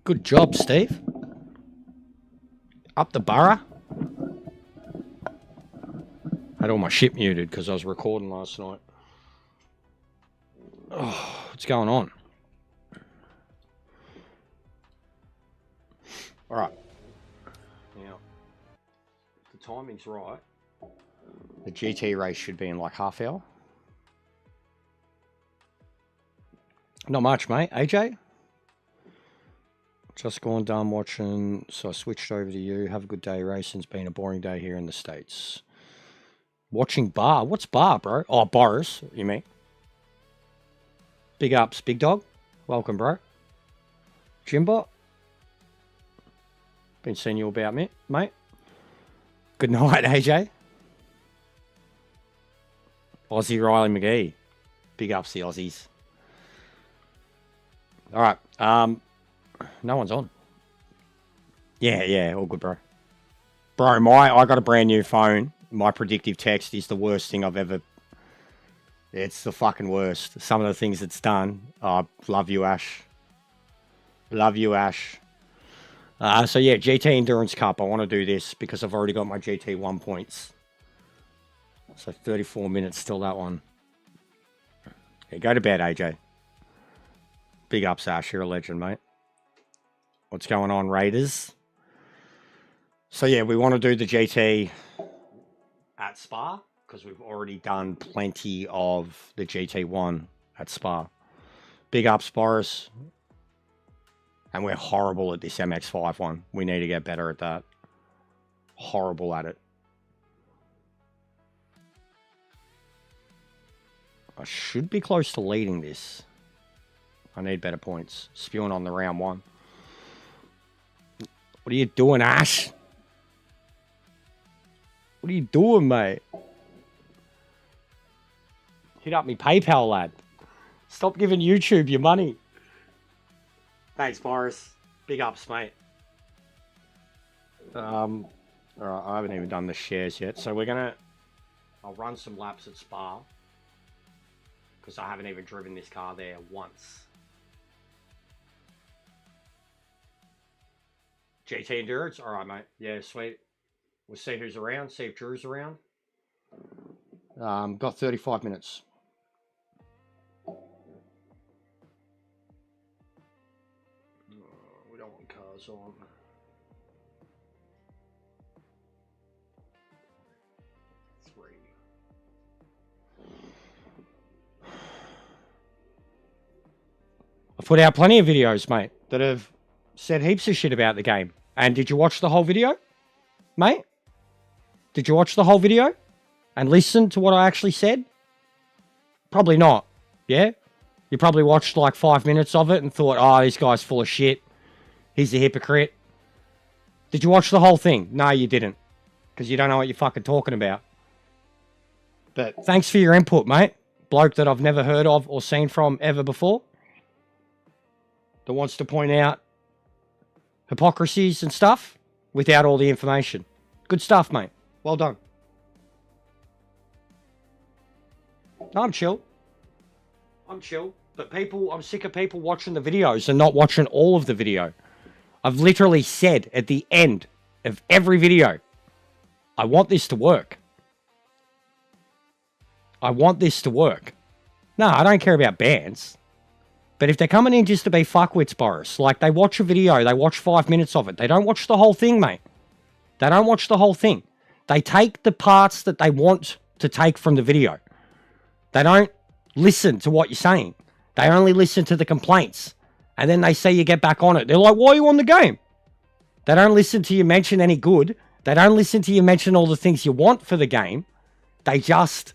Good job, Steve. Up the borough. I had all my shit muted because I was recording last night. Oh, what's going on? All right. Now, if the timing's right, the GT race should be in like half hour. Not much, mate. AJ? Just gone done watching, so I switched over to you. Have a good day racing. It's been a boring day here in the States. Watching Bar. What's Bar, bro? Oh, Boris, you mean? Big ups, big dog. Welcome, bro. Jimbot. Been seeing you about, mate. Good night, AJ. Aussie Riley McGee. Big ups the Aussies. All right. No one's on. Yeah, all good, bro. Bro, I got a brand new phone. My predictive text is the worst thing I've ever. It's the fucking worst. Some of the things it's done. Love you, Ash. Love you, Ash. So yeah, GT Endurance Cup. I want to do this because I've already got my GT1 points. So 34 minutes, still that one. Yeah, go to bed, AJ. Big ups, Ash. You're a legend, mate. What's going on, Raiders? So yeah, we want to do the GT at Spa because we've already done plenty of the GT1 at Spa. Big ups, Boris. And we're horrible at this MX-5 one. We need to get better at that. Horrible at it. I should be close to leading this. I need better points. Spewing on the round one. What are you doing, Ash? What are you doing, mate? Hit up me PayPal, lad. Stop giving YouTube your money. Thanks, Boris. Big ups, mate. Alright, I haven't even done the shares yet. So I'll run some laps at Spa. Because I haven't even driven this car there once. GT Endurance? Alright, mate. Yeah, sweet. We'll see who's around. See if Drew's around. Got 35 minutes. We don't want cars on. I've put out plenty of videos, mate, that have said heaps of shit about the game. And did you watch the whole video, mate? Did you watch the whole video and listen to what I actually said? Probably not, yeah? You probably watched like 5 minutes of it and thought, oh, this guy's full of shit. He's a hypocrite. Did you watch the whole thing? No, you didn't. Because you don't know what you're fucking talking about. But thanks for your input, mate. Bloke that I've never heard of or seen from ever before. That wants to point out hypocrisies and stuff without all the information. Good stuff, mate. Well done. No, I'm chill. I'm chill. But I'm sick of people watching the videos and not watching all of the video. I've literally said at the end of every video, I want this to work. I want this to work. No, I don't care about bands. But if they're coming in just to be fuckwits, Boris, like they watch a video, they watch 5 minutes of it. They don't watch the whole thing, mate. They don't watch the whole thing. They take the parts that they want to take from the video. They don't listen to what you're saying. They only listen to the complaints. And then they say you get back on it. They're like, why are you on the game? They don't listen to you mention any good. They don't listen to you mention all the things you want for the game. They just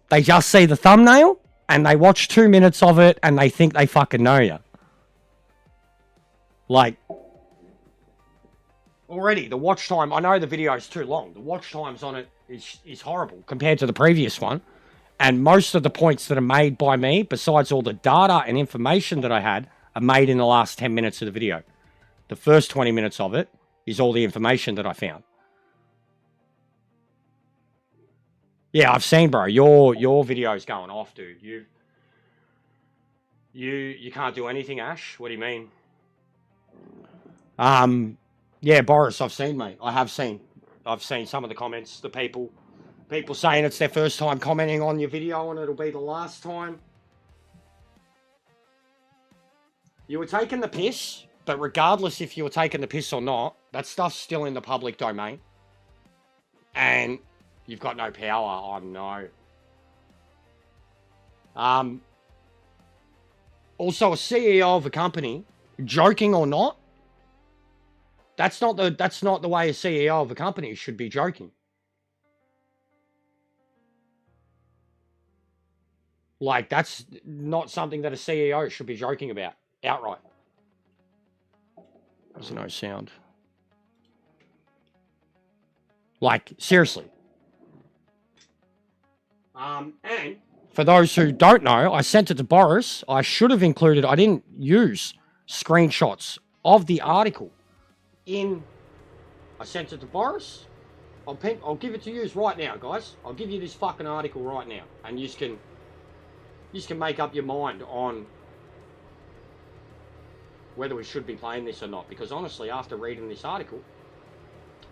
see the thumbnail and they watch 2 minutes of it and they think they fucking know you. Like, already the watch time, I know the video's too long. The watch times on it is horrible compared to the previous one. And most of the points that are made by me, besides all the data and information that I had, are made in the last 10 minutes of the video. The first 20 minutes of it is all the information that I found. Yeah, I've seen, bro. Your video's going off, dude. You can't do anything, Ash. What do you mean? Yeah, Boris, I've seen, mate. I have seen. I've seen some of the comments, the people saying it's their first time commenting on your video and it'll be the last time. You were taking the piss, but regardless if you were taking the piss or not, that stuff's still in the public domain. And you've got no power. Oh, no. Also, a CEO of a company, joking or not, that's not the way a CEO of a company should be joking. Like, that's not something that a CEO should be joking about outright. There's no sound. Like, seriously. And for those who don't know, I sent it to Boris. I should have included, I didn't use screenshots of the article in, I sent it to Boris. I'll give it to you right now, guys. I'll give you this fucking article right now. And you can make up your mind on whether we should be playing this or not. Because honestly, after reading this article,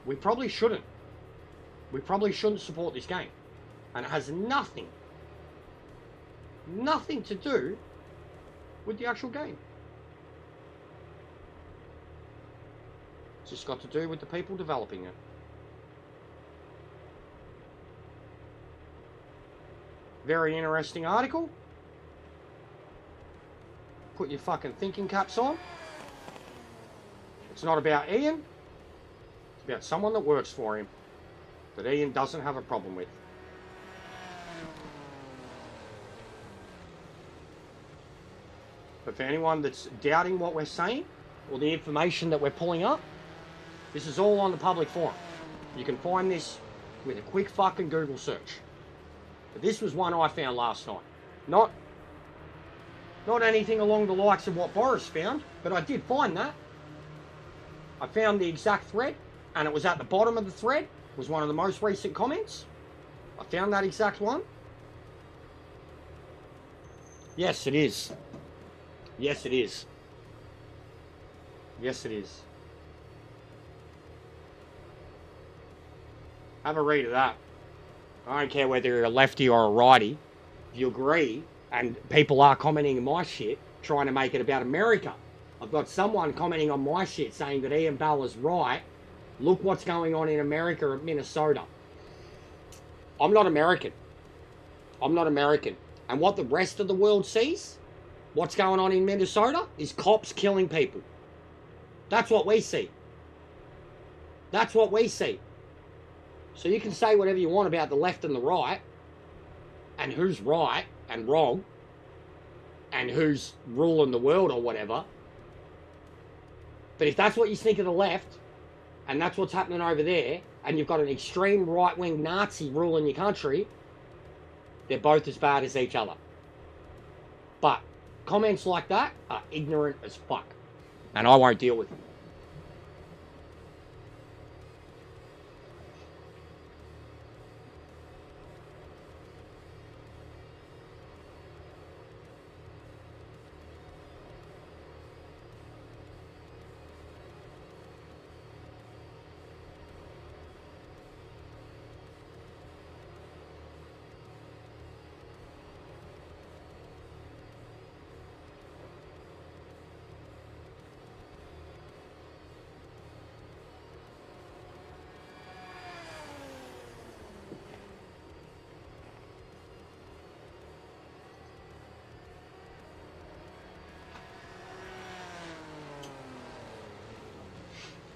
we probably shouldn't. We probably shouldn't support this game. And it has nothing to do with the actual game. It's just got to do with the people developing it. Very interesting article. Put your fucking thinking caps on. It's not about Ian. It's about someone that works for him, that Ian doesn't have a problem with. But for anyone that's doubting what we're saying, or the information that we're pulling up, this is all on the public forum. You can find this with a quick fucking Google search. But this was one I found last night. Not anything along the likes of what Boris found, but I did find that. I found the exact thread, and it was at the bottom of the thread, was one of the most recent comments. I found that exact one. Yes, it is. Yes, it is. Yes, it is. Have a read of that. I don't care whether you're a lefty or a righty. If you agree, and people are commenting on my shit, trying to make it about America. I've got someone commenting on my shit saying that Ian Bell is right. Look what's going on in America at Minnesota. I'm not American. I'm not American. And what the rest of the world sees, what's going on in Minnesota, is cops killing people. That's what we see. That's what we see. So you can say whatever you want about the left and the right, and who's right and wrong, and who's ruling the world or whatever. But if that's what you think of the left, and that's what's happening over there, and you've got an extreme right-wing Nazi ruling your country, they're both as bad as each other. But comments like that are ignorant as fuck. And I won't deal with them.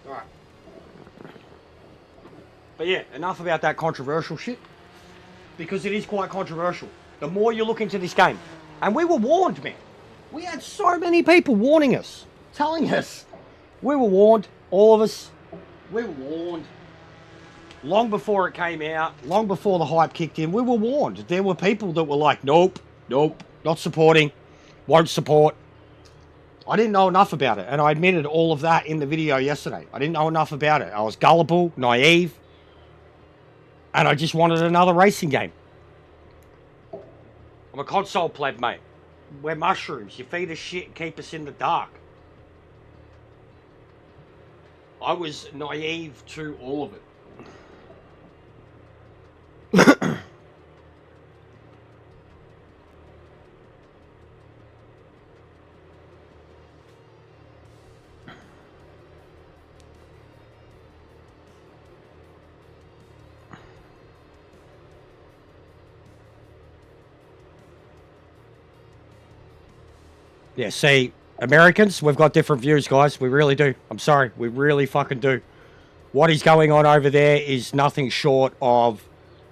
Alright. But yeah, enough about that controversial shit. Because it is quite controversial. The more you look into this game. And we were warned, man. We had so many people warning us. Telling us. We were warned. All of us. We were warned. Long before it came out. Long before the hype kicked in. We were warned. There were people that were like, nope. Nope. Not supporting. Won't support. I didn't know enough about it, and I admitted all of that in the video yesterday. I didn't know enough about it. I was gullible, naive, and I just wanted another racing game. I'm a console pleb, mate. We're mushrooms. You feed us shit and keep us in the dark. I was naive to all of it. Yeah, see, Americans, we've got different views, guys. We really do. I'm sorry. We really fucking do. What is going on over there is nothing short of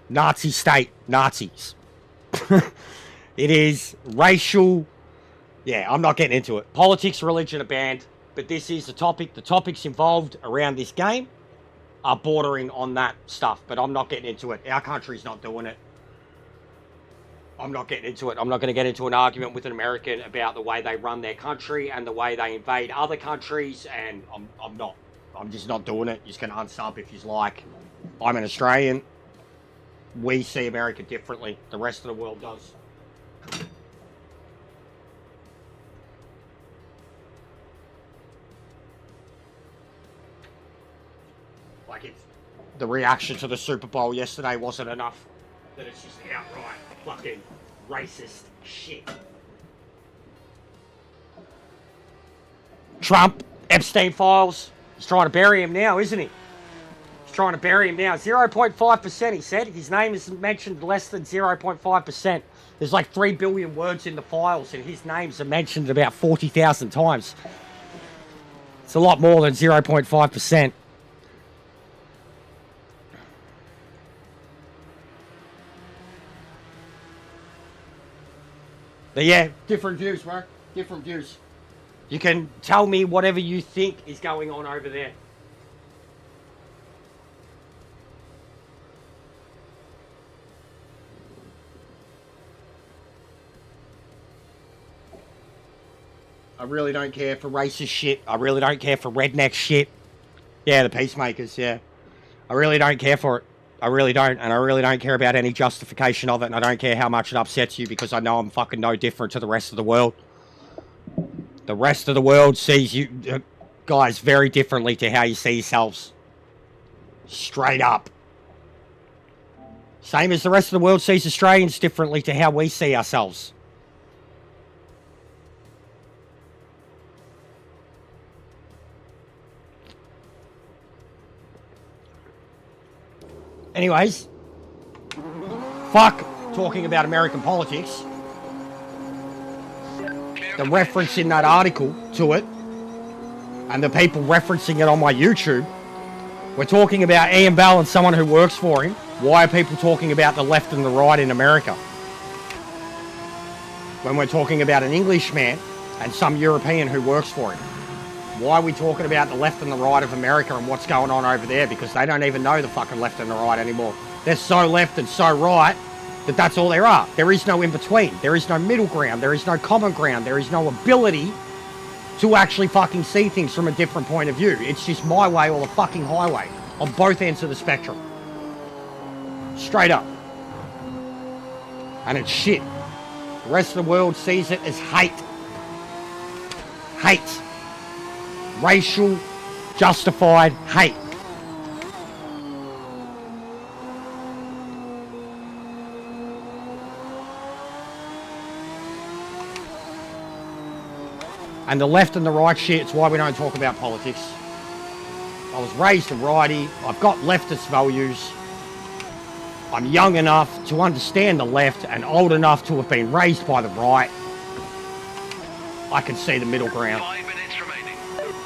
Nazi state Nazis. It is racial. Yeah, I'm not getting into it. Politics, religion are banned, but this is the topic. The topics involved around this game are bordering on that stuff, but I'm not getting into it. Our country's not doing it. I'm not getting into it. I'm not going to get into an argument with an American about the way they run their country and the way they invade other countries, and I'm not. I'm just not doing it. You're just going to unsub if you like. I'm an Australian. We see America differently. The rest of the world does. Like, if the reaction to the Super Bowl yesterday wasn't enough, that it's just outright fucking racist shit. Trump, Epstein files. He's trying to bury him now, isn't he? He's trying to bury him now. 0.5%, he said. His name is mentioned less than 0.5%. There's like 3 billion words in the files, and his names are mentioned about 40,000 times. It's a lot more than 0.5%. But yeah, different views, bro. Different views. You can tell me whatever you think is going on over there. I really don't care for racist shit. I really don't care for redneck shit. Yeah, the peacemakers, yeah. I really don't care for it. I really don't, and I really don't care about any justification of it, and I don't care how much it upsets you, because I know I'm fucking no different to the rest of the world. The rest of the world sees you guys very differently to how you see yourselves. Straight up. Same as the rest of the world sees Australians differently to how we see ourselves. Anyways, fuck talking about American politics. The reference in that article to it, and the people referencing it on my YouTube, we're talking about Ian Bell and someone who works for him. Why are people talking about the left and the right in America? When we're talking about an Englishman and some European who works for him. Why are we talking about the left and the right of America and what's going on over there? Because they don't even know the fucking left and the right anymore. They're so left and so right that that's all there are. There is no in between. There is no middle ground. There is no common ground. There is no ability to actually fucking see things from a different point of view. It's just my way or the fucking highway on both ends of the spectrum. Straight up. And it's shit. The rest of the world sees it as hate. Hate. Racial, justified hate. And the left and the right shit, it's why we don't talk about politics. I was raised a righty, I've got leftist values. I'm young enough to understand the left and old enough to have been raised by the right. I can see the middle ground.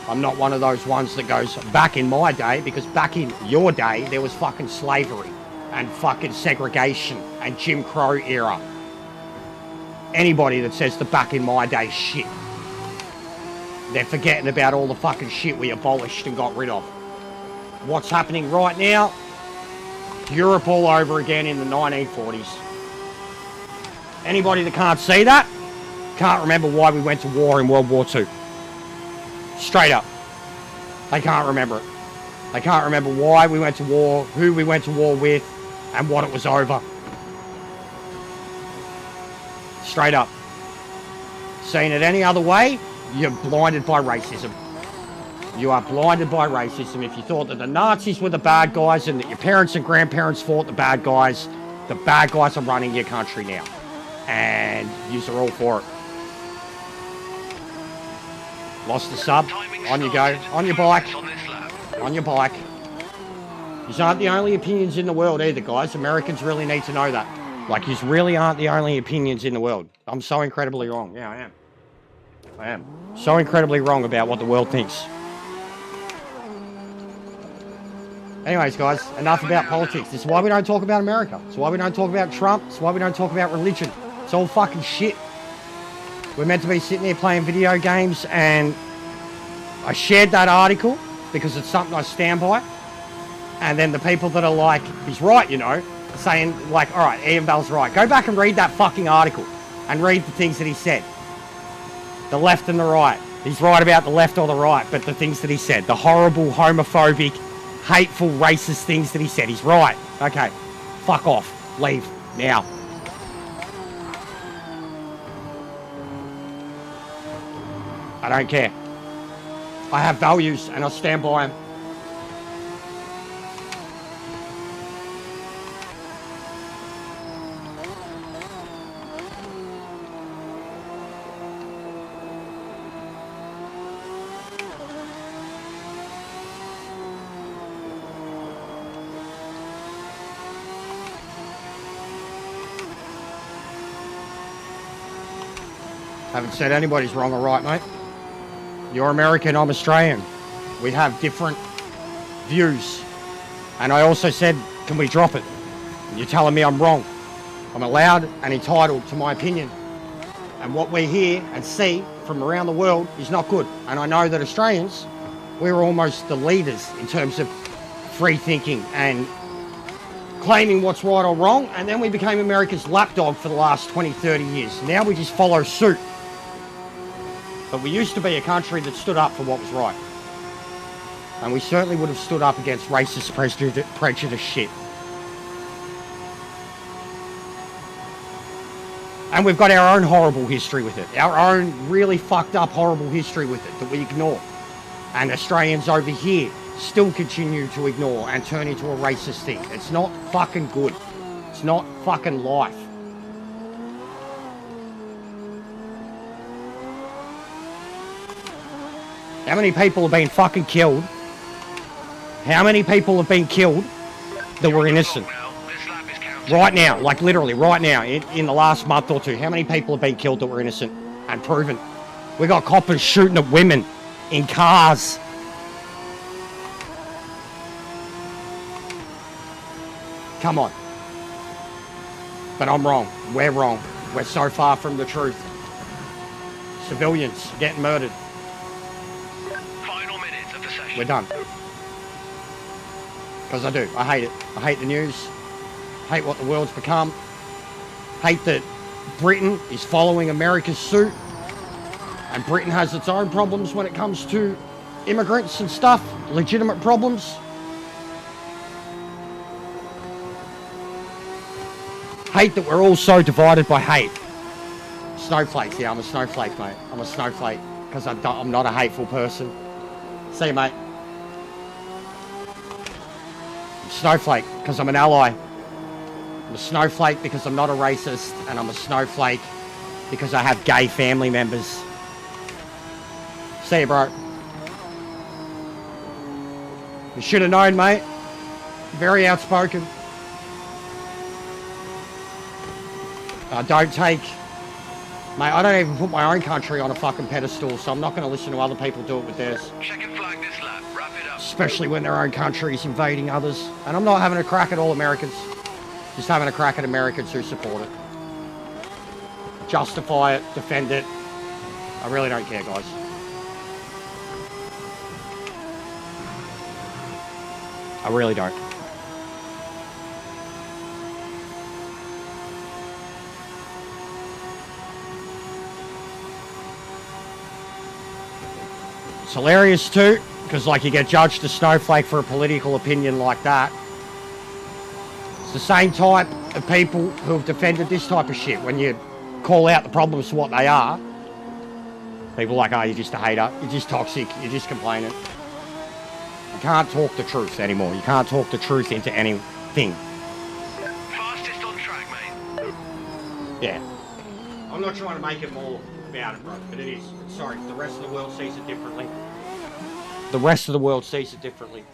I'm not one of those ones that goes back in my day, because back in your day, there was fucking slavery and fucking segregation and Jim Crow era. Anybody that says the back in my day shit, they're forgetting about all the fucking shit we abolished and got rid of. What's happening right now? Europe all over again in the 1940s. Anybody that can't see that, can't remember why we went to war in World War II. Straight up. They can't remember it. They can't remember why we went to war, who we went to war with, and what it was over. Straight up. Seeing it any other way, you're blinded by racism. You are blinded by racism. If you thought that the Nazis were the bad guys and that your parents and grandparents fought the bad guys are running your country now. And yous are all for it. Lost the sub. On you go. On your bike. On your bike. These aren't the only opinions in the world either, guys. Americans really need to know that. Like, these really aren't the only opinions in the world. I'm so incredibly wrong. Yeah, I am. I am. So incredibly wrong about what the world thinks. Anyways, guys, enough about politics. This is why we don't talk about America. It's why we don't talk about Trump. It's why we don't talk about religion. It's all fucking shit. We're meant to be sitting here playing video games, and I shared that article because it's something I stand by. And then the people that are like, he's right, you know, saying, like, all right, Ian Bell's right. Go back and read that fucking article and read the things that he said. The left and the right. He's right about the left or the right, but the things that he said, the horrible, homophobic, hateful, racist things that he said, he's right. Okay, fuck off. Leave now. I don't care. I have values and I'll stand by them. Haven't said anybody's wrong or right, mate. You're American, I'm Australian. We have different views. And I also said, can we drop it? You're telling me I'm wrong. I'm allowed and entitled to my opinion. And what we hear and see from around the world is not good. And I know that Australians, we're almost the leaders in terms of free thinking and claiming what's right or wrong. And then we became America's lapdog for the last 20, 30 years. Now we just follow suit. But we used to be a country that stood up for what was right. And we certainly would have stood up against racist prejudice shit. And we've got our own horrible history with it. Our own really fucked up horrible history with it that we ignore. And Australians over here still continue to ignore and turn into a racist thing. It's not fucking good. It's not fucking life. How many people have been fucking killed? How many people have been killed that were innocent? Right now, like literally right now, in the last month or two, how many people have been killed that were innocent and proven? We got coppers shooting at women in cars. Come on. But I'm wrong. We're wrong. We're so far from the truth. Civilians getting murdered. We're done. Because I do. I hate it. I hate the news. Hate what the world's become. Hate that Britain is following America's suit. And Britain has its own problems when it comes to immigrants and stuff. Legitimate problems. Hate that we're all so divided by hate. Snowflakes. Yeah, I'm a snowflake, mate. I'm a snowflake. Because I'm not a hateful person. See you, mate. I'm a snowflake because I'm an ally. I'm a snowflake because I'm not a racist. And I'm a snowflake because I have gay family members. See you, bro. You should have known, mate. Very outspoken. I don't take... Mate, I don't even put my own country on a fucking pedestal, so I'm not going to listen to other people do it with theirs. Check and flag this lap. Wrap it up. Especially when their own country is invading others. And I'm not having a crack at all Americans. Just having a crack at Americans who support it. Justify it, defend it. I really don't care, guys. I really don't. It's hilarious too, because like you get judged a snowflake for a political opinion like that. It's the same type of people who have defended this type of shit. When you call out the problems for what they are, people are like, oh, you're just a hater, you're just toxic, you're just complaining. You can't talk the truth anymore. You can't talk the truth into anything. Fastest on track, mate. Yeah. I'm not trying to make it more about it, bro, but it is. Sorry, the rest of the world sees it differently. The rest of the world sees it differently.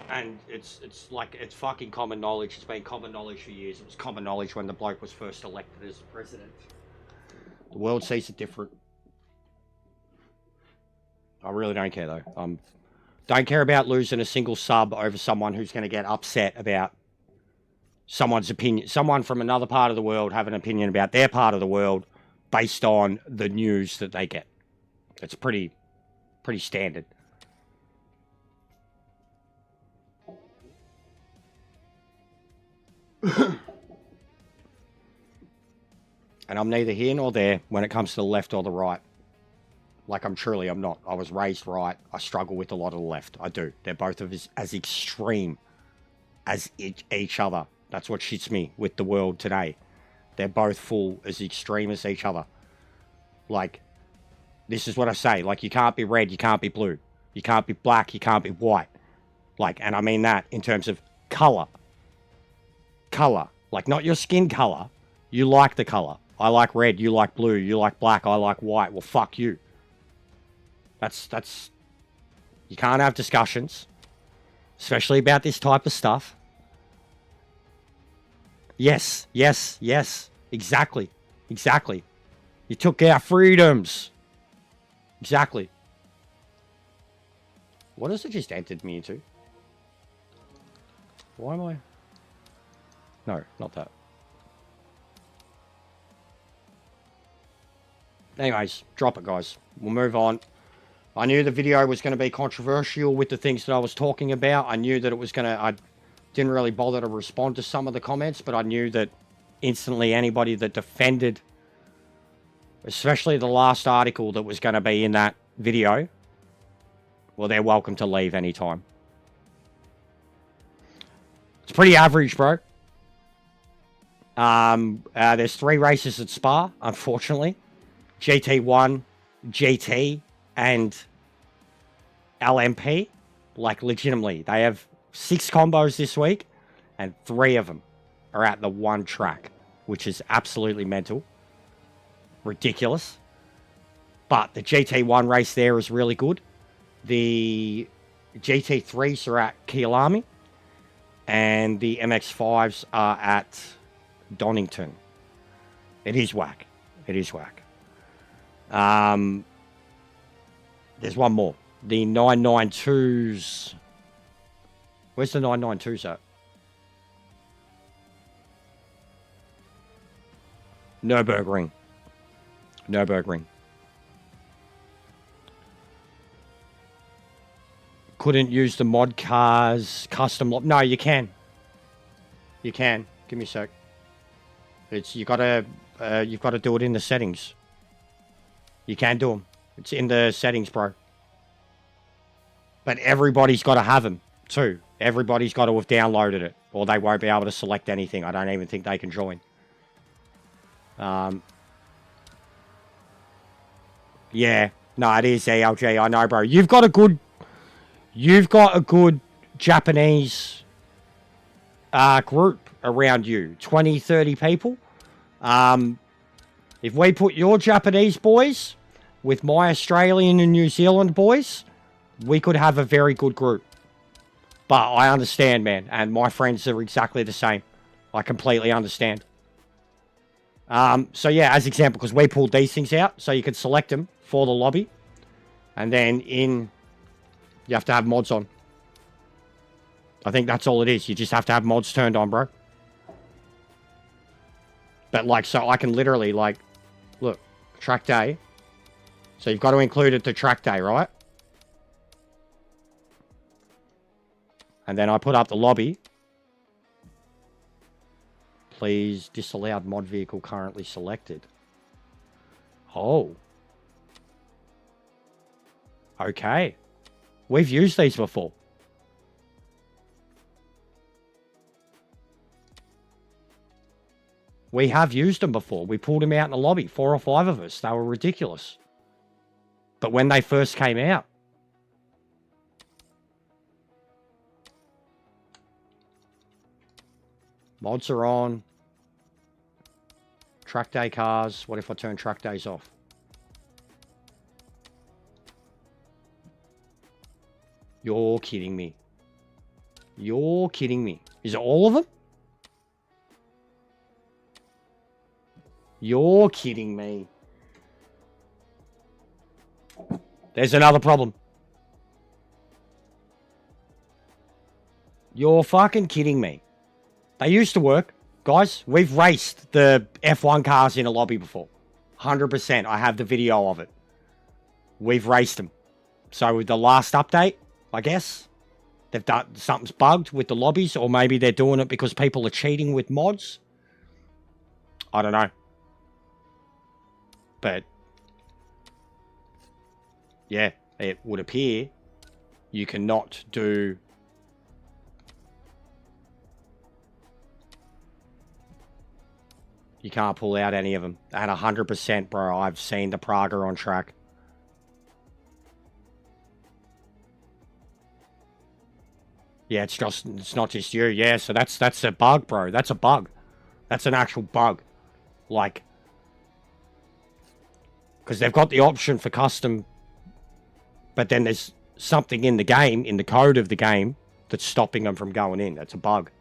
And it's like, it's fucking common knowledge. It's been common knowledge for years. It was common knowledge when the bloke was first elected as president. The world sees it different. I really don't care, though. Don't care about losing a single sub over someone who's going to get upset about someone's opinion. Someone from another part of the world have an opinion about their part of the world based on the news that they get. It's pretty standard. And I'm neither here nor there when it comes to the left or the right. Like, I'm not. I was raised right. I struggle with a lot of the left. I do. They're both of as extreme as each other. That's what shits me with the world today. They're both full as extreme as each other. Like, this is what I say. Like, you can't be red, you can't be blue. You can't be black, you can't be white. Like, and I mean that in terms of color. Color. Like, not your skin color. You like the color. I like red, you like blue, you like black, I like white. Well, fuck you. That's... You can't have discussions. Especially about this type of stuff. Yes, yes, yes. Exactly. Exactly. You took our freedoms. Exactly. What has it just entered me into? Why am I... No, not that. Anyways, drop it, guys. We'll move on. I knew the video was going to be controversial with the things that I was talking about. I knew that it was going to... I didn't really bother to respond to some of the comments, but I knew that instantly anybody that defended, especially the last article that was going to be in that video, well, they're welcome to leave anytime. It's pretty average, bro. There's 3 races at Spa, unfortunately. GT1, GT, and LMP. Like, legitimately, they have 6 combos this week, and 3 of them are at the one track, which is absolutely mental. Ridiculous. But the GT1 race there is really good. The GT3s are at Kyalami, and the MX5s are at Donington. It is whack. It is whack. There's one more. The 992s. Where's the 992s at? Nürburgring. Nürburgring. Couldn't use the mod cars custom. No, you can. You can. Give me a sec. It's you've got to do it in the settings. You can do them. It's in the settings, bro. But everybody's got to have them too. Everybody's got to have downloaded it, or they won't be able to select anything. I don't even think they can join. Yeah. No, it is ALG. I know, bro. You've got a good Japanese group around you. 20, 30 people. If we put your Japanese boys with my Australian and New Zealand boys, we could have a very good group. But I understand, man. And my friends are exactly the same. I completely understand. So yeah, as example, because we pulled these things out, so you can select them for the lobby. And then you have to have mods on. I think that's all it is. You just have to have mods turned on, bro. But like, so I can literally like, look, track day. So you've got to include it to track day, right? And then I put up the lobby. Please disallowed mod vehicle currently selected. Oh. Okay. We've used these before. We have used them before. We pulled them out in the lobby. 4 or 5 of us. They were ridiculous. But when they first came out. Mods are on. Track day cars. What if I turn track days off? You're kidding me. You're kidding me. Is it all of them? You're kidding me. There's another problem. You're fucking kidding me. They used to work. Guys, we've raced the F1 cars in a lobby before. 100%. I have the video of it. We've raced them. So with the last update, I guess, They've done something's bugged with the lobbies, or maybe they're doing it because people are cheating with mods. I don't know. But yeah, it would appear you cannot do you can't pull out any of them. And 100%, bro, I've seen the Praga on track. Yeah, it's not just you. Yeah, so that's a bug, bro. That's a bug. That's an actual bug. Like, because they've got the option for custom, but then there's something in the game, in the code of the game, that's stopping them from going in. That's a bug.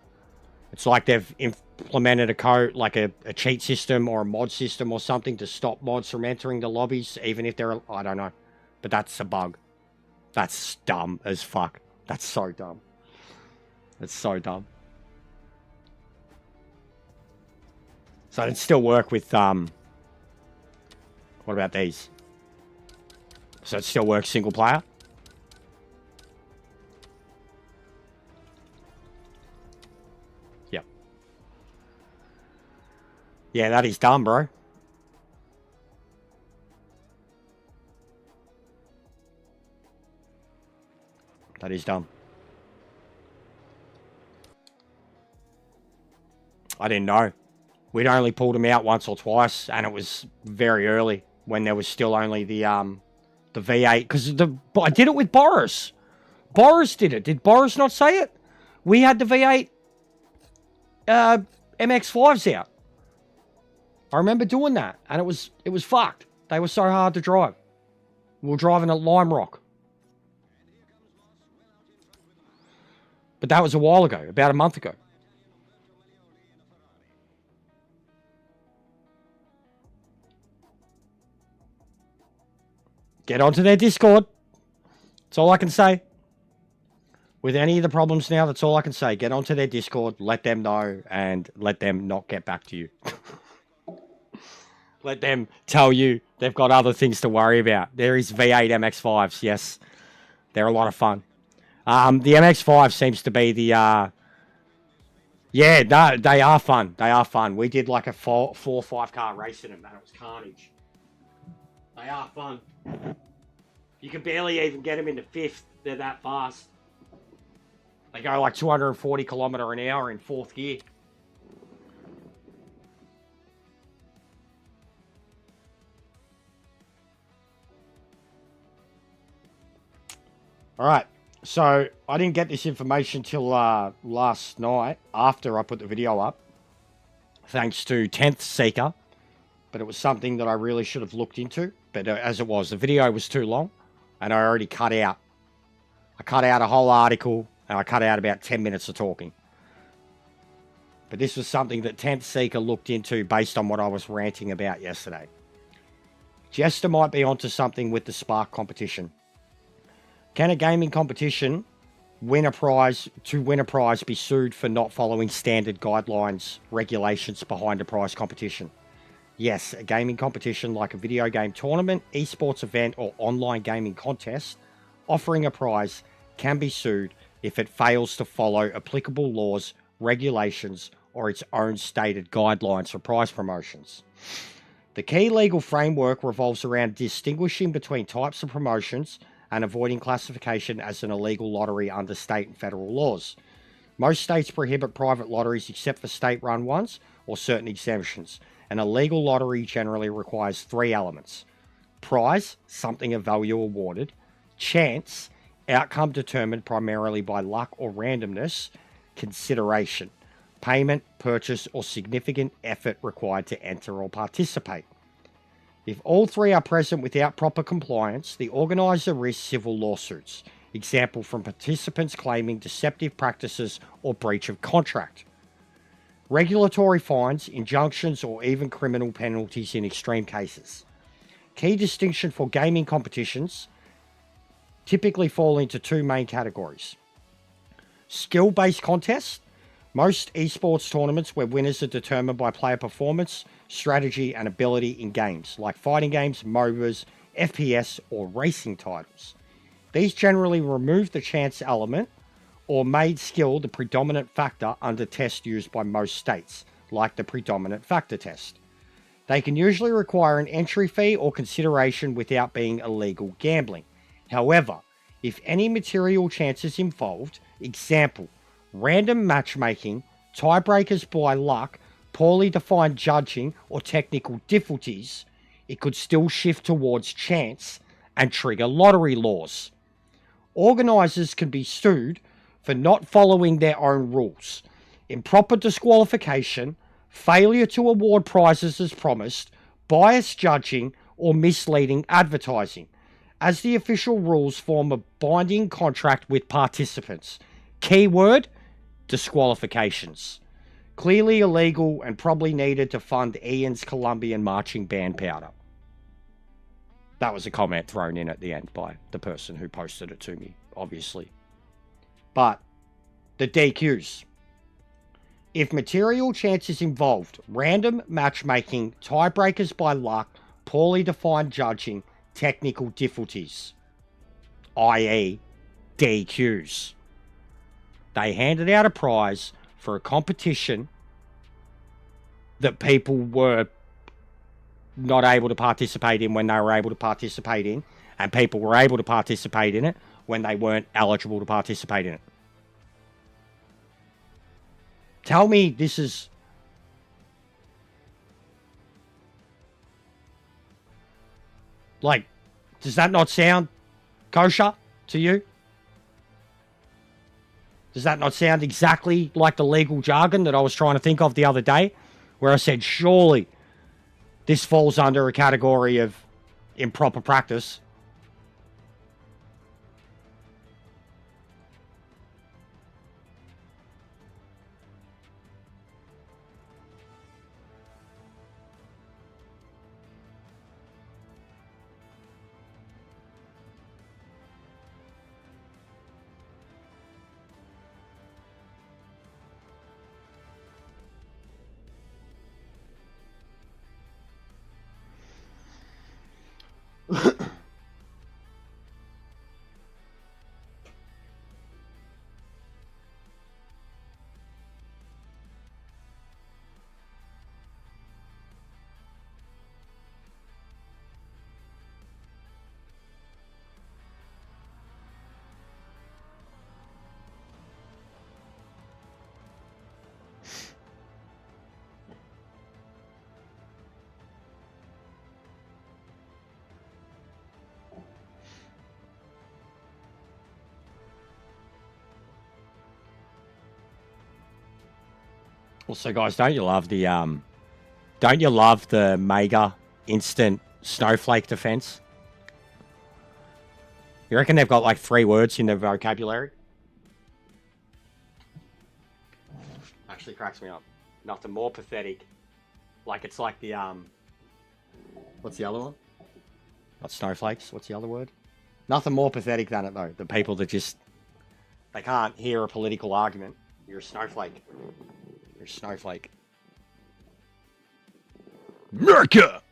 It's like they've implemented a code, like a cheat system or a mod system or something to stop mods from entering the lobbies, even if they're, I don't know. But that's a bug. That's dumb as fuck. That's so dumb. That's so dumb. So it'd still work with, what about these? So it still works single player? Yep. Yeah, that is dumb, bro. That is dumb. I didn't know. We'd only pulled them out once or twice, and it was very early when there was still only the V8. Because I did it with Boris. Boris did it. Did Boris not say it? We had the V8 MX-5s out. I remember doing that, and it was fucked. They were so hard to drive. We were driving at Lime Rock. But that was a while ago, about a month ago. Get onto their Discord. That's all I can say. With any of the problems now, that's all I can say. Get onto their Discord, let them know, and let them not get back to you. Let them tell you they've got other things to worry about. There is V8 MX-5s, yes. They're a lot of fun. The MX-5 seems to be the... yeah, no, they are fun. They are fun. We did like a 4-5 car race in them, and it was carnage. They are fun. You can barely even get them into fifth. They're that fast. They go like 240 kilometer an hour in fourth gear. All right. So I didn't get this information till last night after I put the video up. Thanks to 10th Seeker. But it was something that I really should have looked into. But as it was, the video was too long. And I already cut out. I cut out a whole article. And I cut out about 10 minutes of talking. But this was something that 10th Seeker looked into based on what I was ranting about yesterday. Jester might be onto something with the Spark competition. Can a gaming competition win a prize be sued for not following standard guidelines, regulations behind a prize competition? Yes, a gaming competition like a video game tournament, esports event, or online gaming contest offering a prize can be sued if it fails to follow applicable laws, regulations, or its own stated guidelines for prize promotions. The key legal framework revolves around distinguishing between types of promotions and avoiding classification as an illegal lottery under state and federal laws. Most states prohibit private lotteries except for state-run ones or certain exemptions. An illegal lottery generally requires 3 elements: prize, something of value awarded; chance, outcome determined primarily by luck or randomness; consideration, payment, purchase, or significant effort required to enter or participate. If all 3 are present without proper compliance, the organizer risks civil lawsuits. Example from participants claiming deceptive practices or breach of contract. Regulatory fines, injunctions, or even criminal penalties in extreme cases. Key distinction for gaming competitions typically fall into 2 main categories. Skill-based contests. Most esports tournaments where winners are determined by player performance, strategy, and ability in games, like fighting games, MOBAs, FPS, or racing titles. These generally remove the chance element or made skill the predominant factor under tests used by most states, like the predominant factor test. They can usually require an entry fee or consideration without being illegal gambling. However, if any material chance is involved, example, random matchmaking, tiebreakers by luck, poorly defined judging, or technical difficulties, it could still shift towards chance and trigger lottery laws. Organisers can be sued for not following their own rules, improper disqualification, failure to award prizes as promised, biased judging, or misleading advertising, as the official rules form a binding contract with participants. Keyword: disqualifications. Clearly illegal and probably needed to fund Ian's Colombian marching band powder. That was a comment thrown in at the end by the person who posted it to me, obviously. But the DQs. If material chance is involved, random matchmaking, tiebreakers by luck, poorly defined judging, technical difficulties, i.e., DQs. They handed out a prize for a competition that people were not able to participate in when they were able to participate in, and people were able to participate in it when they weren't eligible to participate in it. Tell me this is... Like, does that not sound kosher to you? Does that not sound exactly like the legal jargon that I was trying to think of the other day? Where I said, surely this falls under a category of improper practice. Also, guys, don't you love the mega instant snowflake defense? You reckon they've got like 3 words in their vocabulary? Actually cracks me up. Nothing more pathetic. Like it's like the what's the other one? Not snowflakes. What's the other word? Nothing more pathetic than it though. The people that just they can't hear a political argument. You're a snowflake. You're a snowflake. America!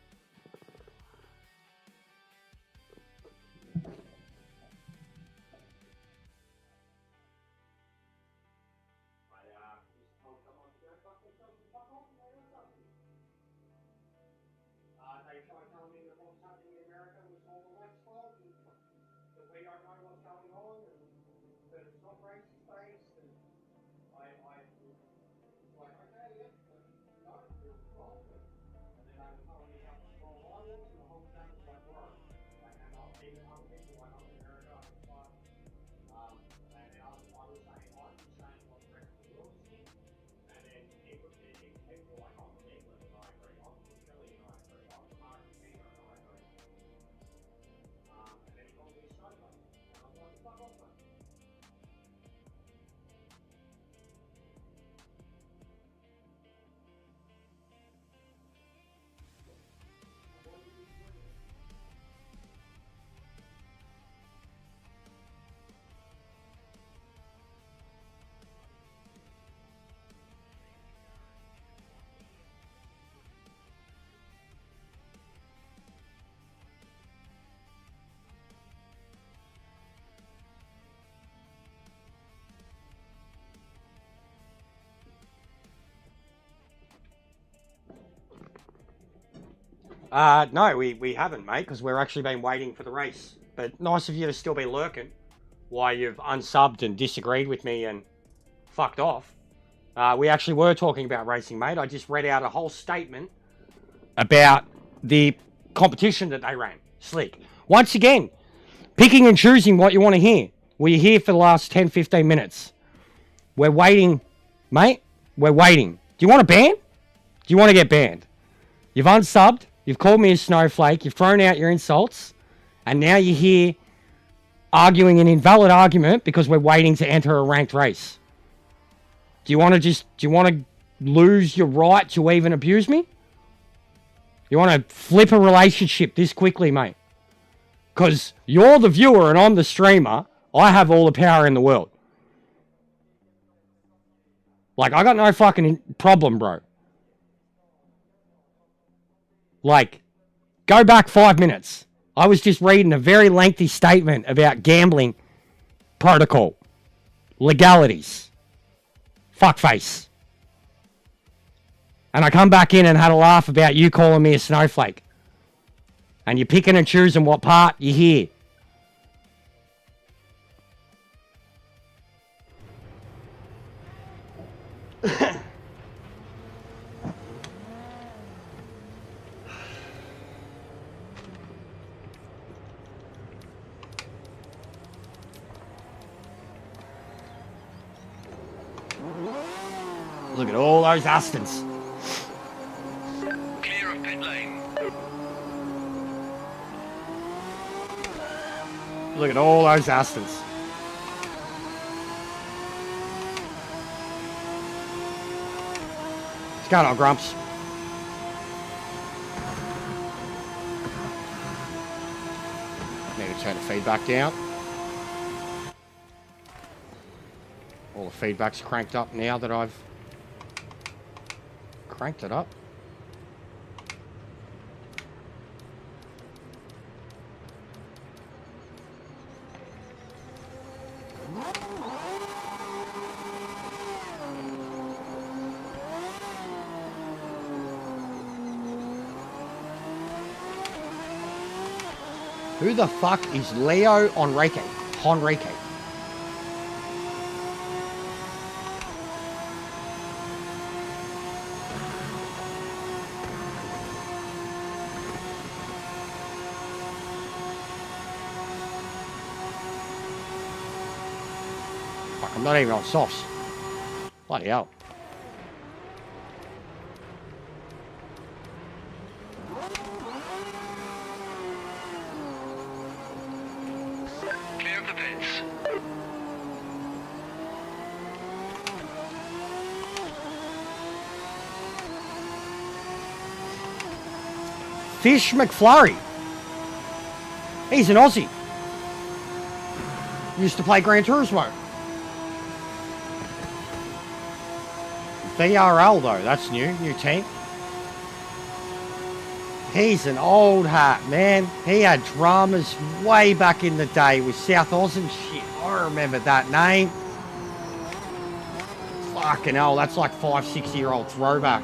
No, we haven't, mate, because we're actually been waiting for the race. But nice of you to still be lurking while you've unsubbed and disagreed with me and fucked off. We actually were talking about racing, mate. I just read out a whole statement about the competition that they ran. Slick. Once again, picking and choosing what you want to hear. We're here for the last 10, 15 minutes. We're waiting, mate. We're waiting. Do you want a ban? Do you want to get banned? You've unsubbed. You've called me a snowflake. You've thrown out your insults. And now you're here arguing an invalid argument because we're waiting to enter a ranked race. Do you want to lose your right to even abuse me? You want to flip a relationship this quickly, mate? Because you're the viewer and I'm the streamer. I have all the power in the world. Like, I got no fucking problem, bro. Like, go back 5 minutes. I was just reading a very lengthy statement about gambling protocol, legalities, fuckface. And I come back in and had a laugh about you calling me a snowflake. And you're picking and choosing what part you hear. Look at all those Astons. Clear of pit lane. Look at all those Astons. What's going on, Grumps? Need to turn the feedback down. All the feedback's cranked up now that I've cranked it up. Who the fuck is Leo Enrique? Enrique. Fuck, I'm not even on softs. Bloody hell. Clear of the pits. Fish McFlurry. He's an Aussie. Used to play Gran Turismo. VRL though, that's new team. He's an old hat, man. He had dramas way back in the day with South Oz and shit. I remember that name. Fucking hell, that's like 5-6 year old throwback.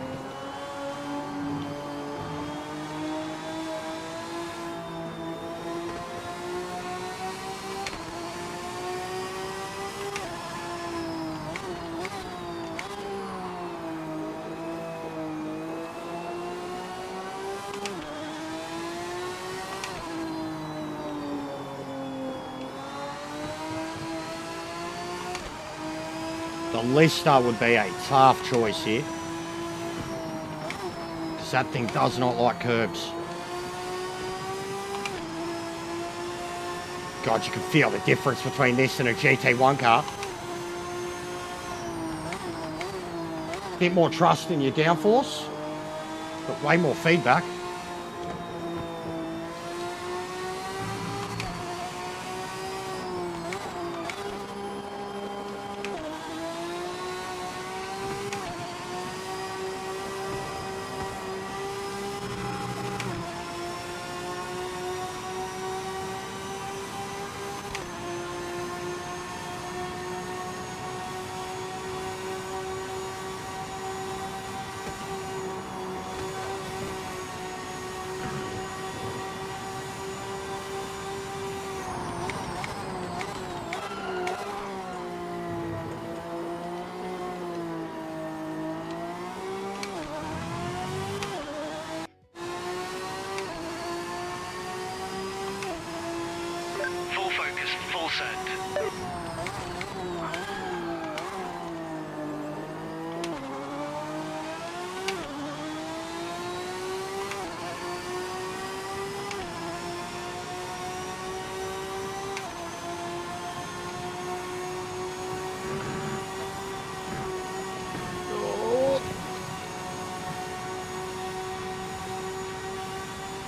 The Lister would be a tough choice here. Because that thing does not like curbs. God, you can feel the difference between this and a GT1 car. Bit more trust in your downforce, but way more feedback. send.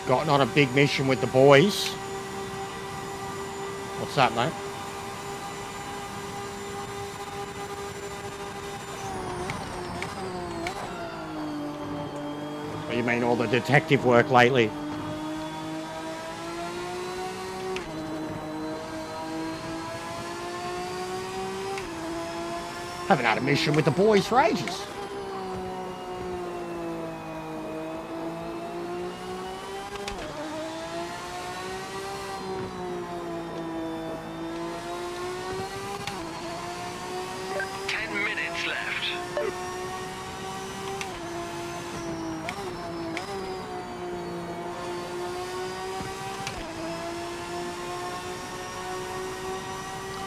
Gotten on a big mission with the boys. What's that, mate? What do you mean, all the detective work lately? Haven't had a mission with the boys for ages.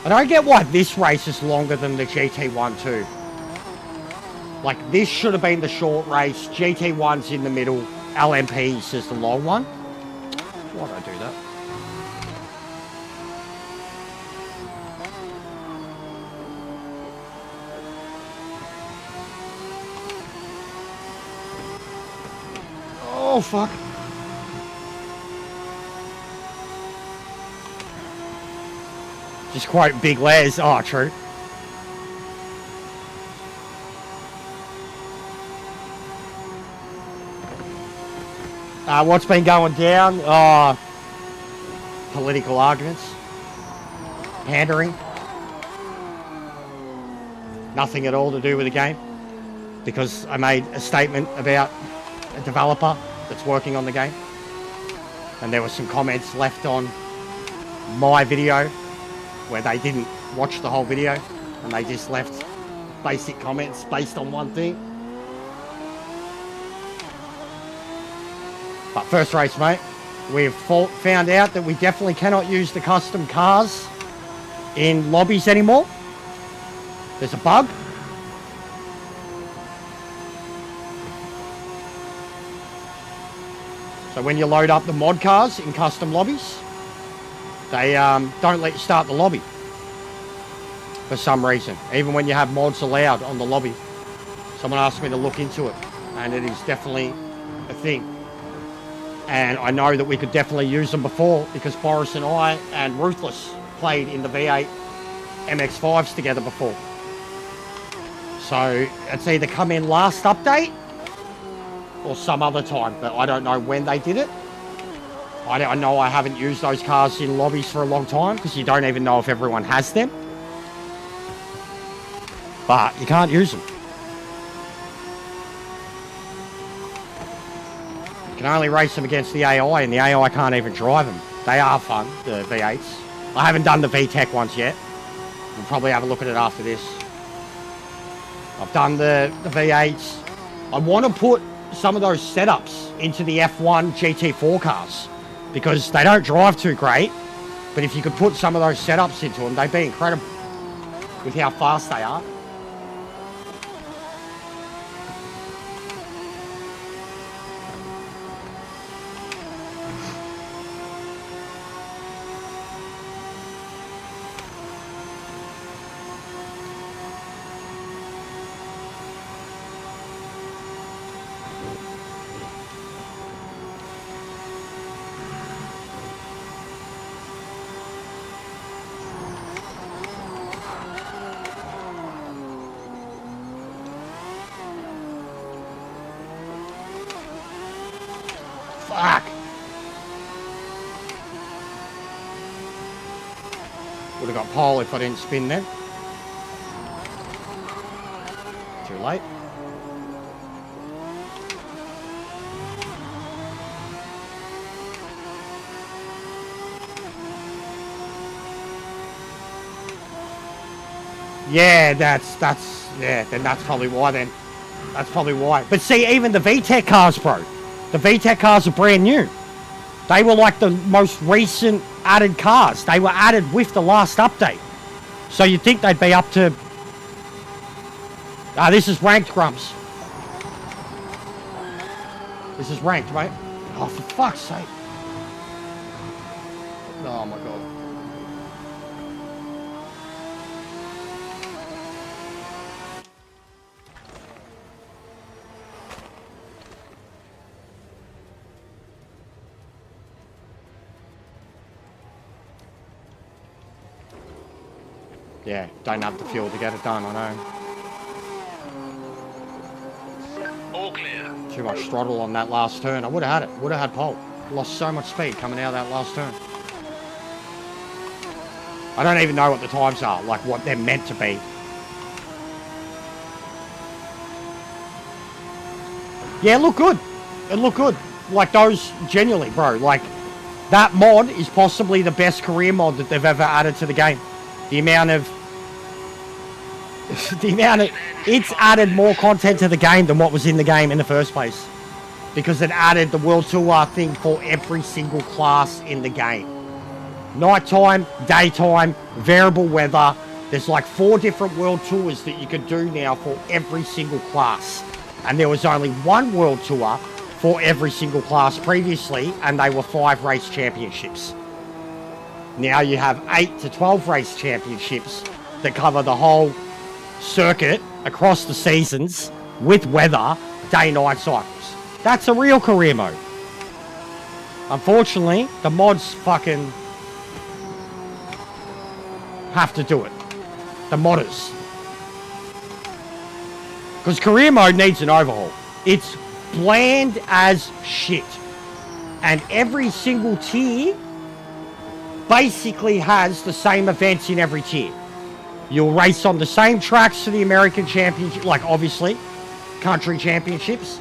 I don't get why this race is longer than the GT1 too. Like, this should have been the short race. GT1's in the middle. LMP's is the long one. Why'd I do that? Oh, fuck. Just quote Big Les. Oh, true. What's been going down? Political arguments. Pandering. Nothing at all to do with the game. Because I made a statement about a developer that's working on the game. And there were some comments left on my video where they didn't watch the whole video and they just left basic comments based on one thing. But first race, mate, we've found out that we definitely cannot use the custom cars in lobbies anymore. There's a bug. So when you load up the mod cars in custom lobbies, they don't let you start the lobby for some reason, even when you have mods allowed on the lobby. Someone asked me to look into it, and it is definitely a thing. And I know that we could definitely use them before because Boris and I and Ruthless played in the V8 MX-5s together before. So it's either come in last update or some other time, but I don't know when they did it. I know I haven't used those cars in lobbies for a long time because you don't even know if everyone has them. But you can't use them. You can only race them against the AI, and the AI can't even drive them. They are fun, the V8s. I haven't done the VTEC ones yet. We'll probably have a look at it after this. I've done the V8s. I want to put some of those setups into the F1 GT4 cars because they don't drive too great, but if you could put some of those setups into them, they'd be incredible with how fast they are. Fuck! Would have got pole if I didn't spin then. Too late. Yeah, then that's probably why then. That's probably why. But see, even the VTEC cars, bro. The VTEC cars are brand new. They were like the most recent added cars. They were added with the last update. So you'd think they'd be up to... Ah, this is ranked, Grumps. This is ranked, mate. Oh, for fuck's sake. Oh, my God. Yeah, don't have the fuel to get it done, I know. All clear. Too much throttle on that last turn. I would have had it. Would have had pole. Lost so much speed coming out of that last turn. I don't even know what the times are, like what they're meant to be. Yeah, it looked good. It looked good. Like those, genuinely, bro. Like, that mod is possibly the best career mod that they've ever added to the game. The amount of... It's added more content to the game than what was in the game in the first place. Because it added the World Tour thing for every single class in the game. Nighttime, daytime, variable weather. There's like 4 different World Tours that you could do now for every single class. And there was only one World Tour for every single class previously, and they were 5 race championships. Now you have 8 to 12 race championships that cover the whole circuit across the seasons with weather, day-night cycles. That's a real career mode. Unfortunately, the mods fucking have to do it. The modders. Because career mode needs an overhaul. It's bland as shit. And every single tier basically has the same events in every tier. You'll race on the same tracks for the American Championship, like obviously, country championships.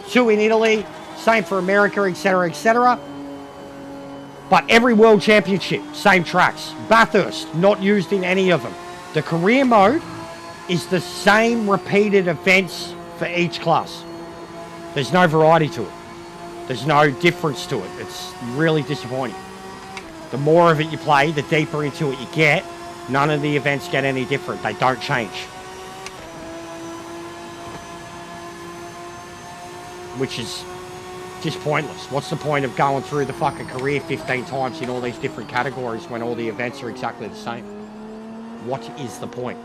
2 in Italy, same for America, etc., etc. But every World Championship, same tracks. Bathurst, not used in any of them. The career mode is the same repeated events for each class. There's no variety to it. There's no difference to it. It's really disappointing. The more of it you play, the deeper into it you get. None of the events get any different. They don't change. Which is just pointless. What's the point of going through the fucking career 15 times in all these different categories when all the events are exactly the same? What is the point?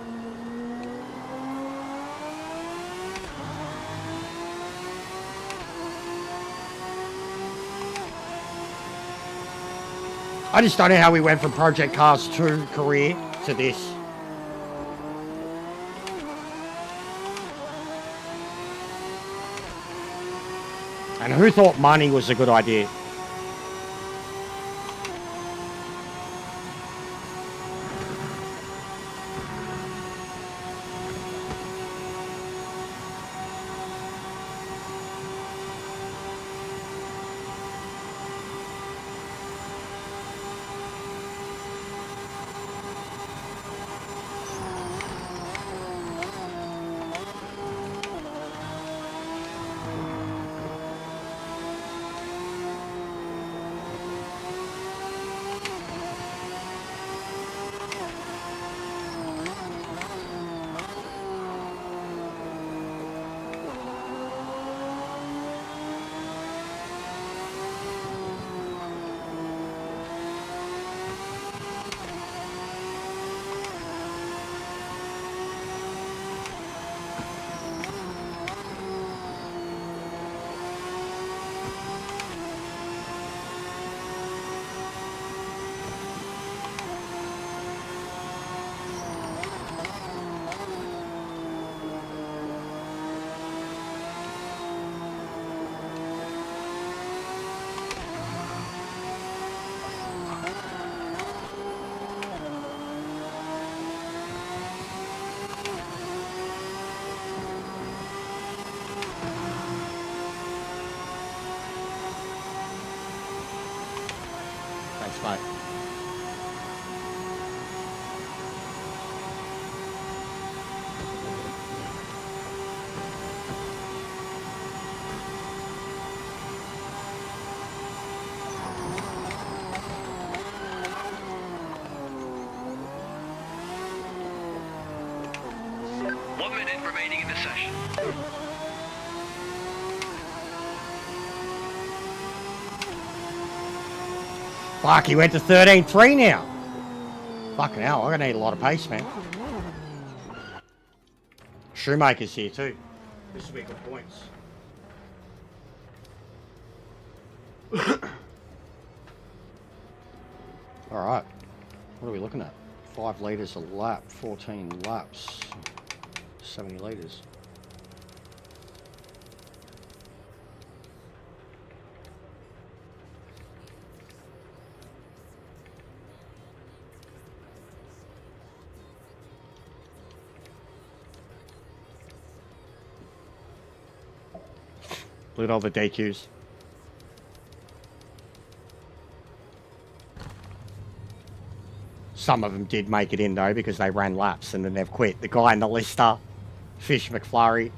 I just don't know how we went from Project Cars 2 career to this. And who thought money was a good idea? Thanks, mate. Fuck, he went to 13.3 now. Fucking hell, I'm gonna need a lot of pace, man. Shoemaker's here too. This will be good points. Alright. What are we looking at? 5 litres a lap, 14 laps, 70 litres. Look at all the DQs. Some of them did make it in though because they ran laps and then they've quit. The guy in the Lister, Fish McFlurry.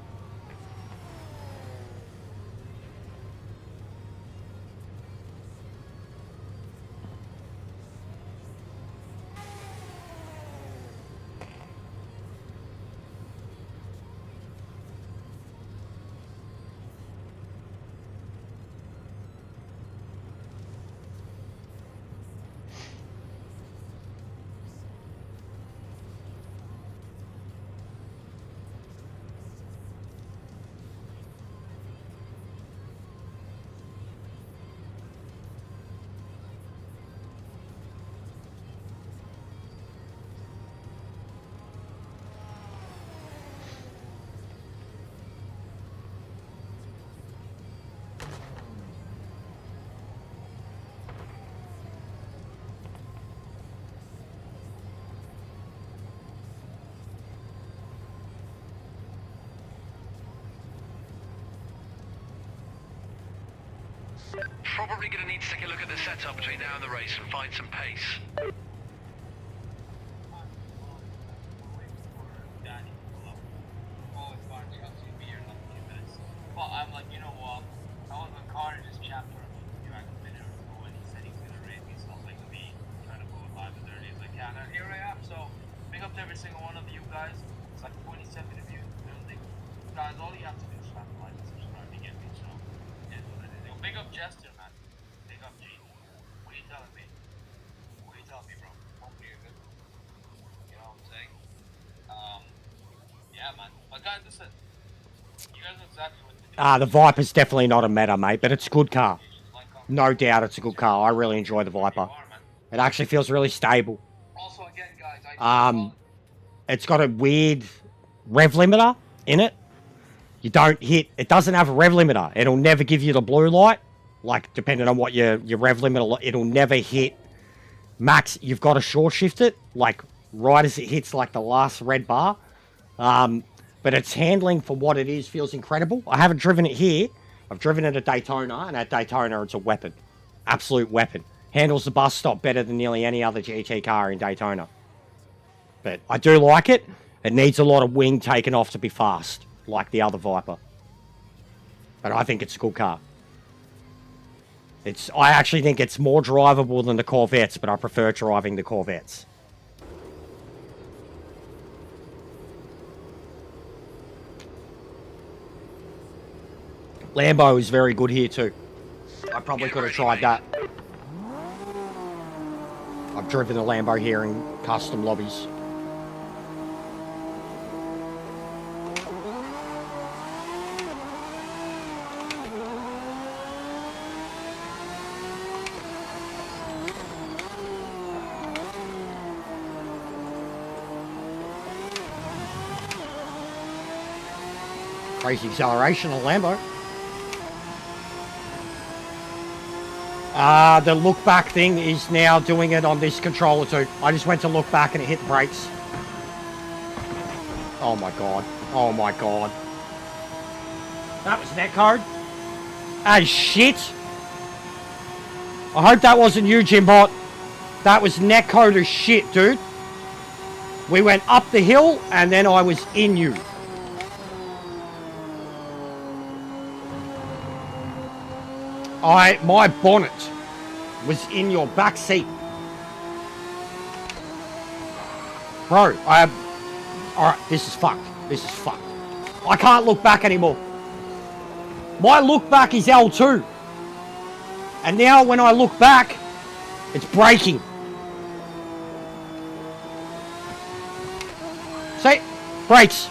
Probably going to need to take a look at the setup between now and the race and find some pace. But I'm like, you know what? I was on Carter just chapter a minute ago and he said he's gonna rate me, so I was like, me trying to pull it live as early as I can. And here I am, so big up to every single one of you guys. It's like 27 of you building. Guys, all you have to do is slap the like and subscribe to get me, so it's what it is. Yo, big up Jester, man. Big up G. What are you telling me? What are you telling me, bro? Hopefully you're good. You know what I'm saying? Yeah, man. But guys, listen. You guys know exactly what to do. The Viper's definitely not a meta, mate, but it's a good car. No doubt it's a good car. I really enjoy the Viper. It actually feels really stable. Also, again, guys, It's got a weird rev limiter in it. You don't hit... It doesn't have a rev limiter. It'll never give you the blue light. Like, depending on what your rev limiter... It'll never hit max. You've got to short shift it. Like, right as it hits, like, the last red bar. But its handling for what it is feels incredible. I haven't driven it here. I've driven it at Daytona, and at Daytona, it's a weapon. Absolute weapon. Handles the bus stop better than nearly any other GT car in Daytona. But I do like it. It needs a lot of wing taken off to be fast, like the other Viper. But I think it's a good car. I actually think it's more drivable than the Corvettes, but I prefer driving the Corvettes. Lambo is very good here too. I probably could have tried that. I've driven the Lambo here in custom lobbies. Crazy acceleration on Lambo. The look back thing is now doing it on this controller too. I just went to look back and it hit the brakes. Oh my god. Oh my god. That was netcode. Hey, shit. I hope that wasn't you, Jimbot. That was netcode as shit, dude. We went up the hill and then I was in you. My bonnet was in your back seat. Bro, alright, this is fucked. This is fucked. I can't look back anymore. My look back is L2. And now when I look back, it's braking. See? Brakes.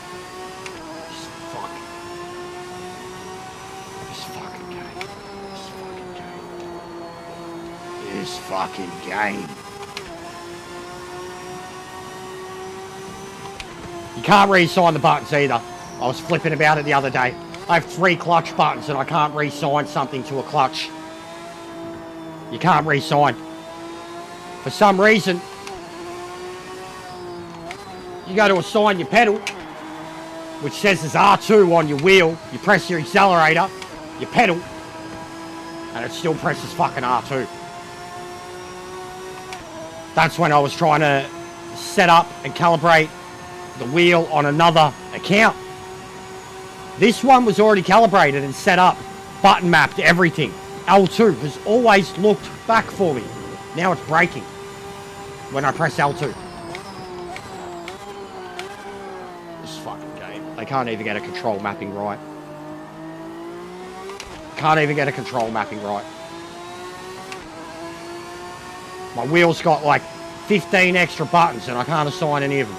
This fucking game. You can't re-sign the buttons either. I was flipping about it the other day. I have 3 clutch buttons and I can't re-sign something to a clutch. You can't re-sign. For some reason, you go to assign your pedal, which says there's R2 on your wheel. You press your accelerator, your pedal, and it still presses fucking R2. That's when I was trying to set up and calibrate the wheel on another account. This one was already calibrated and set up, button mapped, everything. L2 has always looked back for me. Now it's braking when I press L2. This fucking game. They can't even get a control mapping right. Can't even get a control mapping right. My wheel's got like 15 extra buttons and I can't assign any of them.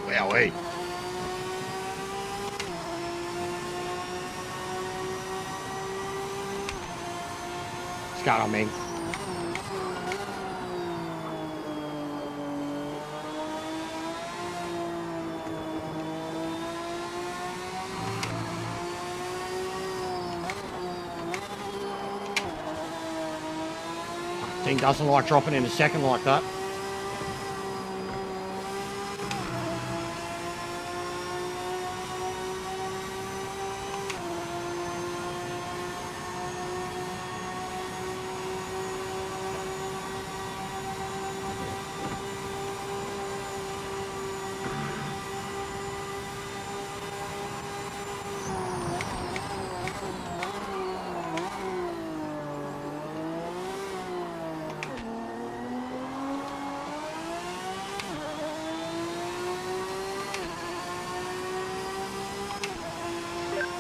Wowee. What's going on, man? Thing doesn't like dropping in a second like that.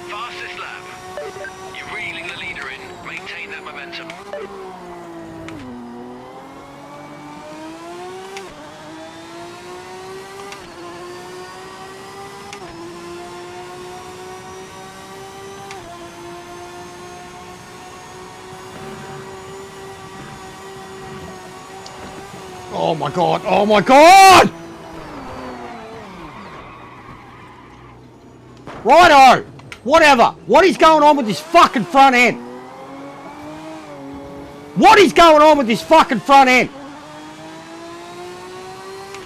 Fastest lap. You're reeling the leader in. Maintain that momentum. Oh my god, oh my god! Righto! Whatever. What is going on with this fucking front end? What is going on with this fucking front end?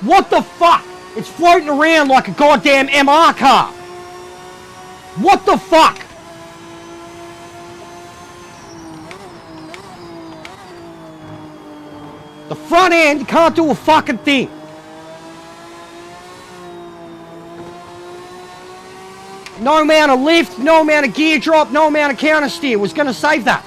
What the fuck? It's floating around like a goddamn MR car. What the fuck? The front end can't do a fucking thing. No amount of lift, no amount of gear drop, no amount of counter steer was going to save that.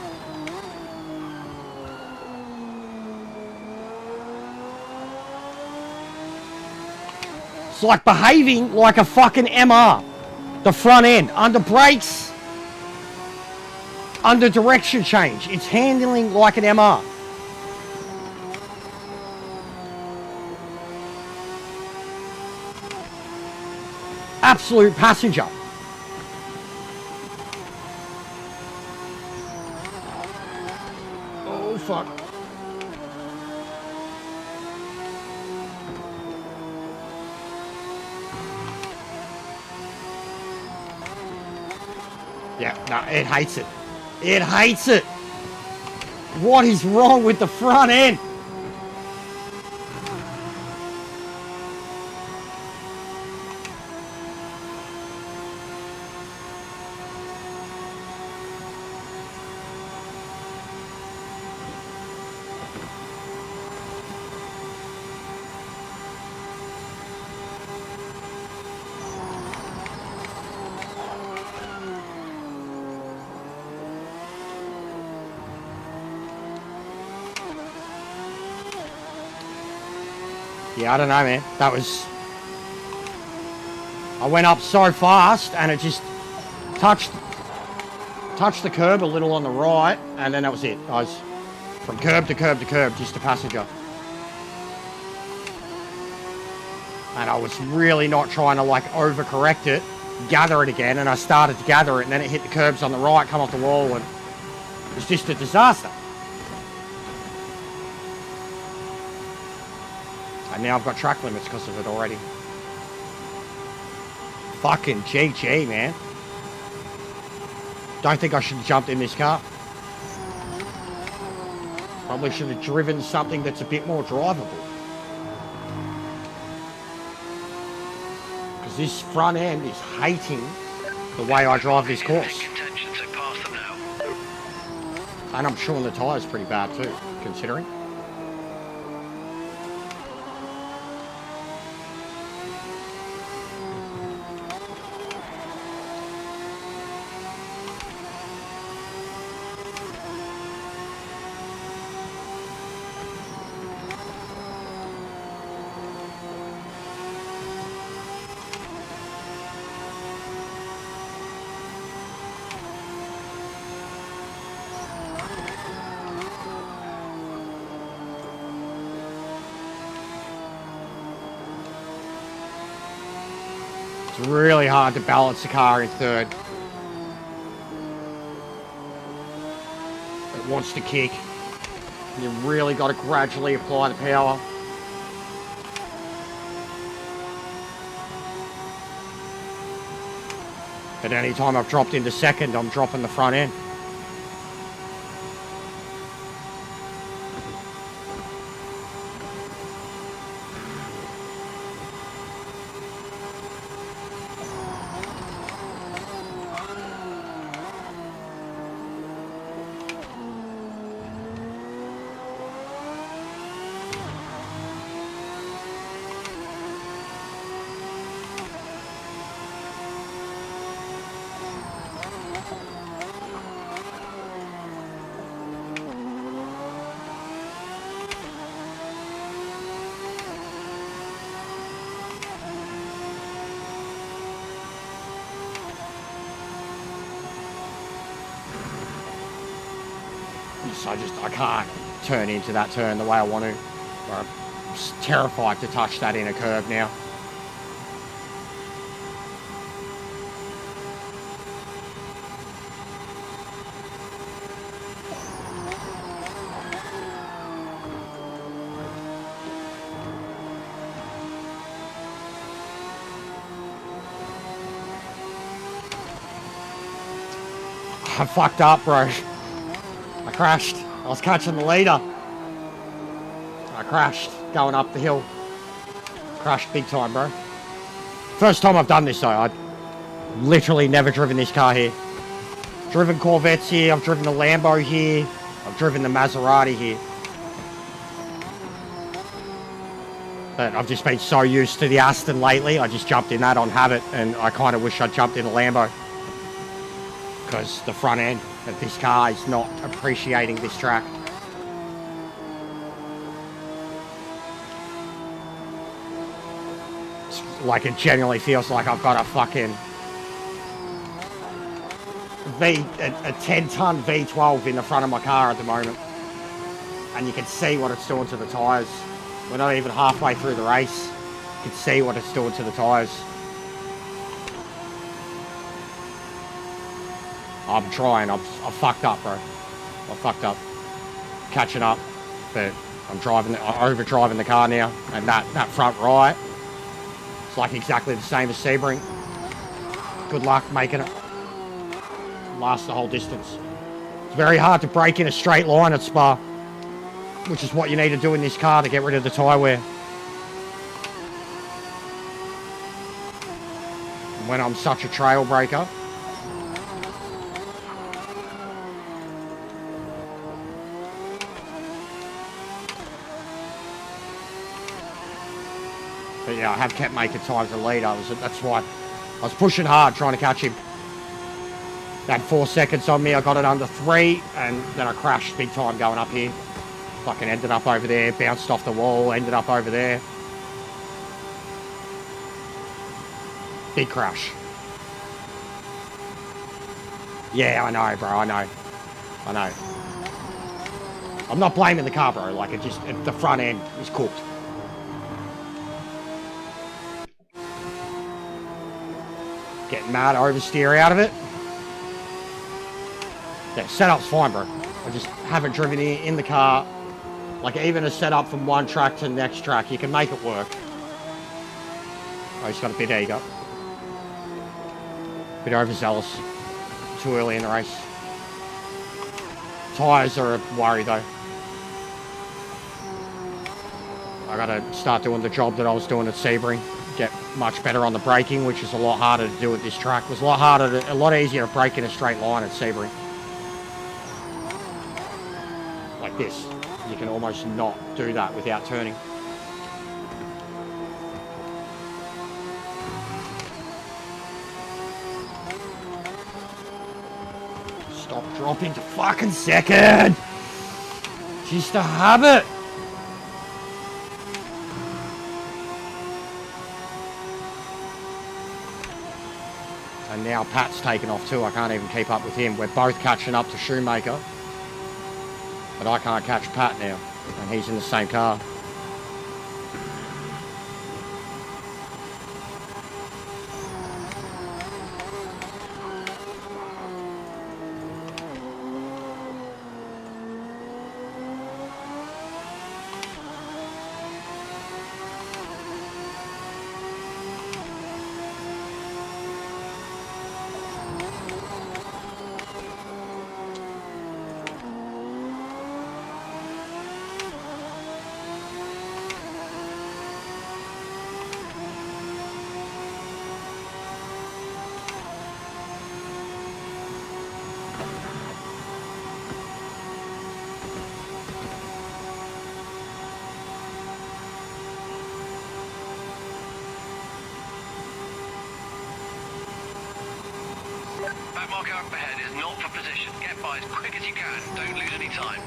It's like behaving like a fucking MR. The front end, under brakes, under direction change. It's handling like an MR. Absolute passenger. Oh, fuck. Yeah, no, it hates it. It hates it. What is wrong with the front end? Yeah, I don't know, man. That was... I went up so fast and it just touched the curb a little on the right, and then that was it. I was from curb to curb to curb, just a passenger. And I was really not trying to like overcorrect it, gather it again, and I started to gather it, and then it hit the curbs on the right, come off the wall, and it was just a disaster. And now I've got track limits because of it already. Fucking GG, man. Don't think I should have jumped in this car. Probably should have driven something that's a bit more drivable. Because this front end is hating the way I drive this course. Contention, so pass them now. And I'm sure the tyre's pretty bad too, considering. It's really hard to balance the car in third. It wants to kick. You really got to gradually apply the power. But any time I've dropped into second, I'm dropping the front end. I can't turn into that turn the way I want to. I'm just terrified to touch that inner curb now. I fucked up, bro. I crashed. I was catching the leader. I crashed going up the hill. Crashed big time, bro. First time I've done this though. I've literally never driven this car here. Driven Corvettes here. I've driven the Lambo here. I've driven the Maserati here. But I've just been so used to the Aston lately. I just jumped in that on habit, and I kind of wish I'd jumped in a Lambo. Because the front end of this car is not appreciating this track. It's like it genuinely feels like I've got a fucking a 10-ton V12 in the front of my car at the moment. And you can see what it's doing to the tyres. We're not even halfway through the race. You can see what it's doing to the tyres. I'm trying. I fucked up, bro. I fucked up. Catching up. But I'm overdriving the car now. And that front right, it's like exactly the same as Sebring. Good luck making it last the whole distance. It's very hard to brake in a straight line at Spa, which is what you need to do in this car to get rid of the tyre wear. And when I'm such a trail breaker, but yeah, I have kept making times a lead. That's why I was pushing hard trying to catch him. Had 4 seconds on me. I got it under 3, and then I crashed big time going up here. Fucking ended up over there, bounced off the wall, ended up over there. Big crash. Yeah, I know, bro. I know. I'm not blaming the car, bro. Like, the front end is cooked. Getting mad oversteer out of it. Yeah, setup's fine, bro. I just haven't driven in the car. Like, even a setup from one track to the next track, you can make it work. Oh, he's got a bit ego. Bit overzealous. Too early in the race. Tyres are a worry, though. I gotta start doing the job that I was doing at Sebring. Get much better on the braking, which is a lot harder to do at this track. It was a lot easier to brake in a straight line at Sebring. Like this. You can almost not do that without turning. Stop dropping to fucking second! Just a habit! And now Pat's taken off too. I can't even keep up with him. We're both catching up to Shoemaker. But I can't catch Pat now. And he's in the same car. That marker up ahead is not for position. Get by as quick as you can. Don't lose any time.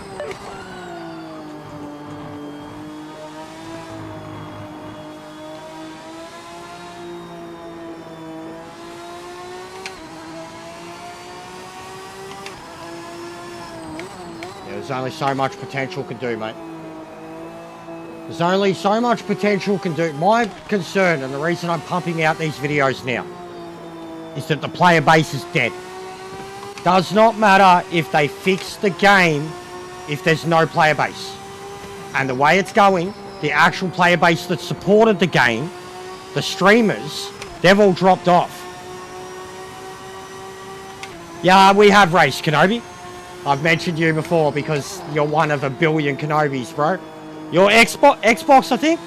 Yeah, there's only so much potential can do, mate. There's only so much potential can do. My concern, and the reason I'm pumping out these videos now, is that the player base is dead. Does not matter if they fix the game if there's no player base. And the way it's going, the actual player base that supported the game, the streamers, they've all dropped off. Yeah, we have raced Kenobi. I've mentioned you before because you're one of a billion Kenobis, bro. Your Xbox, I think?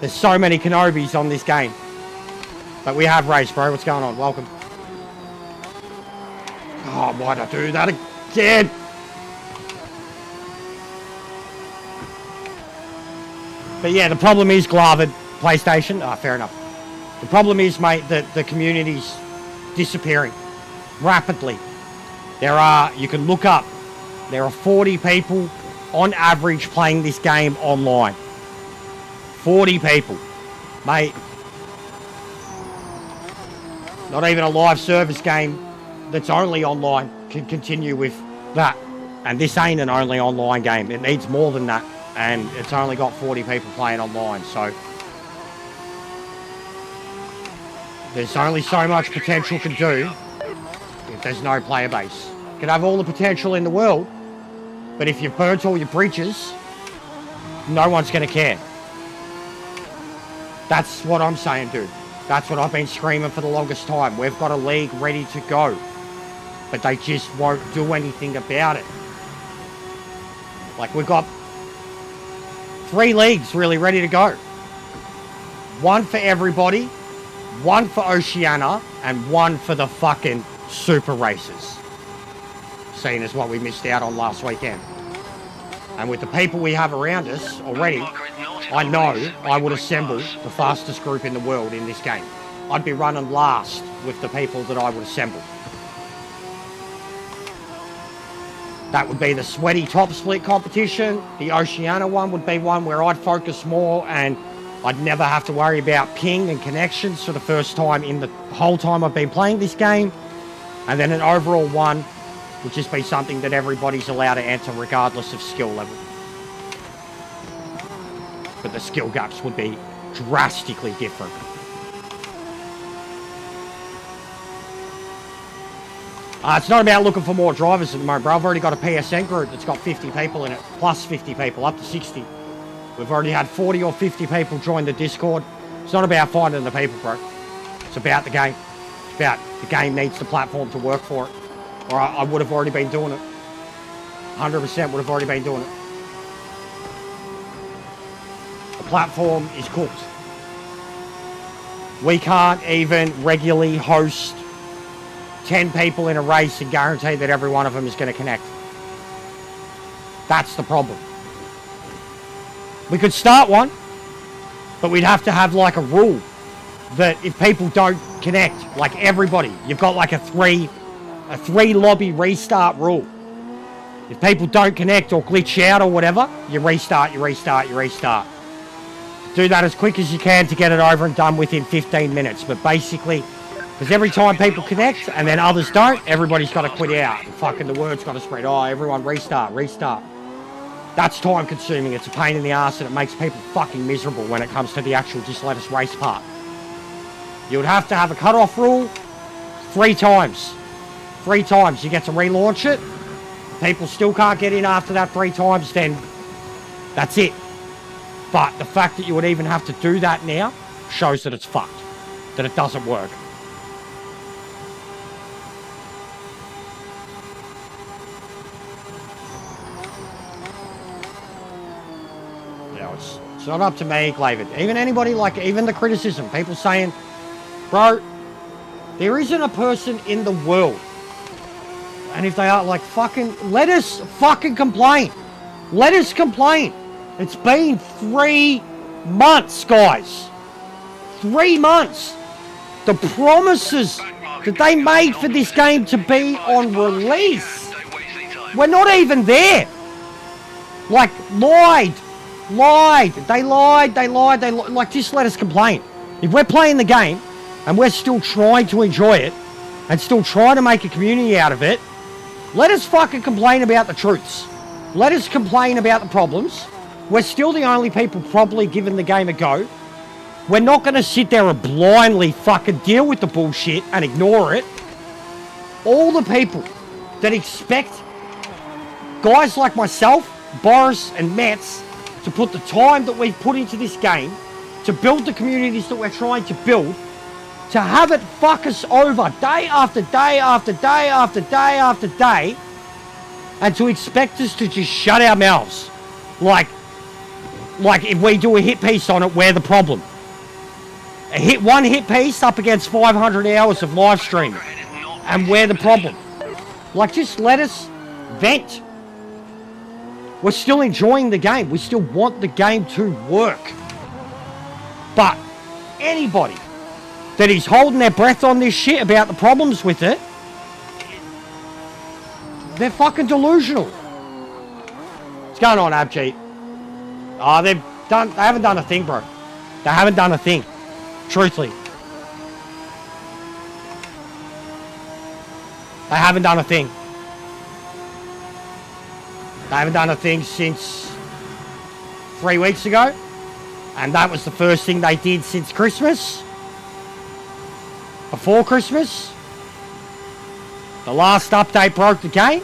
There's so many Kenobis on this game. But we have raced, bro. What's going on? Welcome. Oh, why'd I do that again? But yeah, the problem is, Glavard, PlayStation. Ah, fair enough. The problem is, mate, that the community's disappearing rapidly. You can look up, there are 40 people on average playing this game online. 40 people. Mate, not even a live service game that's only online can continue with that. And this ain't an only online game. It needs more than that. And it's only got 40 people playing online. So there's only so much potential can do if there's no player base. You can have all the potential in the world, but if you've burnt all your bridges, no one's going to care. That's what I'm saying, dude. That's what I've been screaming for the longest time. We've got a league ready to go, but they just won't do anything about it. Like, we've got 3 leagues really ready to go. One for everybody, one for Oceania, and one for the fucking super races. Seeing as what we missed out on last weekend. And with the people we have around us already, I know I would assemble the fastest group in the world in this game. I'd be running last with the people that I would assemble. That would be the sweaty top split competition. The Oceania one would be one where I'd focus more and I'd never have to worry about ping and connections for the first time in the whole time I've been playing this game. And then an overall one would just be something that everybody's allowed to enter regardless of skill level. But the skill gaps would be drastically different. It's not about looking for more drivers at the moment, bro. I've already got a PSN group that's got 50 people in it, plus 50 people, up to 60. We've already had 40 or 50 people join the Discord. It's not about finding the people, bro. It's about the game. It's about the game needs the platform to work for it. Or I would have already been doing it. 100% would have already been doing it. The platform is cooked. We can't even regularly host 10 people in a race and guarantee that every one of them is going to connect. That's the problem. We could start one, but we'd have to have like a rule that if people don't connect, like everybody, you've got like a three lobby restart rule. If people don't connect or glitch out or whatever, you restart. Do that as quick as you can to get it over and done within 15 minutes. But basically, because every time people connect and then others don't, everybody's got to quit out. Fucking the word's got to spread. Oh, everyone restart. That's time consuming. It's a pain in the ass and it makes people fucking miserable when it comes to the actual just let us race part. You would have to have a cutoff rule 3 times. 3 times you get to relaunch it. People still can't get in after that 3 times, then that's it. But the fact that you would even have to do that now shows that it's fucked. That it doesn't work. You know, it's not up to me, Glavid. Even anybody, like, even the criticism. People saying, bro, there isn't a person in the world. And if they are, like, fucking, let us fucking complain. Let us complain. It's been 3 months, guys. 3 months. The promises that they made for this game to be on release. We're not even there. Like, lied. They lied. Like, just let us complain. If we're playing the game and we're still trying to enjoy it and still trying to make a community out of it, let us fucking complain about the truths. Let us complain about the problems. We're still the only people probably giving the game a go. We're not going to sit there and blindly fucking deal with the bullshit and ignore it. All the people that expect guys like myself, Boris and Mets to put the time that we've put into this game, to build the communities that we're trying to build, to have it fuck us over day after day after day after day after day, and to expect us to just shut our mouths. Like if we do a hit piece on it, we're the problem. One hit piece up against 500 hours of live stream, and we're the problem. Like, just let us vent. We're still enjoying the game. We still want the game to work. But anybody that is holding their breath on this shit about the problems with it, they're fucking delusional. What's going on, Abjeet? Oh, they haven't done a thing, bro. They haven't done a thing. Truthfully. They haven't done a thing. They haven't done a thing since 3 weeks ago. And that was the first thing they did since Christmas. Before Christmas. The last update broke the game.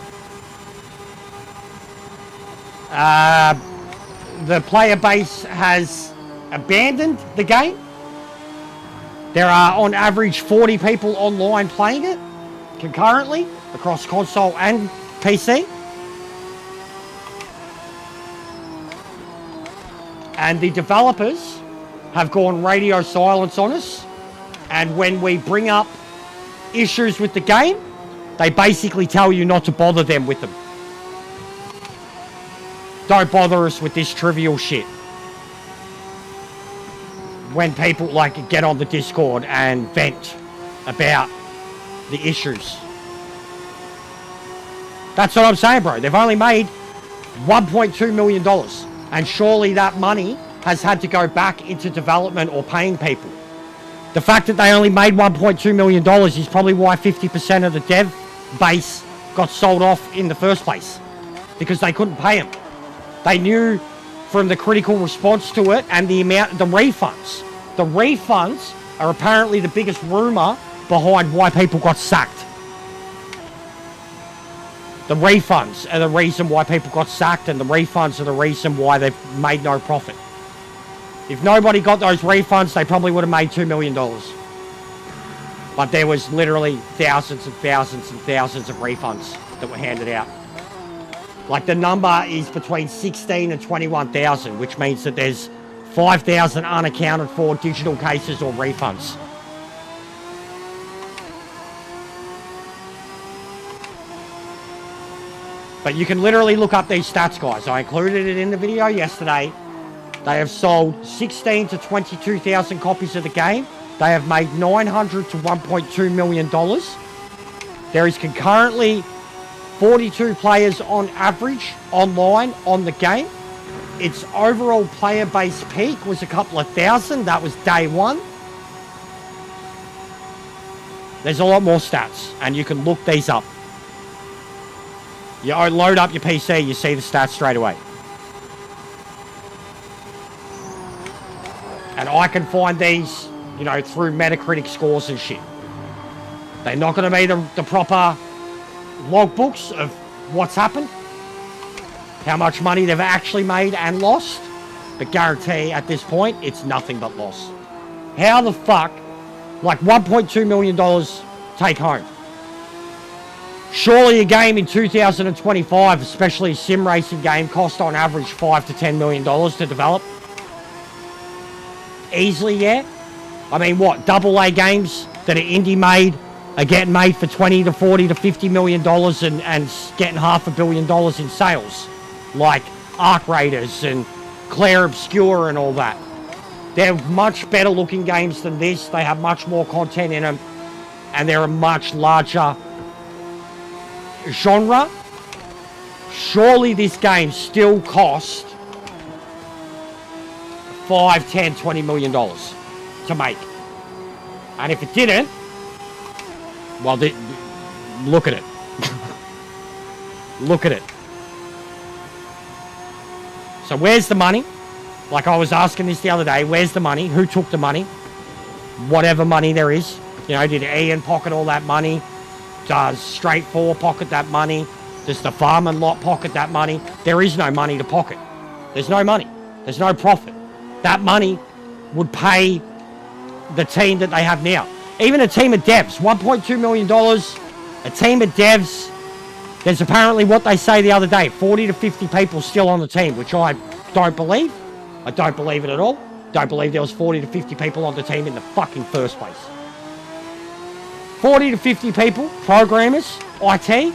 The player base has abandoned the game. There are on average 40 people online playing it concurrently across console and PC. And the developers have gone radio silence on us. And when we bring up issues with the game, they basically tell you not to bother them with them. Don't bother us with this trivial shit. When people like get on the Discord and vent about the issues. That's what I'm saying, bro. They've only made $1.2 million. And surely that money has had to go back into development or paying people. The fact that they only made $1.2 million is probably why 50% of the dev base got sold off in the first place. Because they couldn't pay them. They knew from the critical response to it and the amount, the refunds. The refunds are apparently the biggest rumor behind why people got sacked. The refunds are the reason why people got sacked, and the refunds are the reason why they've made no profit. If nobody got those refunds, they probably would have made $2 million. But there was literally thousands and thousands and thousands of refunds that were handed out. Like the number is between 16 and 21,000, which means that there's 5,000 unaccounted for digital cases or refunds. But you can literally look up these stats, guys. I included it in the video yesterday. They have sold 16 to 22,000 copies of the game. They have made $900 to $1.2 million. There is concurrently 42 players on average online on the game. Its overall player base peak was a couple of thousand. That was day one. There's a lot more stats, and you can look these up. You load up your PC, you see the stats straight away. And I can find these, you know, through Metacritic scores and shit. They're not going to be the proper logbooks of what's happened, how much money they've actually made and lost, but guarantee at this point, it's nothing but loss. How the fuck, like $1.2 million take home? Surely a game in 2025, especially a sim racing game, cost on average $5 to $10 million to develop. Easily, yeah. I mean, what, AA games that are indie made are getting made for 20 to 40 to $50 million and getting $500 million in sales. Like Arc Raiders and Claire Obscure and all that. They're much better looking games than this. They have much more content in them. And they're a much larger genre. Surely this game still cost $5, $10, $20 million to make. And if it didn't, well, look at it. Look at it. So where's the money? Like I was asking this the other day, where's the money? Who took the money? Whatever money there is. You know, did Ian pocket all that money? Does Straight 4 pocket that money? Does the Farming Lot pocket that money? There is no money to pocket. There's no money. There's no profit. That money would pay the team that they have now. Even a team of devs, $1.2 million, a team of devs. There's apparently what they say the other day, 40 to 50 people still on the team, which I don't believe. I don't believe it at all. Don't believe there was 40 to 50 people on the team in the fucking first place. 40 to 50 people, programmers, IT,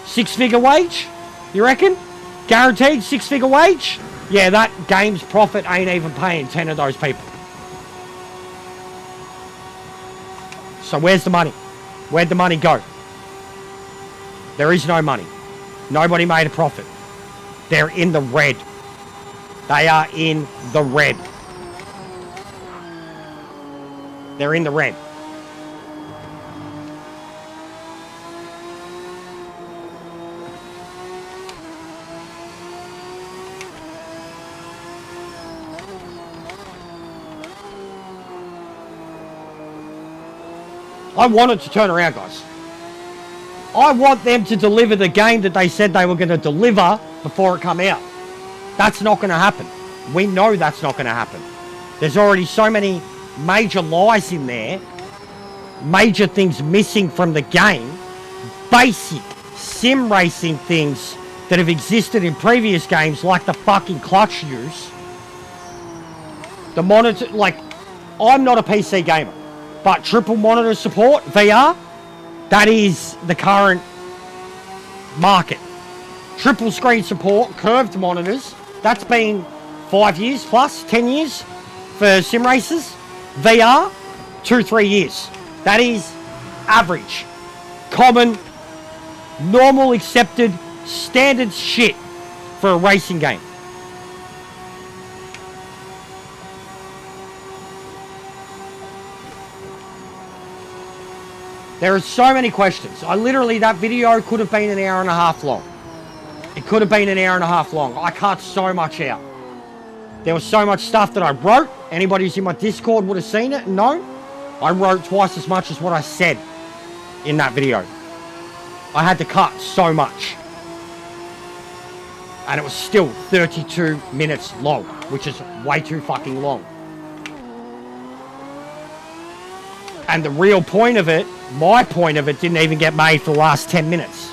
six-figure wage, you reckon? Guaranteed six-figure wage? Yeah, that game's profit ain't even paying 10 of those people. So where's the money? Where'd the money go? There is no money. Nobody made a profit. They're in the red. They are in the red. They're in the red. I want it to turn around, guys. I want them to deliver the game that they said they were going to deliver before it come out. That's not going to happen. We know that's not going to happen. There's already so many major lies in there, major things missing from the game, basic sim racing things that have existed in previous games, like the fucking clutch use. The monitor, like, I'm not a PC gamer, but triple monitor support, VR, that is the current market. Triple screen support, curved monitors, that's been 5 years plus, 10 years for sim races. VR, 2-3 years. That is average, common, normal, accepted, standard shit for a racing game. There are so many questions. That video could have been an hour and a half long. It could have been an hour and a half long. I cut so much out. There was so much stuff that I wrote. Anybody who's in my Discord would have seen it. No, I wrote twice as much as what I said in that video. I had to cut so much. And it was still 32 minutes long, which is way too fucking long. And the real point of it, my point of it, didn't even get made for the last 10 minutes.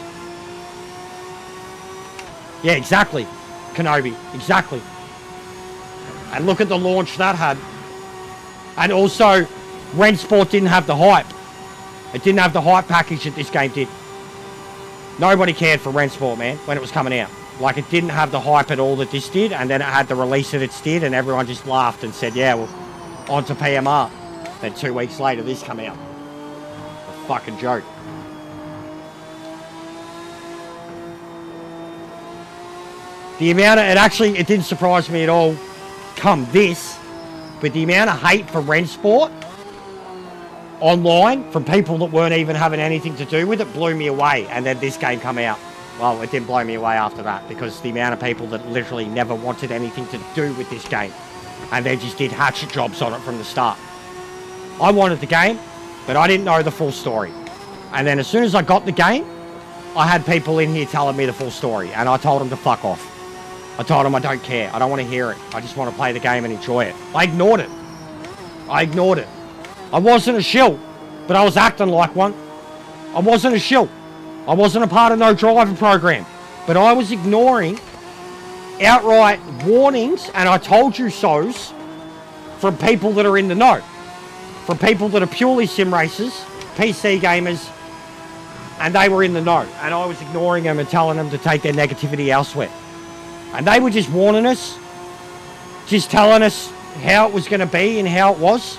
Yeah, exactly, Kenobi, exactly. And look at the launch that had. And also, Rensport didn't have the hype. It didn't have the hype package that this game did. Nobody cared for Rensport, man, when it was coming out. Like, it didn't have the hype at all that this did, and then it had the release that it did, and everyone just laughed and said, yeah, well, on to PMR. Then 2 weeks later, this come out. A fucking joke. The amount of, it didn't surprise me at all come this, but the amount of hate for Rensport online from people that weren't even having anything to do with it blew me away. And then this game come out. Well, it didn't blow me away after that, because the amount of people that literally never wanted anything to do with this game, and they just did hatchet jobs on it from the start. I wanted the game, but I didn't know the full story. And then as soon as I got the game, I had people in here telling me the full story, and I told them to fuck off. I told them I don't care. I don't want to hear it. I just want to play the game and enjoy it. I ignored it. I wasn't a shill, but I was acting like one. I wasn't a shill. I wasn't a part of no driver program, but I was ignoring outright warnings, and I told you so's, from people that are in the know. From people that are purely sim racers, PC gamers, and they were in the know. And I was ignoring them and telling them to take their negativity elsewhere. And they were just warning us, just telling us how it was going to be and how it was.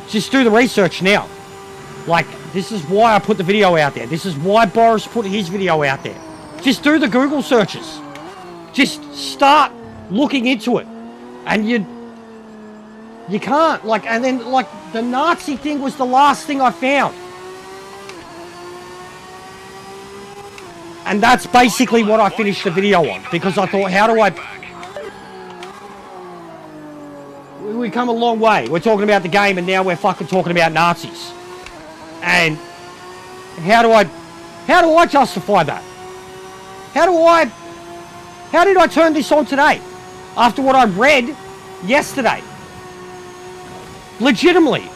Just do the research now. Like, this is why I put the video out there. This is why Boris put his video out there. Just do the Google searches. Just start looking into it. And you can't. Like, and then, like, the Nazi thing was the last thing I found. And that's basically what I finished the video on, because I thought, how do I... We've come a long way. We're talking about the game, and now we're fucking talking about Nazis. And how do I justify that? How did I turn this on today? After what I read yesterday? Legitimately.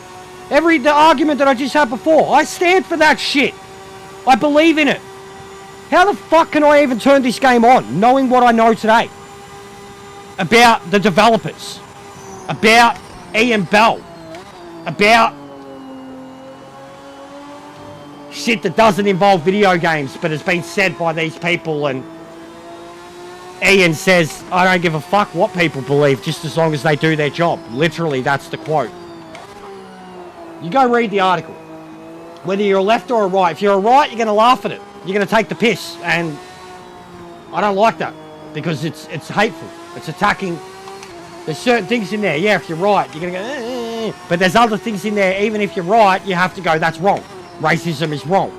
The argument that I just had before. I stand for that shit. I believe in it. How the fuck can I even turn this game on, knowing what I know today? About the developers. About Ian Bell. About shit that doesn't involve video games, but has been said by these people, and Ian says, I don't give a fuck what people believe, just as long as they do their job. Literally, that's the quote. You go read the article. Whether you're a left or a right. If you're a right, you're going to laugh at it. You're going to take the piss, and I don't like that, because it's hateful. It's attacking. There's certain things in there. Yeah, if you're right, you're going to go, but there's other things in there. Even if you're right, you have to go, that's wrong. Racism is wrong.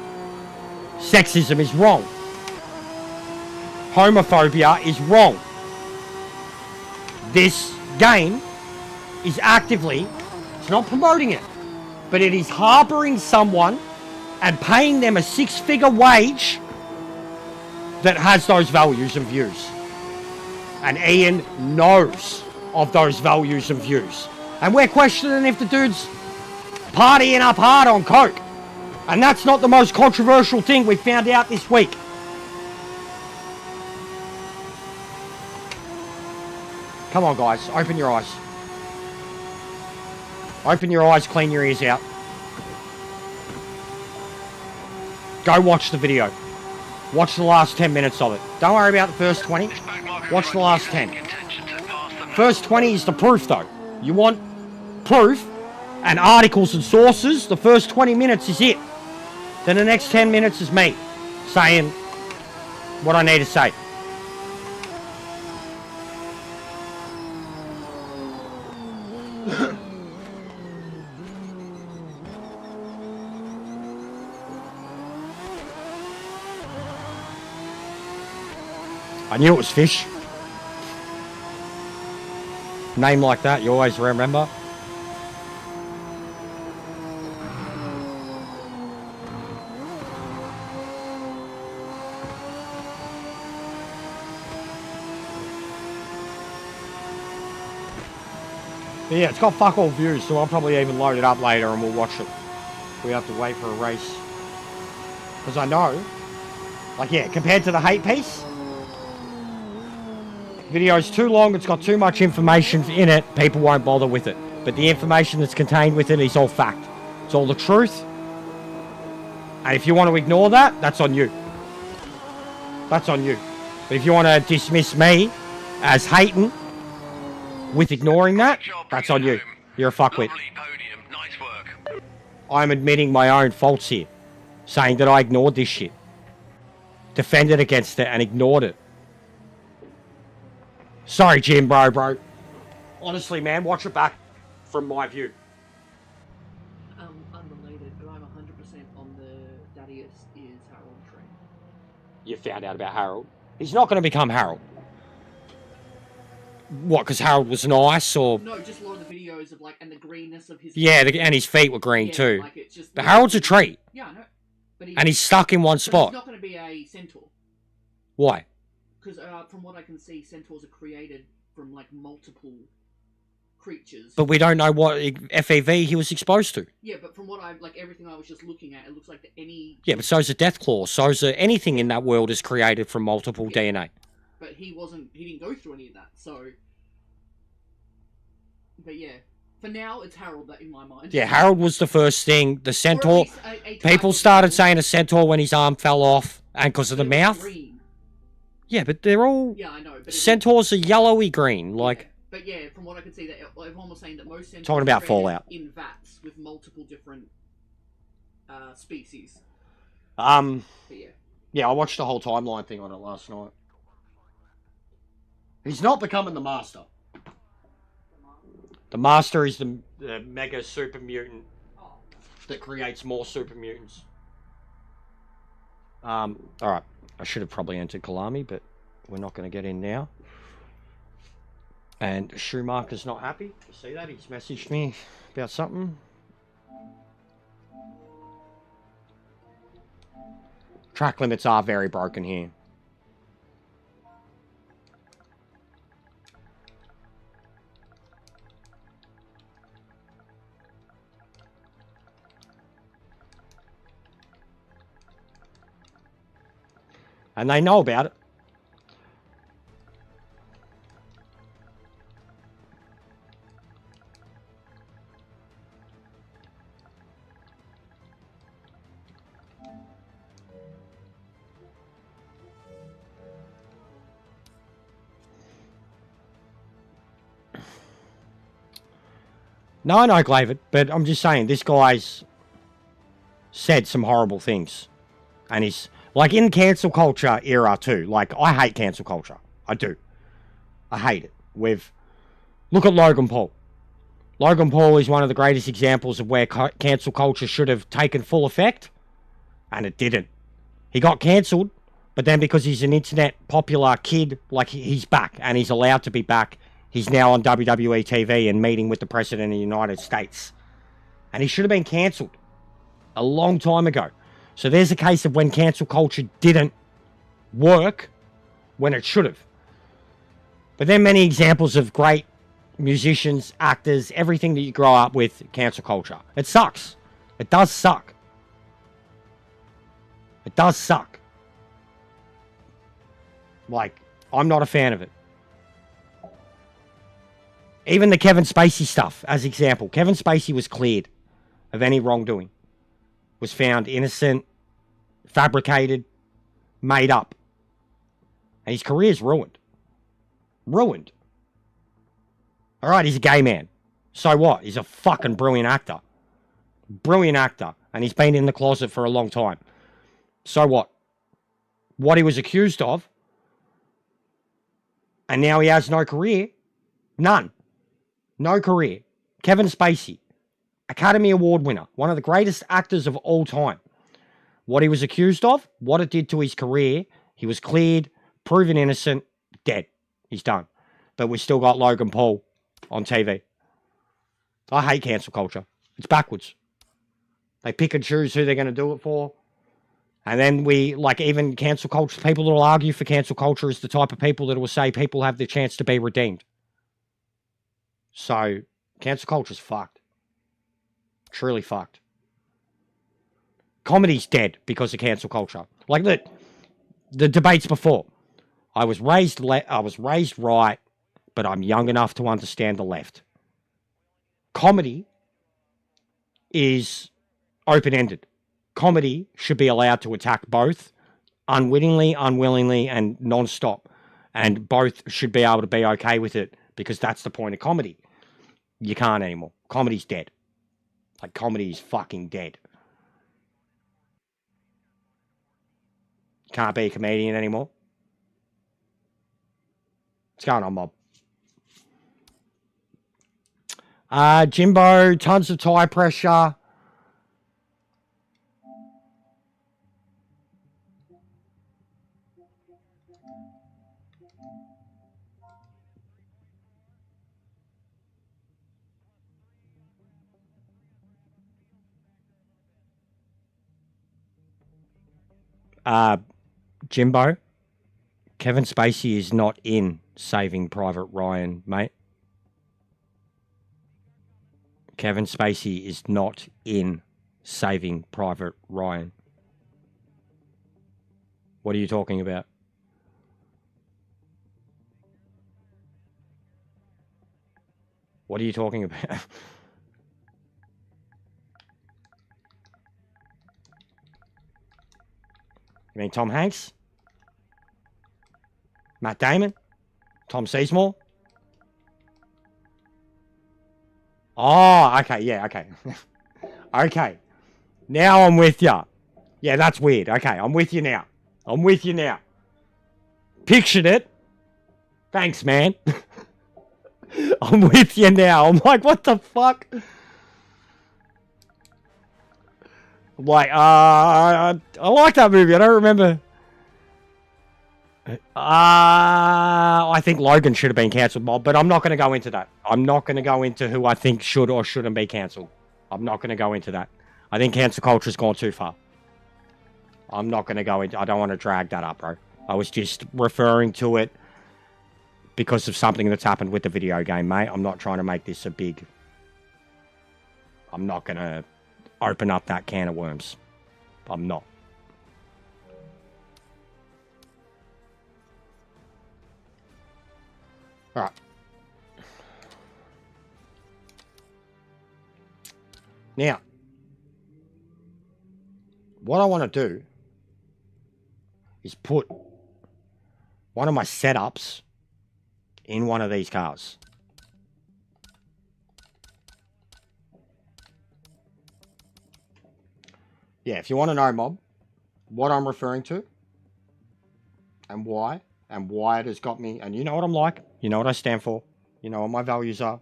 Sexism is wrong. Homophobia is wrong. This game is actively It's not promoting it. But it is harboring someone and paying them a 6-figure wage that has those values and views. And Ian knows of those values and views. And we're questioning if the dude's partying up hard on coke. And that's not the most controversial thing we found out this week. Come on, guys. Open your eyes. Open your eyes, clean your ears out. Go watch the video. Watch the last 10 minutes of it. Don't worry about the first 20. Watch the last 10. First 20 is the proof, though. You want proof and articles and sources, the first 20 minutes is it. Then the next 10 minutes is me saying what I need to say. I knew it was fish. Name like that, you always remember. But yeah, it's got fuck all views, so I'll probably even load it up later and we'll watch it. We have to wait for a race. Because I know, like yeah, compared to the hate piece, video's too long, it's got too much information in it, people won't bother with it. But the information that's contained with it is all fact. It's all the truth. And if you want to ignore that, that's on you. That's on you. But if you want to dismiss me as hating with ignoring that, that's on you. You're a fuckwit. I'm admitting my own faults here. Saying that I ignored this shit. Defended against it and ignored it. Sorry, Jim, bro. Honestly, man, watch it back from my view. Unrelated, but I'm 100% on the Darius is Harold train. You found out about Harold? He's not going to become Harold. What, because Harold was nice, or... No, just a lot of the videos of, like, and the greenness of his... Yeah, and his feet were green, too. Like, it's just... But Harold's a tree. Yeah, I know. But and he's stuck in one spot. He's not going to be a centaur. Why? Because from what I can see, centaurs are created from, like, multiple creatures. But we don't know what FEV he was exposed to. Yeah, but from what like, everything I was just looking at, it looks like that any... Yeah, but so's a Deathclaw. So's anything in that world is created from multiple DNA. But he didn't go through any of that, so... But yeah, for now, it's Harold that in my mind. Yeah, Harold was the first thing. The centaur... People started saying a centaur when his arm fell off, and because of the mouth. Green. Yeah, but they're all... Yeah, I know. But centaurs are yellowy green, like... Yeah. But yeah, from what I can see, that everyone was saying that most centaurs talking about are Fallout in vats with multiple different species. But yeah. Yeah, I watched the whole timeline thing on it last night. He's not becoming the Master. The Master is the mega super mutant that creates more super mutants. Alright. I should have probably entered Kalami, but we're not going to get in now. And Schumacher's not happy. You see that? He's messaged me about something. Track limits are very broken here. And they know about it. No, I know, Glavid, but I'm just saying, this guy's said some horrible things. And he's, like, in cancel culture era, too. Like, I hate cancel culture. I do. I hate it. Look at Logan Paul. Logan Paul is one of the greatest examples of where cancel culture should have taken full effect. And it didn't. He got cancelled, but then because he's an internet popular kid, like, he's back. And he's allowed to be back. He's now on WWE TV and meeting with the President of the United States. And he should have been cancelled a long time ago. So there's a case of when cancel culture didn't work when it should have. But there are many examples of great musicians, actors, everything that you grow up with, cancel culture. It sucks. It does suck. It does suck. Like, I'm not a fan of it. Even the Kevin Spacey stuff, as example. Kevin Spacey was cleared of any wrongdoing. Was found innocent, fabricated, made up. And his career's ruined. Ruined. Alright, he's a gay man. So what? He's a fucking brilliant actor. Brilliant actor. And he's been in the closet for a long time. So what? What he was accused of, and now he has no career. None. No career. Kevin Spacey, Academy Award winner, one of the greatest actors of all time. What he was accused of, what it did to his career, he was cleared, proven innocent, dead. He's done. But we still got Logan Paul on TV. I hate cancel culture. It's backwards. They pick and choose who they're going to do it for. And then we, like, even cancel culture, people that will argue for cancel culture is the type of people that will say people have the chance to be redeemed. So, cancel culture's fucked. Truly fucked. Comedy's dead because of cancel culture. Like the debates before. I was raised right, but I'm young enough to understand the left. Comedy is open-ended. Comedy should be allowed to attack both unwittingly, unwillingly, and non-stop. And both should be able to be okay with it because that's the point of comedy. You can't anymore. Comedy's dead. Like, comedy is fucking dead. Can't be a comedian anymore. What's going on, Mob? Jimbo, tons of tire pressure. Jimbo, Kevin Spacey is not in Saving Private Ryan, mate. Kevin Spacey is not in Saving Private Ryan. What are you talking about? What are you talking about? You mean Tom Hanks? Matt Damon? Tom Sizemore? Oh, okay, yeah, okay. Okay. Now I'm with ya. Yeah, that's weird. Okay, I'm with you now. I'm with you now. Pictured it. Thanks, man. I'm with you now. I'm like, what the fuck? I'm like, I like that movie. I don't remember. I think Logan should have been cancelled, Bob, but I'm not going to go into that. I'm not going to go into who I think should or shouldn't be cancelled. I'm not going to go into that. I think cancel culture's gone too far. I'm not going to go into... I don't want to drag that up, bro. I was just referring to it because of something that's happened with the video game, mate. I'm not trying to make this a big... I'm not going to open up that can of worms. I'm not. All right. Now, what I want to do is put one of my setups in one of these cars. Yeah, if you want to know, Mob, what I'm referring to and why it has got me, and you know what I'm like, you know what I stand for, you know what my values are,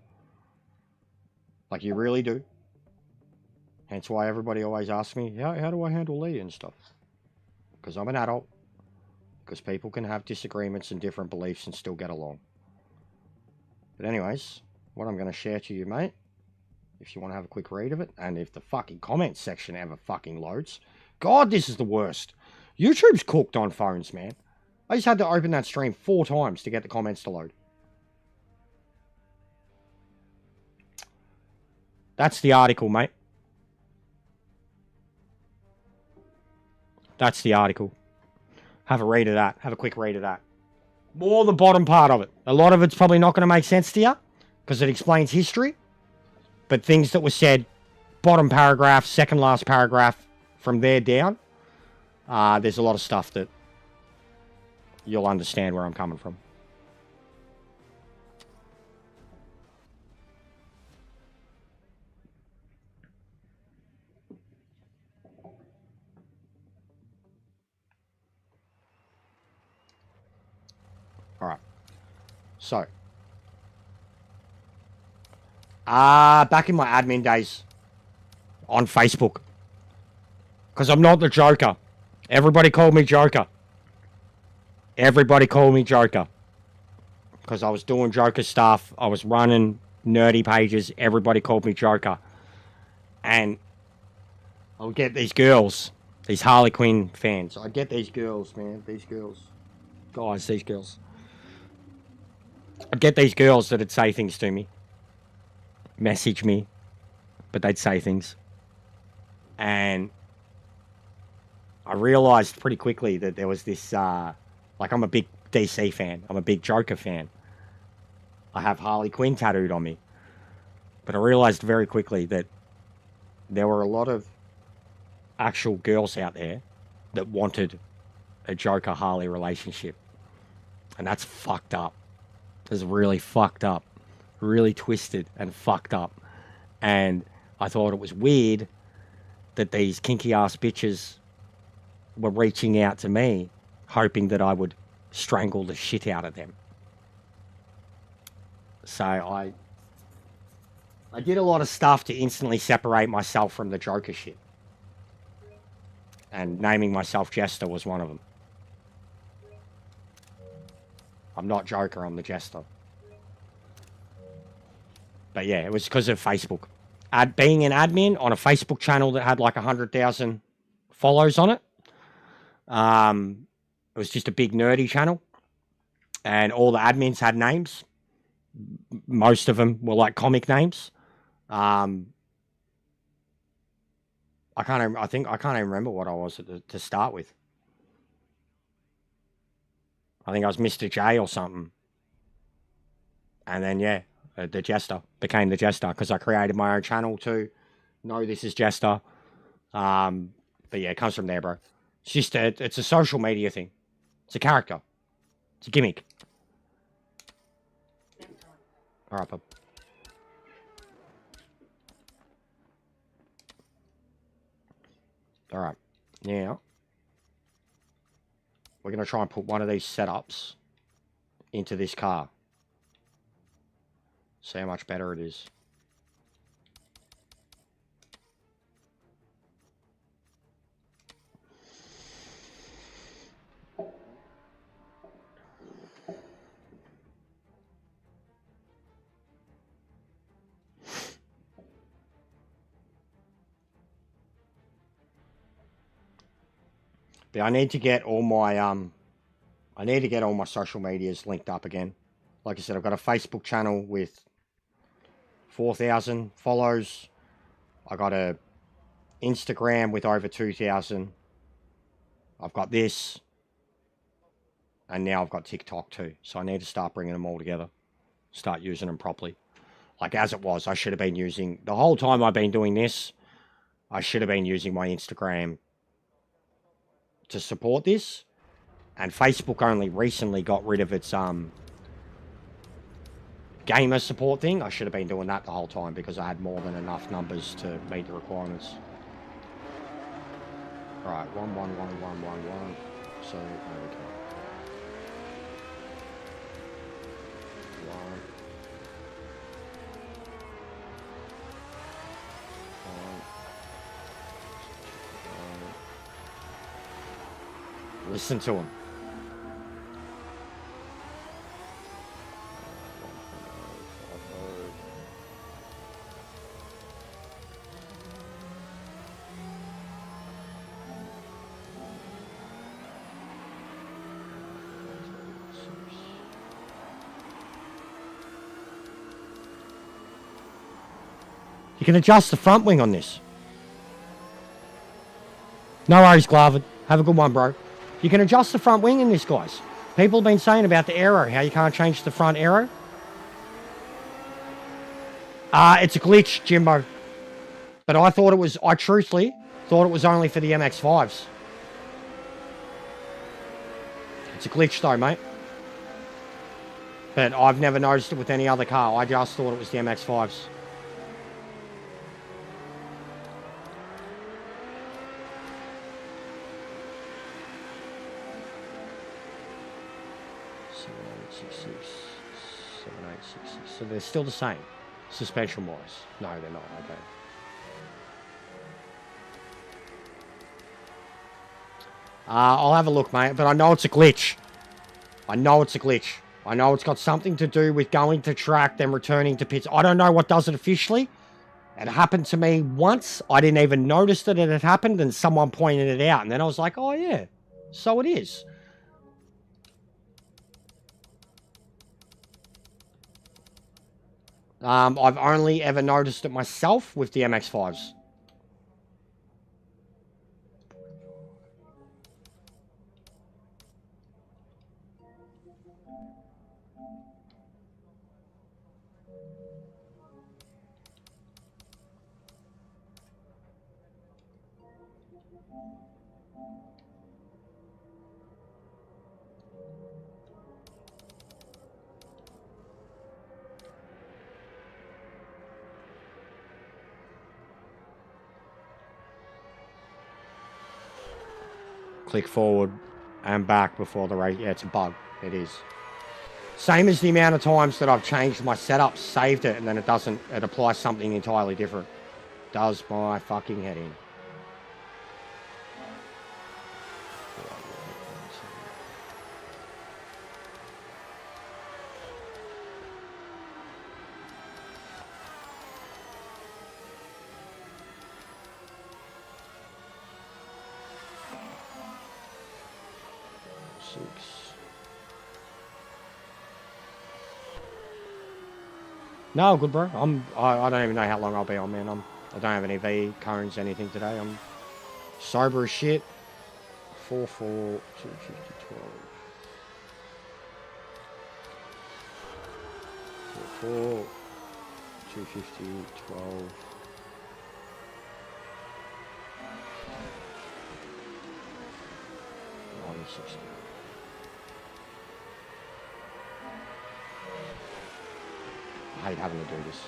like you really do. Hence why everybody always asks me, how do I handle Lee and stuff? Because I'm an adult. Because people can have disagreements and different beliefs and still get along. But anyways, what I'm going to share to you, mate, if you want to have a quick read of it, and if the fucking comments section ever fucking loads. God, this is the worst. YouTube's cooked on phones, man. I just had to open that stream 4 times to get the comments to load. That's the article, mate. That's the article. Have a read of that. Have a quick read of that. More the bottom part of it. A lot of it's probably not going to make sense to you because it explains history. But things that were said, bottom paragraph, second last paragraph, from there down, there's a lot of stuff that you'll understand where I'm coming from. All right. So, back in my admin days on Facebook, because I'm not the Joker. Everybody called me Joker. Everybody called me Joker. Because I was doing Joker stuff. I was running nerdy pages. Everybody called me Joker. And I would get these girls, these Harley Quinn fans. I'd get these girls, man. These girls. Guys, these girls. I'd get these girls that'd say things to me. Message me. But they'd say things. And I realised pretty quickly that there was this, like, I'm a big DC fan. I'm a big Joker fan. I have Harley Quinn tattooed on me. But I realised very quickly that there were a lot of actual girls out there that wanted a Joker-Harley relationship. And that's fucked up. It's really fucked up. Really twisted and fucked up. And I thought it was weird that these kinky-ass bitches were reaching out to me, hoping that I would strangle the shit out of them. So I did a lot of stuff to instantly separate myself from the Joker shit. And naming myself Jester was one of them. I'm not Joker, I'm the Jester. But yeah, it was because of Facebook. Being an admin on a Facebook channel that had like 100,000 follows on it. It was just a big nerdy channel. And all the admins had names. Most of them were like comic names. I can't even remember what I was to start with. I think I was Mr. J or something. And then, yeah, the Jester became the Jester because I created my own channel too. No, this is Jester. But yeah, it comes from there, bro. It's just it's a social media thing. It's a character. It's a gimmick. All right, bub. All right. Now, we're going to try and put one of these setups into this car. See how much better it is. But I need to get all my social medias linked up again. Like I said, I've got a Facebook channel with 4,000 follows. I got a Instagram with over 2,000. I've got this. And now I've got TikTok too. So I need to start bringing them all together. Start using them properly. Like as it was, I should have been using... The whole time I've been doing this, I should have been using my Instagram to support this. And Facebook only recently got rid of its gamer support thing. I should have been doing that the whole time because I had more than enough numbers to meet the requirements. Alright, 111111. So, there we go. Listen to him. You can adjust the front wing on this. No worries, Glavin. Have a good one, bro. You can adjust the front wing in this, guys. People have been saying about the aero, how you can't change the front aero. It's a glitch, Jimbo. But I truthfully thought it was only for the MX-5s. It's a glitch though, mate. But I've never noticed it with any other car. I just thought it was the MX-5s. So they're still the same, suspension-wise. No, they're not. Okay. I'll have a look, mate. But I know it's a glitch. I know it's a glitch. I know it's got something to do with going to track, then returning to pits. I don't know what does it officially. It happened to me once. I didn't even notice that it had happened, and someone pointed it out. And then I was like, oh, yeah. So it is. I've only ever noticed it myself with the MX-5s. Click forward and back before the race. Yeah, it's a bug. It is. Same as the amount of times that I've changed my setup, saved it, and then it doesn't, it applies something entirely different. Does my fucking head in. No, good bro. I don't even know how long I'll be on, man. I don't have any V cones, anything today. I'm sober as shit. 4-4, 250, 12. 4-4, 250, 12. I hate having to do this.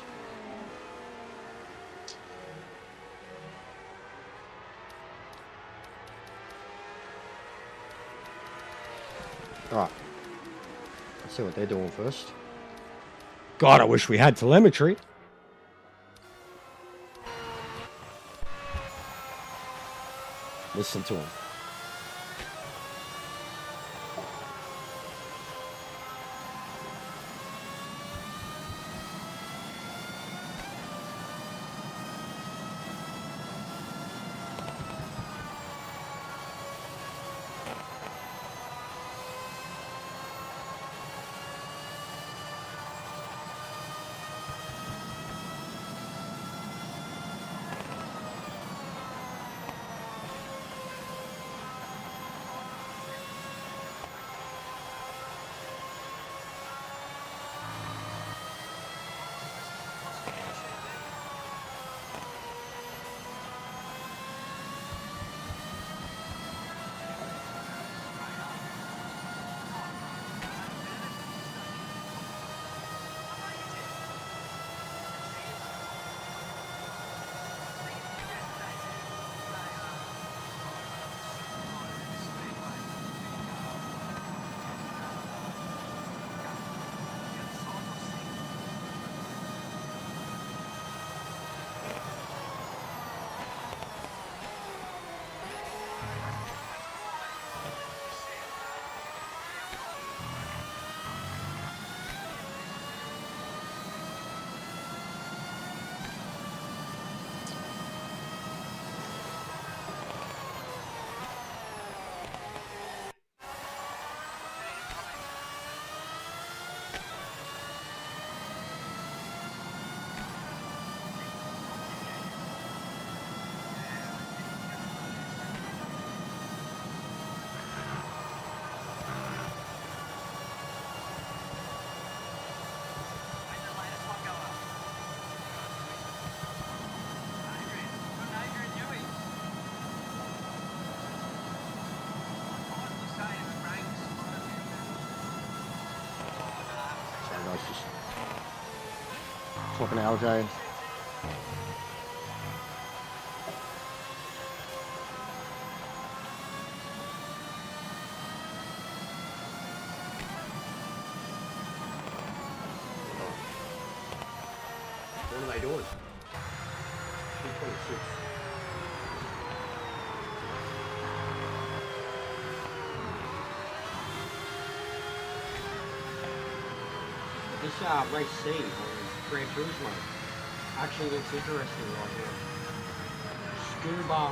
Alright. Let's see what they're doing first. God, I wish we had telemetry. Listen to him. Talking to LJ. What are they doing? 226. This race C on Gran Turismo actually looks interesting right now. Scuba.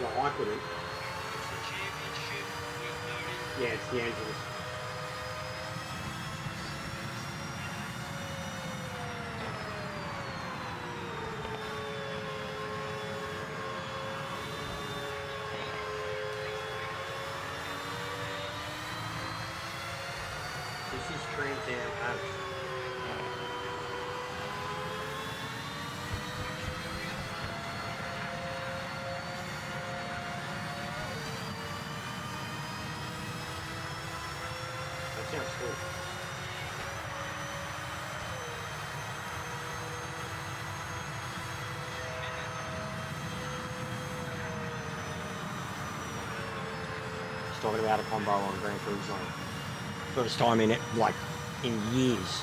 Yeah, I couldn't. Yeah, it's the Angeles. This is Trans Am H. That sounds cool. Just talking about a combo on Gran Turismo. First time in it, like, in years,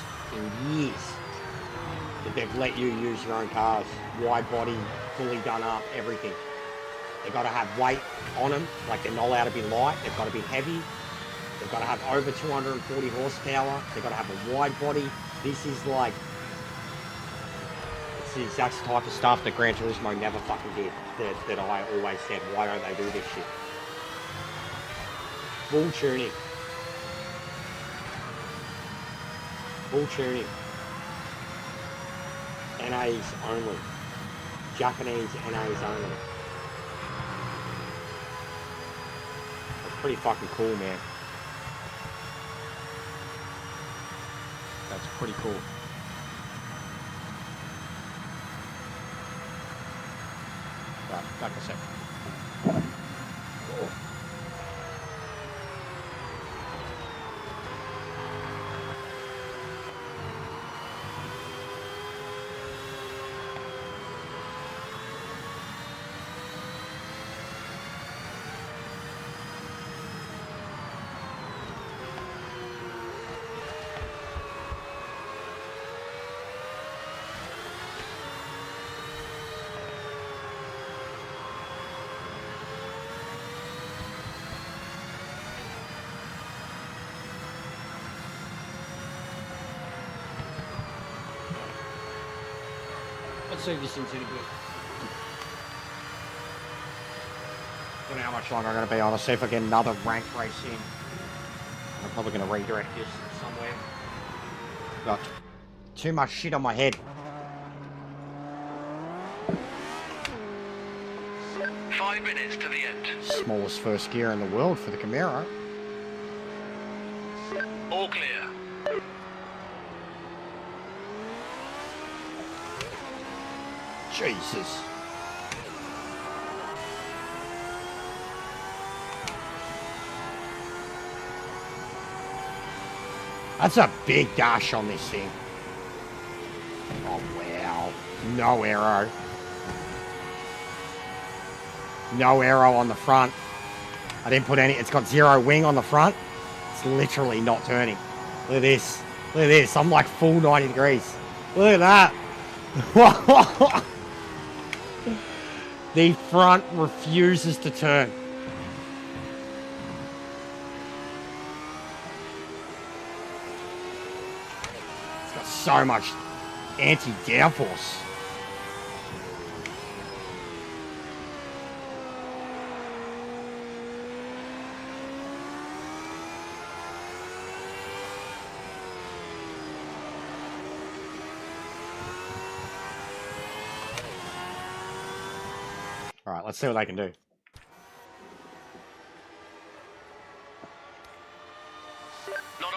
that they've let you use your own cars. Wide body, fully done up, everything. They've got to have weight on them, like they're not allowed to be light, they've got to be heavy. They've got to have over 240 horsepower. They've got to have a wide body. This is like, it's the exact type of stuff that Gran Turismo never fucking did. That I always said, why don't they do this shit? Full tuning. Full tuning. NAs only. Japanese NAs only. That's pretty fucking cool, man. That's pretty cool. Right, back a sec. Let's see if this thing's any good. Don't know how much longer I'm going to be on. I'll see if I get another rank race in. I'm probably going to redirect this somewhere. Got too much shit on my head. 5 minutes to the end. Smallest first gear in the world for the Camaro. All clear. Jesus. That's a big dash on this thing. Oh, wow. No aero. No aero on the front. I didn't put any. It's got zero wing on the front. It's literally not turning. Look at this. Look at this. I'm like full 90 degrees. Look at that. The front refuses to turn. It's got so much anti-downforce. All right, let's see what they can do.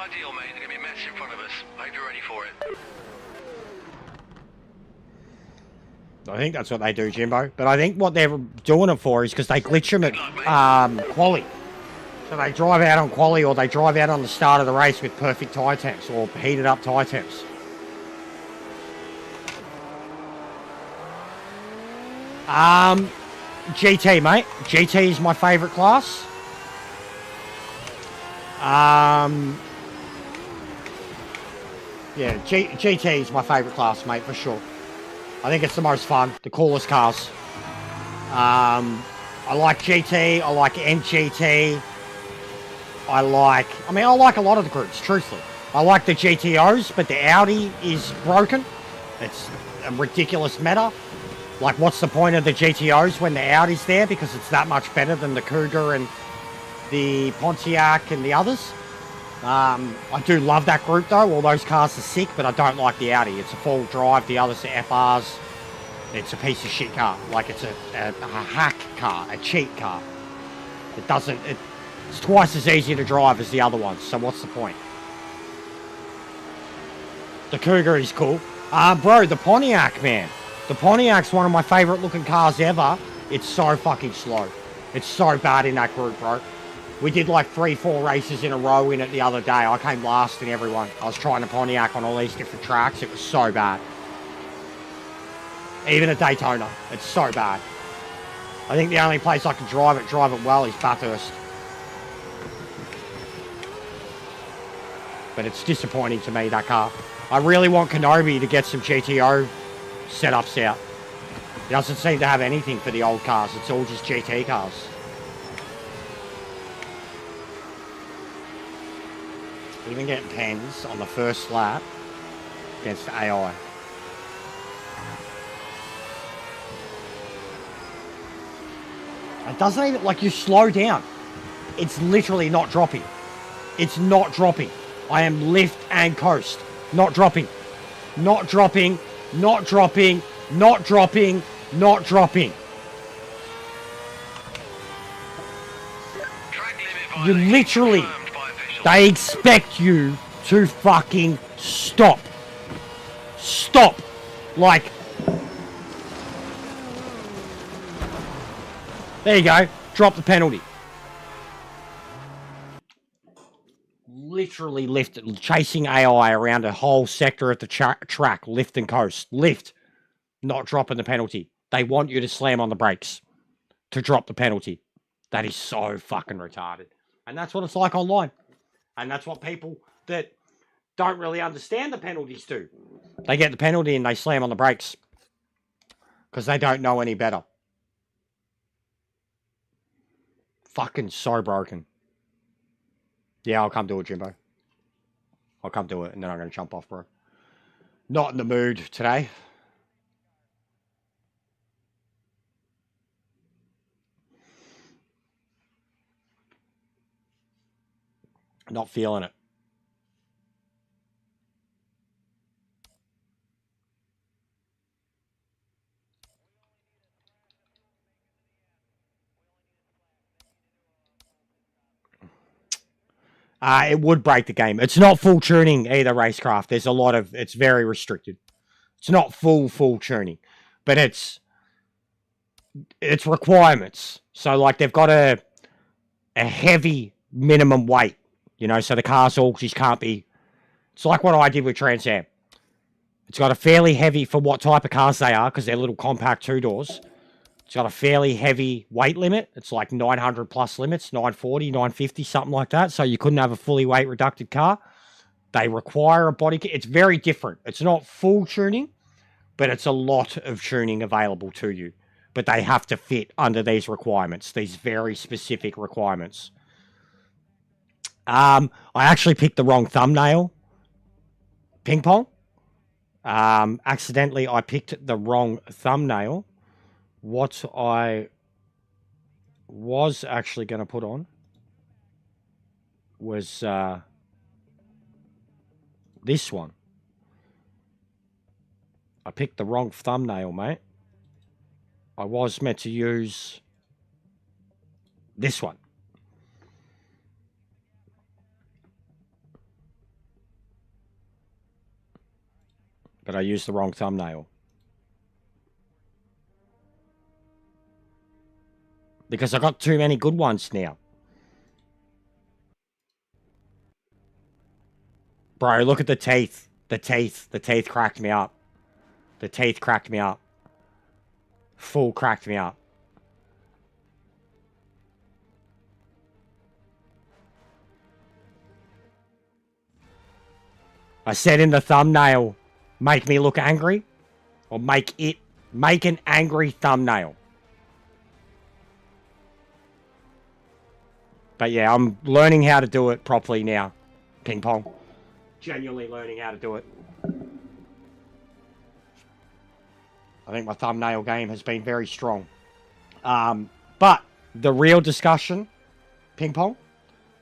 ideal, mate. There's gonna be a mess in front of us. I hope you're ready for it. I think that's what they do, Jimbo. But I think what they're doing it for is because they glitch them at quali. So they drive out on quali, or they drive out on the start of the race with perfect tyre temps or heated up tyre temps. GT, mate. GT is my favourite class. Yeah, GT is my favourite class, mate, for sure. I think it's the most fun, the coolest cars. I like GT, I like NGT. I like a lot of the groups, truthfully. I like the GTOs, but the Audi is broken. It's a ridiculous meta. Like, what's the point of the GTOs when the Audi's there? Because it's that much better than the Cougar and the Pontiac and the others. I do love that group, though. All those cars are sick, but I don't like the Audi. It's a full drive. The others are FRs. It's a piece of shit car. Like, it's a hack car, a cheat car. It's twice as easy to drive as the other ones, so what's the point? The Cougar is cool. Bro, the Pontiac, man. The Pontiac's one of my favourite looking cars ever. It's so fucking slow. It's so bad in that group, bro. We did like 3-4 races in a row in it the other day. I came last in everyone. I was trying to Pontiac on all these different tracks. It was so bad. Even at Daytona. It's so bad. I think the only place I can drive it well is Bathurst. But it's disappointing to me, that car. I really want Kenobi to get some GTO setups out. He doesn't seem to have anything for the old cars. It's all just GT cars. Even getting pens on the first lap against AI. It doesn't even, like, you slow down. It's literally not dropping. It's not dropping. I am lift and coast. Not dropping. Not dropping. Not dropping. Not dropping. Not dropping. You literally, they expect you to fucking stop. Stop. Like, there you go. Drop the penalty. Literally chasing AI around a whole sector of the track, lift and coast. Lift, not dropping the penalty. They want you to slam on the brakes to drop the penalty. That is so fucking retarded. And that's what it's like online. And that's what people that don't really understand the penalties do. They get the penalty and they slam on the brakes because they don't know any better. Fucking so broken. Yeah, I'll come do it, Jimbo. I'll come do it, and then I'm going to jump off, bro. Not in the mood today. Not feeling it. It would break the game. It's not full tuning either, Racecraft. There's a lot of, it's very restricted. It's not full tuning, but it's requirements. So like they've got a heavy minimum weight, you know, so the cars all just can't be, it's like what I did with Trans Am. It's got a fairly heavy, for what type of cars they are, because they're little compact 2-doors. It's got a fairly heavy weight limit. It's like 900 plus limits, 940, 950, something like that. So you couldn't have a fully weight reducted car. They require a body kit. It's very different. It's not full tuning, but it's a lot of tuning available to you. But they have to fit under these requirements, these very specific requirements. I actually picked the wrong thumbnail. Ping pong. Accidentally, I picked the wrong thumbnail. What I was actually going to put on was this one. I picked the wrong thumbnail, mate. I was meant to use this one. But I used the wrong thumbnail. Because I got too many good ones now. Bro, look at the teeth. The teeth. The teeth cracked me up. The teeth cracked me up. Full cracked me up. I said in the thumbnail, make me look angry. Or make an angry thumbnail. But yeah, I'm learning how to do it properly now. Ping pong. Genuinely learning how to do it. I think my thumbnail game has been very strong. But the real discussion, ping pong,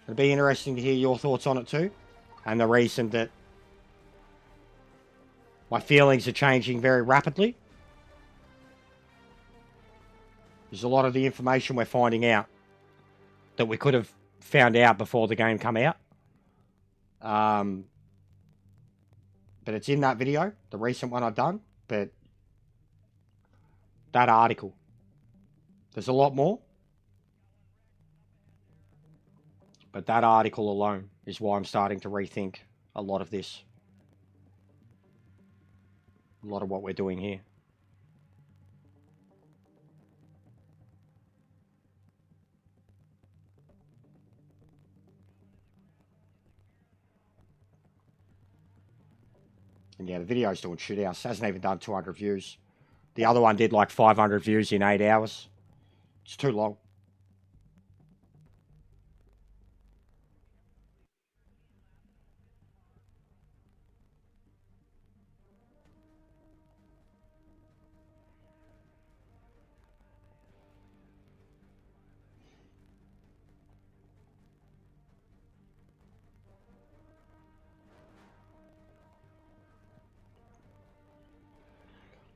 it'd be interesting to hear your thoughts on it too. And the reason that my feelings are changing very rapidly is a lot of the information we're finding out that we could have found out before the game come out. But it's in that video, the recent one I've done. But that article, there's a lot more. But that article alone is why I'm starting to rethink a lot of this. A lot of what we're doing here. And yeah, the video's doing shit house. Hasn't even done 200 views. The other one did like 500 views in 8 hours. It's too long.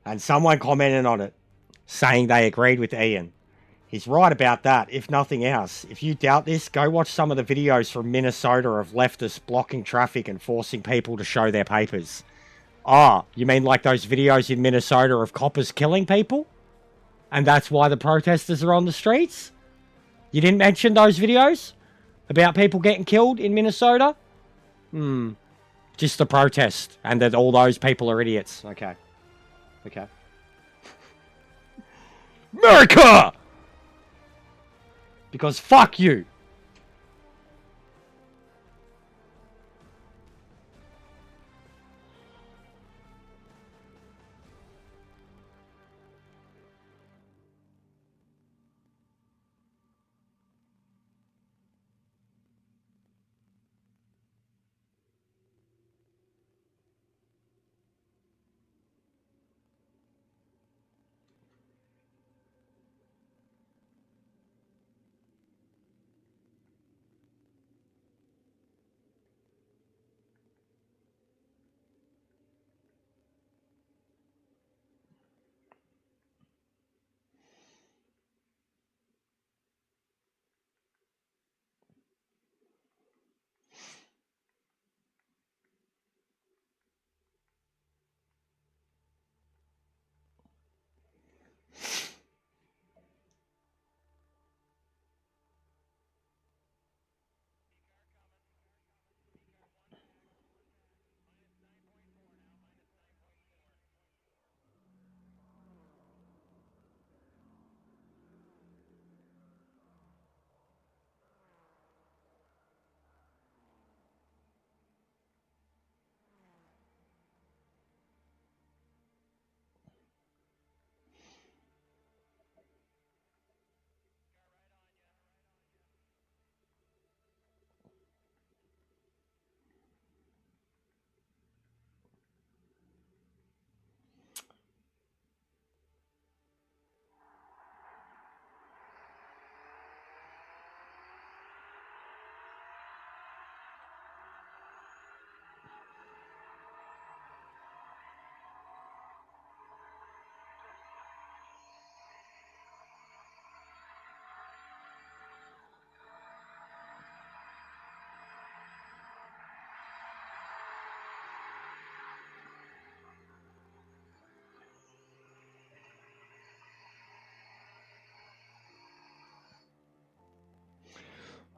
And someone commented on it, saying they agreed with Ian. He's right about that, if nothing else. If you doubt this, go watch some of the videos from Minnesota of leftists blocking traffic and forcing people to show their papers. Ah, you mean like those videos in Minnesota of coppers killing people? And that's why the protesters are on the streets? You didn't mention those videos? About people getting killed in Minnesota? Just the protest, and that all those people are idiots. Okay. Okay. America! Because fuck you.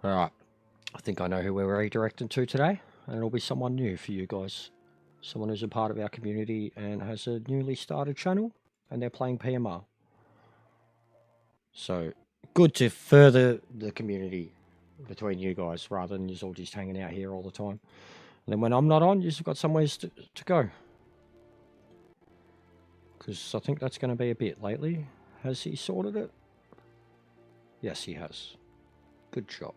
Alright. I think I know who we're redirecting to today, and it'll be someone new for you guys. Someone who's a part of our community and has a newly started channel, and they're playing PMR. So, good to further the community between you guys, rather than you all just hanging out here all the time. And then when I'm not on, you've got somewhere to go. Because I think that's going to be a bit lately. Has he sorted it? Yes, he has. Good job.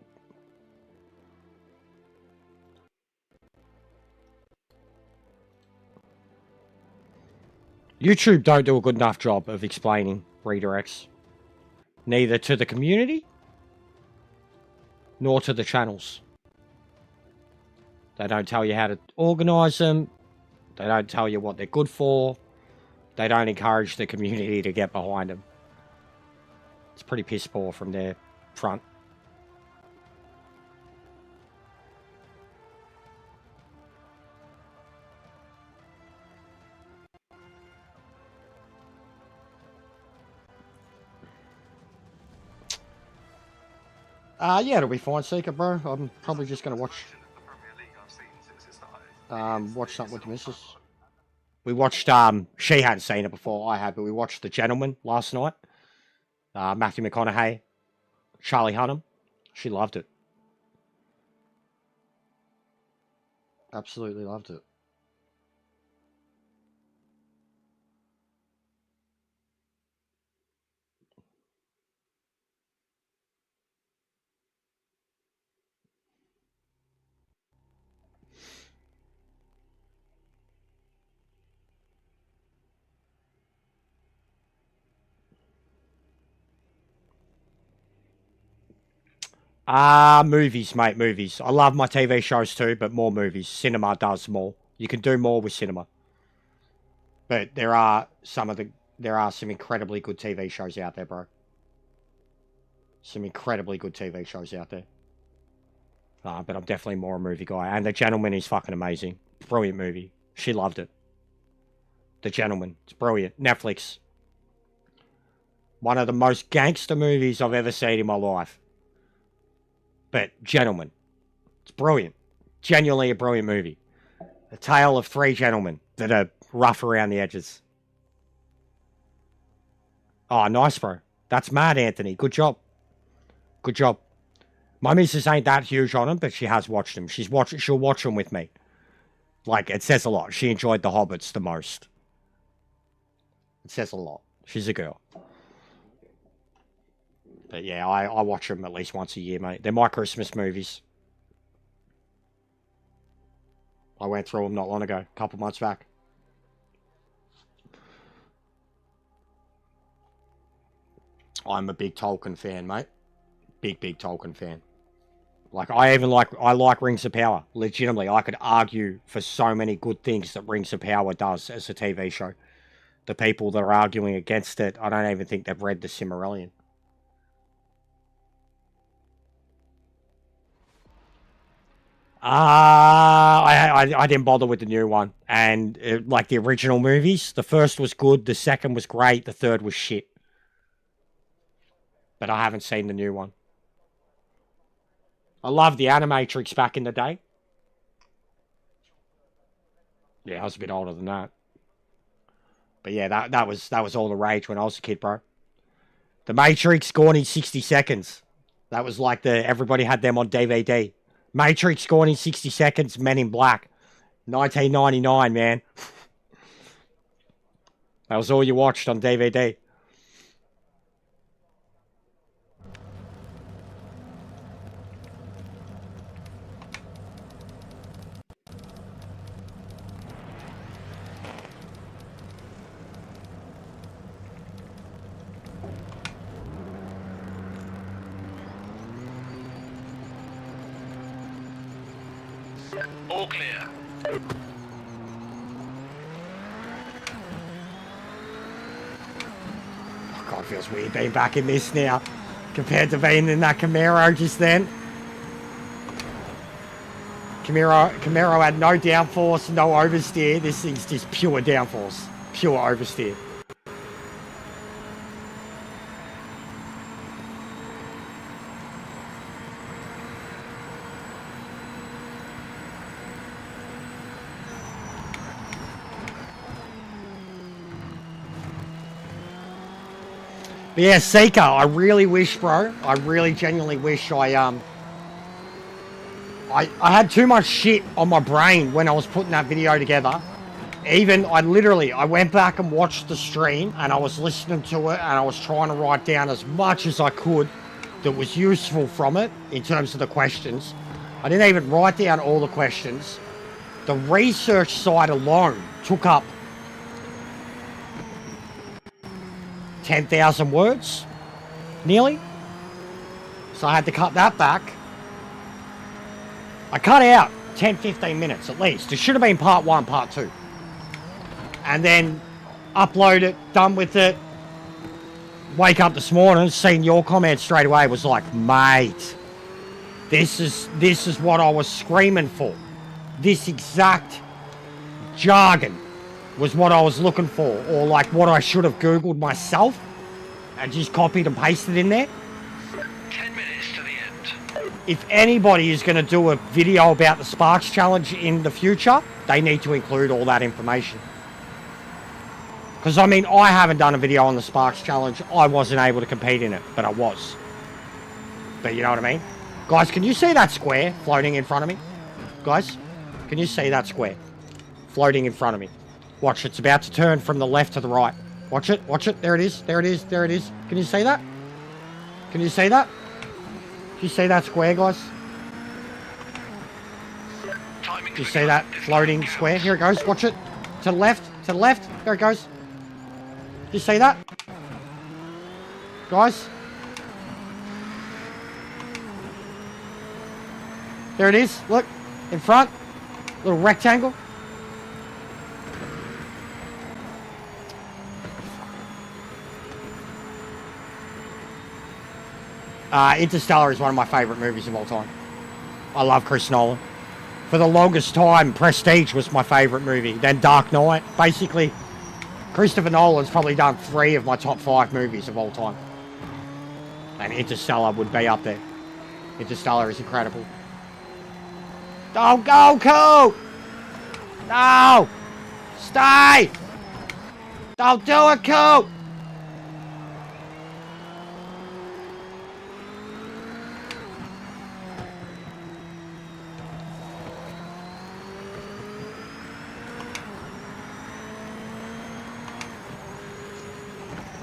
YouTube don't do a good enough job of explaining redirects. Neither to the community, nor to the channels. They don't tell you how to organise them. They don't tell you what they're good for. They don't encourage the community to get behind them. It's pretty piss poor from their front. Yeah, it'll be fine, Seeker, bro. I'm probably just going to watch something with the missus. We watched, she hadn't seen it before, I had, but we watched The Gentleman last night. Matthew McConaughey, Charlie Hunnam. She loved it. Absolutely loved it. Movies, mate, movies. I love my TV shows too, but more movies. Cinema does more. You can do more with cinema. But there are some incredibly good TV shows out there, bro. Some incredibly good TV shows out there. But I'm definitely more a movie guy. And The Gentleman is fucking amazing. Brilliant movie. She loved it. The Gentleman. It's brilliant. Netflix. One of the most gangster movies I've ever seen in my life. But Gentleman. It's brilliant. Genuinely a brilliant movie. A tale of three gentlemen that are rough around the edges. Oh, nice, bro. That's mad, Anthony. Good job. Good job. My missus ain't that huge on them, but she has watched them. She'll watch them with me. Like, it says a lot. She enjoyed The Hobbits the most. It says a lot. She's a girl. But yeah, I watch them at least once a year, mate. They're my Christmas movies. I went through them not long ago, a couple months back. I'm a big Tolkien fan, mate. Big Tolkien fan. Like, I like Rings of Power. Legitimately, I could argue for so many good things that Rings of Power does as a TV show. The people that are arguing against it, I don't even think they've read the Silmarillion. I didn't bother with the new one. And, like, the original movies, the first was good, the second was great, the third was shit. But I haven't seen the new one. I loved the Animatrix back in the day. Yeah, I was a bit older than that. But yeah, that was all the rage when I was a kid, bro. The Matrix gone in 60 seconds. That was like everybody had them on DVD. Matrix gone in 60 seconds, Men in Black. 1999, man. That was all you watched on DVD. All clear. Oh, God, it feels weird being back in this now. Compared to being in that Camaro just then. Camaro had no downforce, no oversteer. This thing's just pure downforce. Pure oversteer. But yeah, Seeker, I really wish, bro. I really genuinely wish I had too much shit on my brain when I was putting that video together. Even, I went back and watched the stream, and I was listening to it, and I was trying to write down as much as I could that was useful from it, in terms of the questions. I didn't even write down all the questions. The research side alone took up 10,000 words, nearly. So I had to cut that back. I cut out 10-15 minutes at least. It should have been part 1, part 2. And then upload it, done with it. Wake up this morning, seen your comment straight away, was like, mate, this is what I was screaming for. This exact jargon was what I was looking for, or like what I should have Googled myself and just copied and pasted in there. 10 minutes to the end. If anybody is going to do a video about the Sparks Challenge in the future, they need to include all that information. Because, I mean, I haven't done a video on the Sparks Challenge. I wasn't able to compete in it, but I was. But you know what I mean? Guys, can you see that square floating in front of me? Guys, can you see that square floating in front of me? Watch, it's about to turn from the left to the right. Watch it, watch it. There it is, there it is, there it is. Can you see that? Can you see that? Can you see that square, guys? Timing Do you see that floating square? Here it goes, watch it. To the left, to the left. There it goes. Do you see that? Guys? There it is, look. In front. Little rectangle. Interstellar is one of my favourite movies of all time. I love Chris Nolan. For the longest time, Prestige was my favourite movie. Then Dark Knight. Basically, Christopher Nolan's probably done 3 of my top 5 movies of all time. And Interstellar would be up there. Interstellar is incredible. Don't go, Coop! No! Stay! Don't do it, Coop!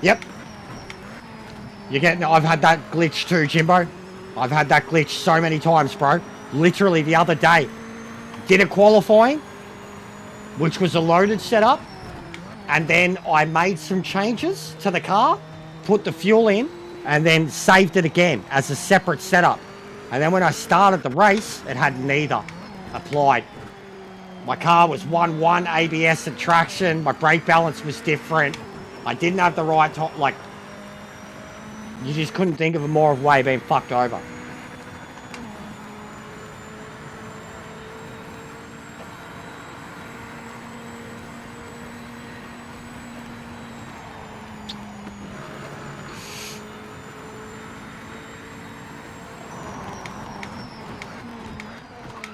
Yep. You're getting... I've had that glitch too, Jimbo. I've had that glitch so many times, bro. Literally the other day. Did a qualifying, which was a loaded setup. And then I made some changes to the car, put the fuel in, and then saved it again as a separate setup. And then when I started the race, it had neither applied. My car was 1-1 ABS and traction. My brake balance was different. I didn't have the right top, like, you just couldn't think of a more way of being fucked over.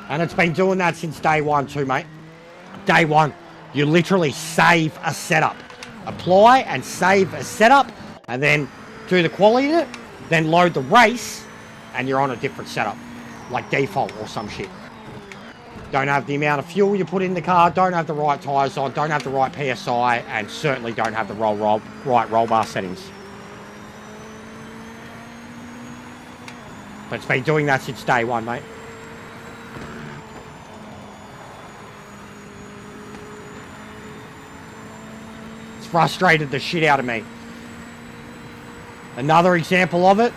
And it's been doing that since day 1 too, mate. Day 1, you literally save a setup. Apply and save a setup, and then do the quality in it, then load the race, and you're on a different setup. Like default or some shit. Don't have the amount of fuel you put in the car, don't have the right tyres on, don't have the right PSI, and certainly don't have the right roll bar settings. But it's been doing that since day 1, mate. Frustrated the shit out of me. Another example of it,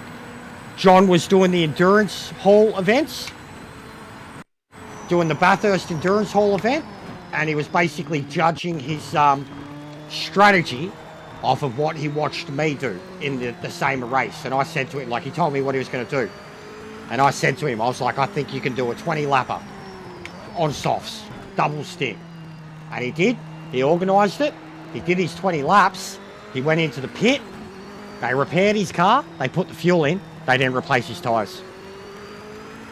John was doing the Endurance Hall events, doing the Bathurst Endurance Hall event, and he was basically judging his strategy off of what he watched me do in the same race. And I said to him, like, he told me what he was going to do, and I said to him, I was like, I think you can do a 20 lapper on softs, double stick. And he did. He organised it. He did his 20 laps, he went into the pit, they repaired his car, they put the fuel in, they didn't replace his tyres.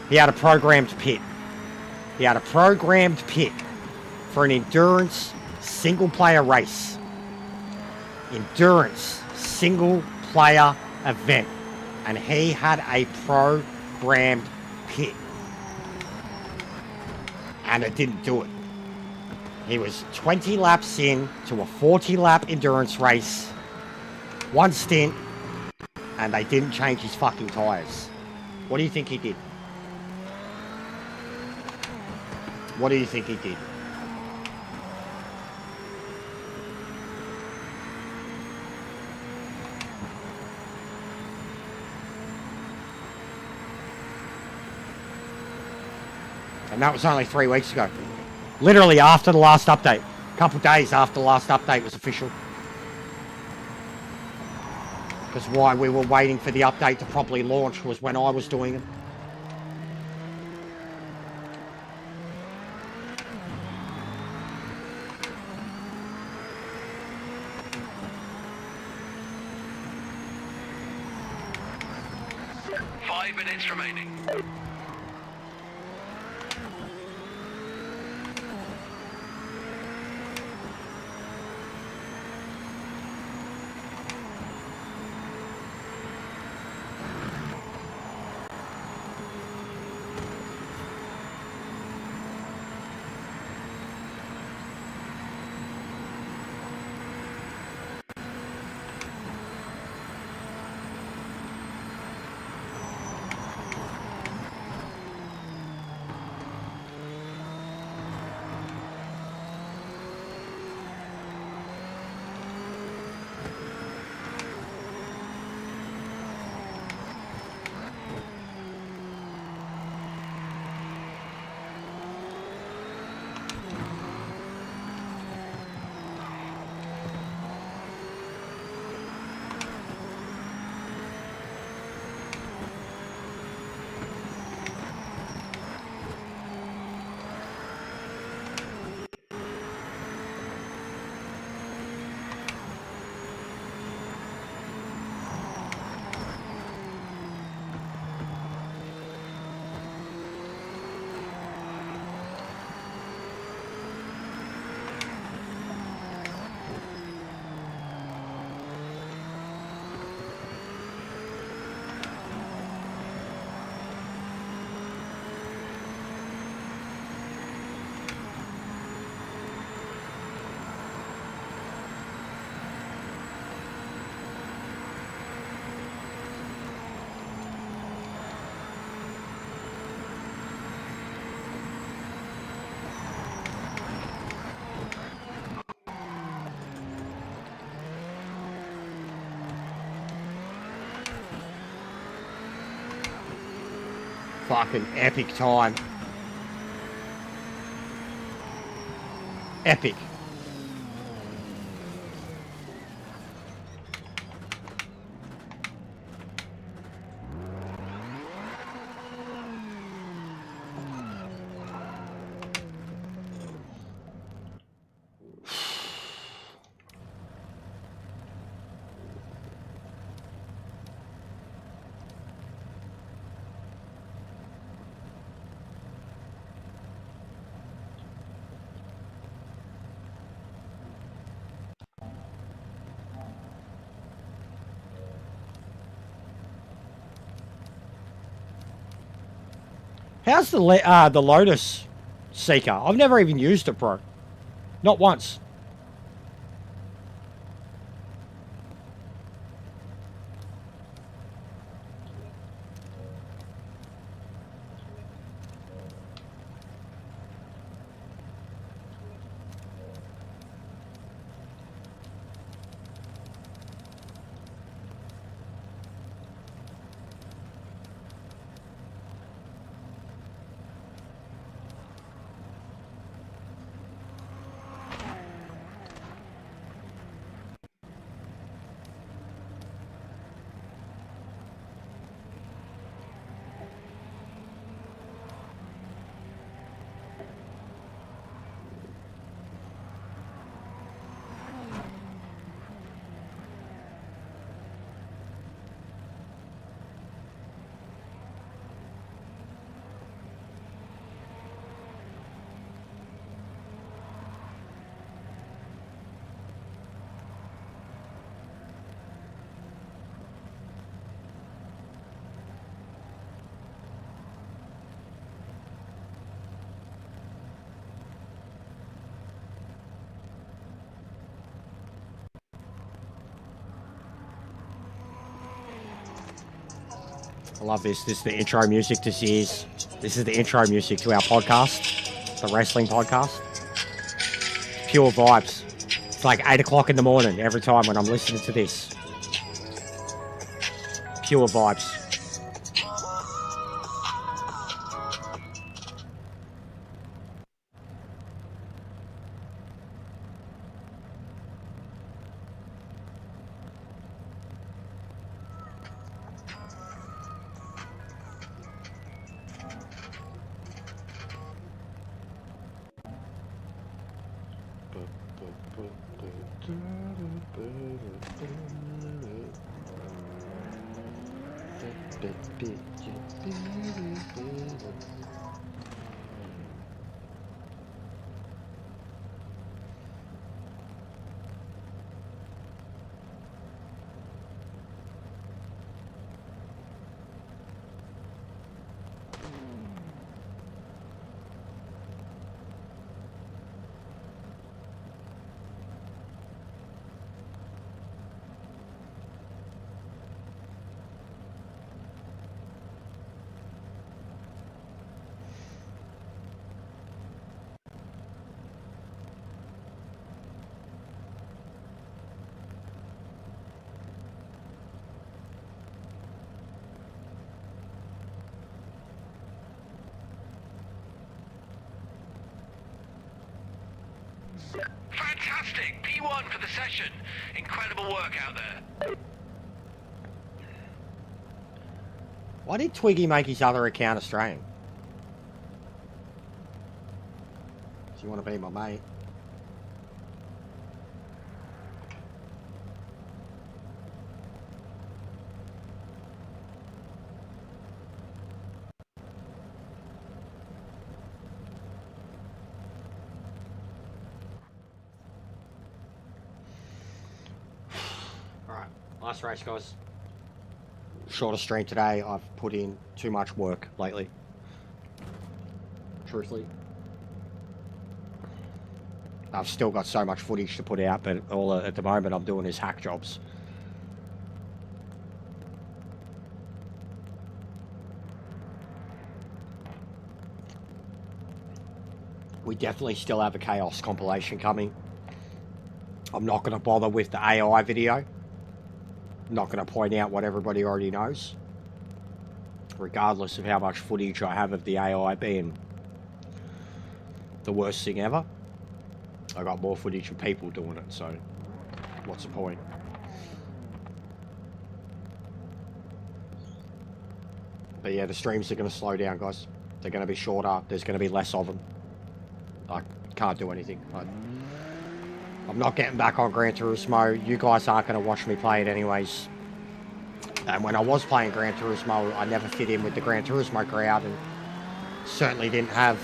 He had a programmed pit. He had a programmed pit for an endurance single player race. Endurance single player event. And he had a programmed pit. And it didn't do it. He was 20 laps in to a 40-lap endurance race. One stint. And they didn't change his fucking tyres. What do you think he did? What do you think he did? And that was only 3 weeks ago. Literally after the last update. A couple days after the last update was official. Because why we were waiting for the update to properly launch was when I was doing it. Five minutes remaining. Fucking epic time. Epic. How's the Lotus Seeker? I've never even used it, bro. Not once. I love this. This is the intro music to Sears. This is the intro music to our podcast, the wrestling podcast. Pure vibes. It's like 8 o'clock in the morning every time when I'm listening to this. Pure vibes. Fantastic! P1 for the session. Incredible work out there. Why did Twiggy make his other account Australian? Do you want to be my mate? Alright, last race, guys. Shorter stream today. I've put in too much work lately. Truthfully. I've still got so much footage to put out, but all at the moment I'm doing is hack jobs. We definitely still have a Chaos compilation coming. I'm not going to bother with the AI video. I'm not going to point out what everybody already knows. Regardless of how much footage I have of the AI being the worst thing ever. I got more footage of people doing it, so what's the point? But yeah, the streams are going to slow down, guys. They're going to be shorter. There's going to be less of them. I can't do anything. I'm not getting back on Gran Turismo. You guys aren't going to watch me play it anyways. And when I was playing Gran Turismo, I never fit in with the Gran Turismo crowd, and certainly didn't have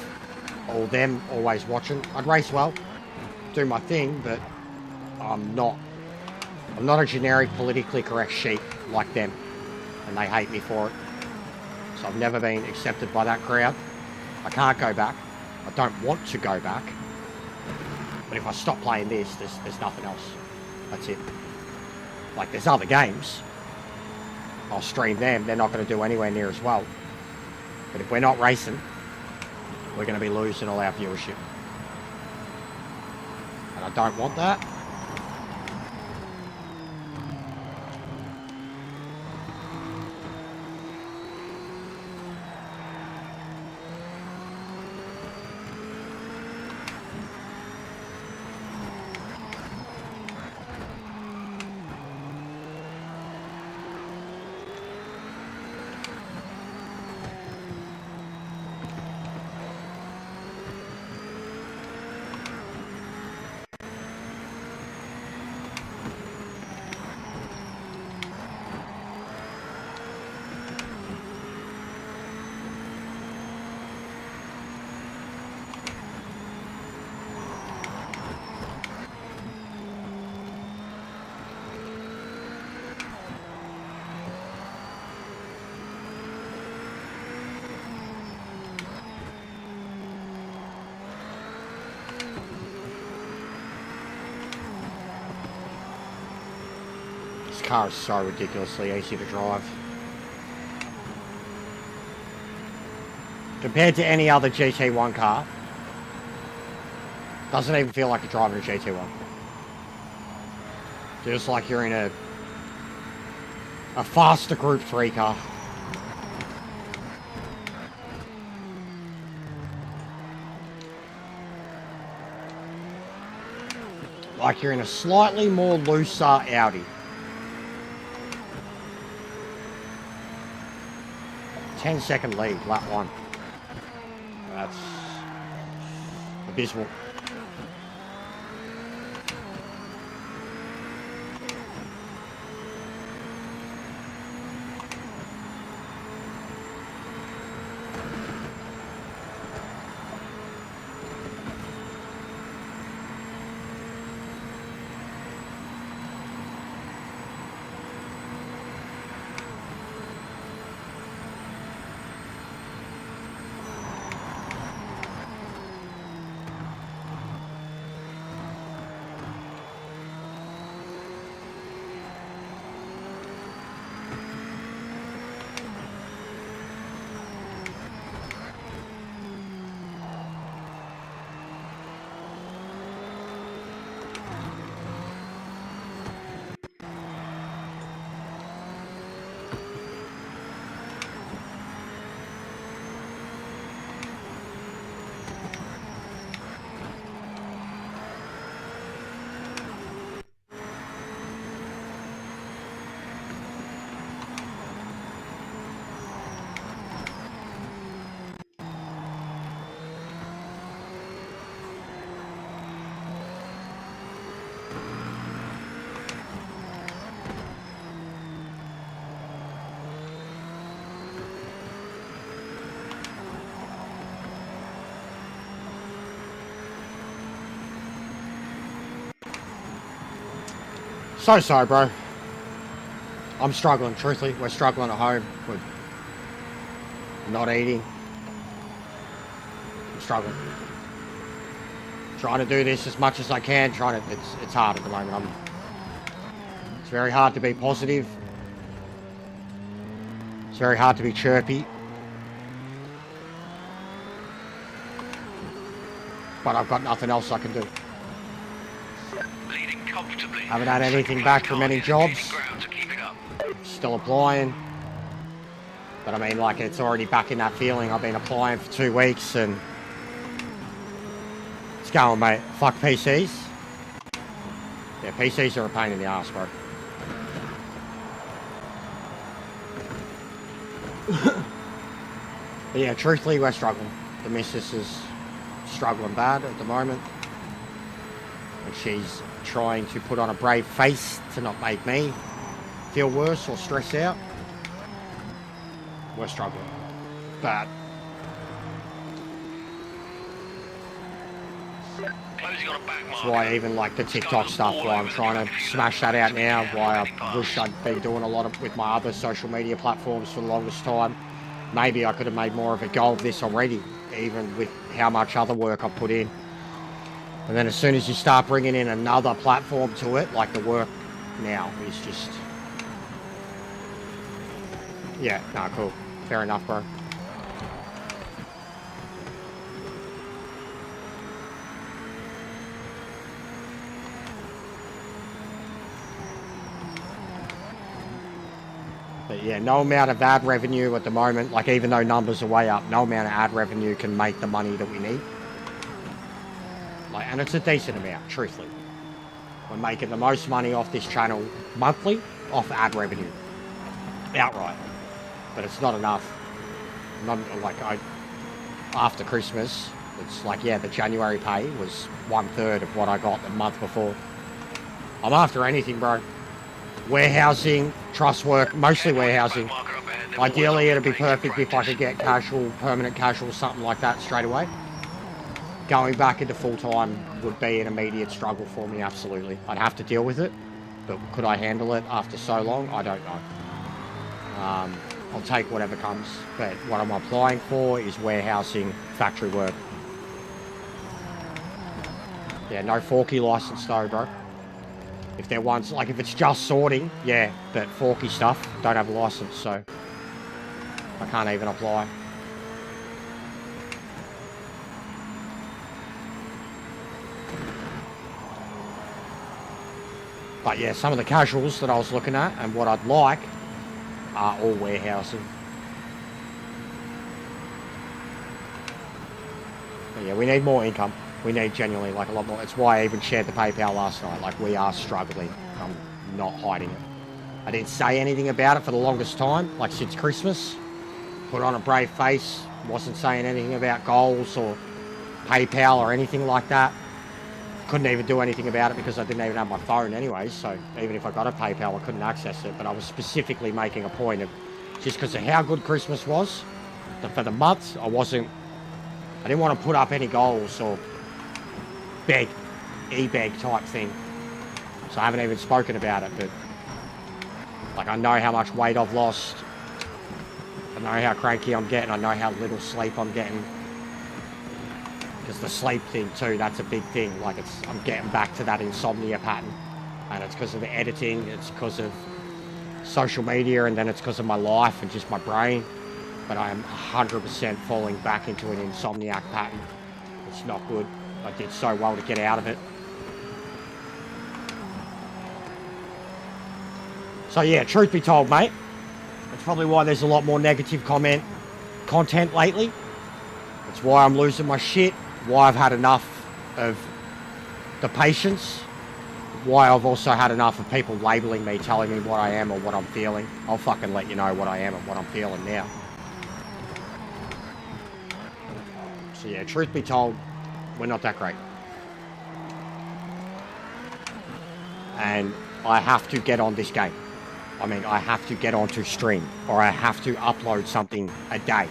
all them always watching. I'd race well, do my thing, but I'm not a generic politically correct sheep like them, and they hate me for it. So I've never been accepted by that crowd. I can't go back. I don't want to go back. But if I stop playing this, there's nothing else. That's it. Like, there's other games. I'll stream them. They're not going to do anywhere near as well. But if we're not racing, we're going to be losing all our viewership. And I don't want that. This car is so ridiculously easy to drive. Compared to any other GT1 car, doesn't even feel like you're driving a GT1. Just like you're in a faster Group 3 car. Like you're in a slightly more looser Audi. 10-second lead, lap 1. That's abysmal. So sorry, bro. I'm struggling, truthfully. We're struggling at home. We're not eating. I'm struggling. Trying to do this as much as I can. It's hard at the moment. It's very hard to be positive. It's very hard to be chirpy. But I've got nothing else I can do. Haven't had anything back from any jobs. Still applying. But I mean, like, it's already back in that feeling. I've been applying for 2 weeks and it's going, mate. Fuck PCs. Yeah, PCs are a pain in the ass, bro. But yeah, truthfully, we're struggling. The missus is struggling bad at the moment. And she's trying to put on a brave face to not make me feel worse or stress out. We're struggling. But that's why even like the TikTok stuff, why I'm trying to smash that out now, why I wish I'd been doing a lot of with my other social media platforms for the longest time. Maybe I could have made more of a go of this already, even with how much other work I put in. And then as soon as you start bringing in another platform to it, like the work now is just... Yeah, nah, cool. Fair enough, bro. But yeah, no amount of ad revenue at the moment, like even though numbers are way up, no amount of ad revenue can make the money that we need. Like, and it's a decent amount, truthfully. We're making the most money off this channel monthly off ad revenue. Outright. But it's not enough. Not like after Christmas, it's like, yeah, the January pay was 1/3 of what I got the month before. I'm after anything, bro. Warehousing, trust work, mostly warehousing. Ideally, it'd be perfect if I could get casual, permanent casual, something like that straight away. Going back into full-time would be an immediate struggle for me, absolutely. I'd have to deal with it, but could I handle it after so long? I don't know. I'll take whatever comes, but what I'm applying for is warehousing, factory work. Yeah, no Forky license though, bro. If they're ones, like if it's just sorting, yeah, but Forky stuff, don't have a license, so I can't even apply. But yeah, some of the casuals that I was looking at and what I'd like are all warehousing. But yeah, we need more income. We need genuinely like a lot more. It's why I even shared the PayPal last night. Like, we are struggling. I'm not hiding it. I didn't say anything about it for the longest time, like since Christmas. Put on a brave face. Wasn't saying anything about goals or PayPal or anything like that. Couldn't even do anything about it because I didn't even have my phone anyway. So even if I got a PayPal, I couldn't access it. But I was specifically making a point of, just because of how good Christmas was, that for the month, I didn't want to put up any goals or e-beg type thing. So I haven't even spoken about it, but like, I know how much weight I've lost. I know how cranky I'm getting. I know how little sleep I'm getting. Because the sleep thing too, that's a big thing. Like, I'm getting back to that insomnia pattern. And it's because of the editing, it's because of social media, and then it's because of my life and just my brain. But I am 100% falling back into an insomniac pattern. It's not good. I did so well to get out of it. So yeah, truth be told, mate, that's probably why there's a lot more negative content lately. It's why I'm losing my shit, why I've had enough of the patience, why I've also had enough of people labeling me, telling me what I am or what I'm feeling. I'll fucking let you know what I am and what I'm feeling now. So yeah, truth be told, we're not that great. And I have to get on this game. I mean, I have to get onto stream, or I have to upload something a day.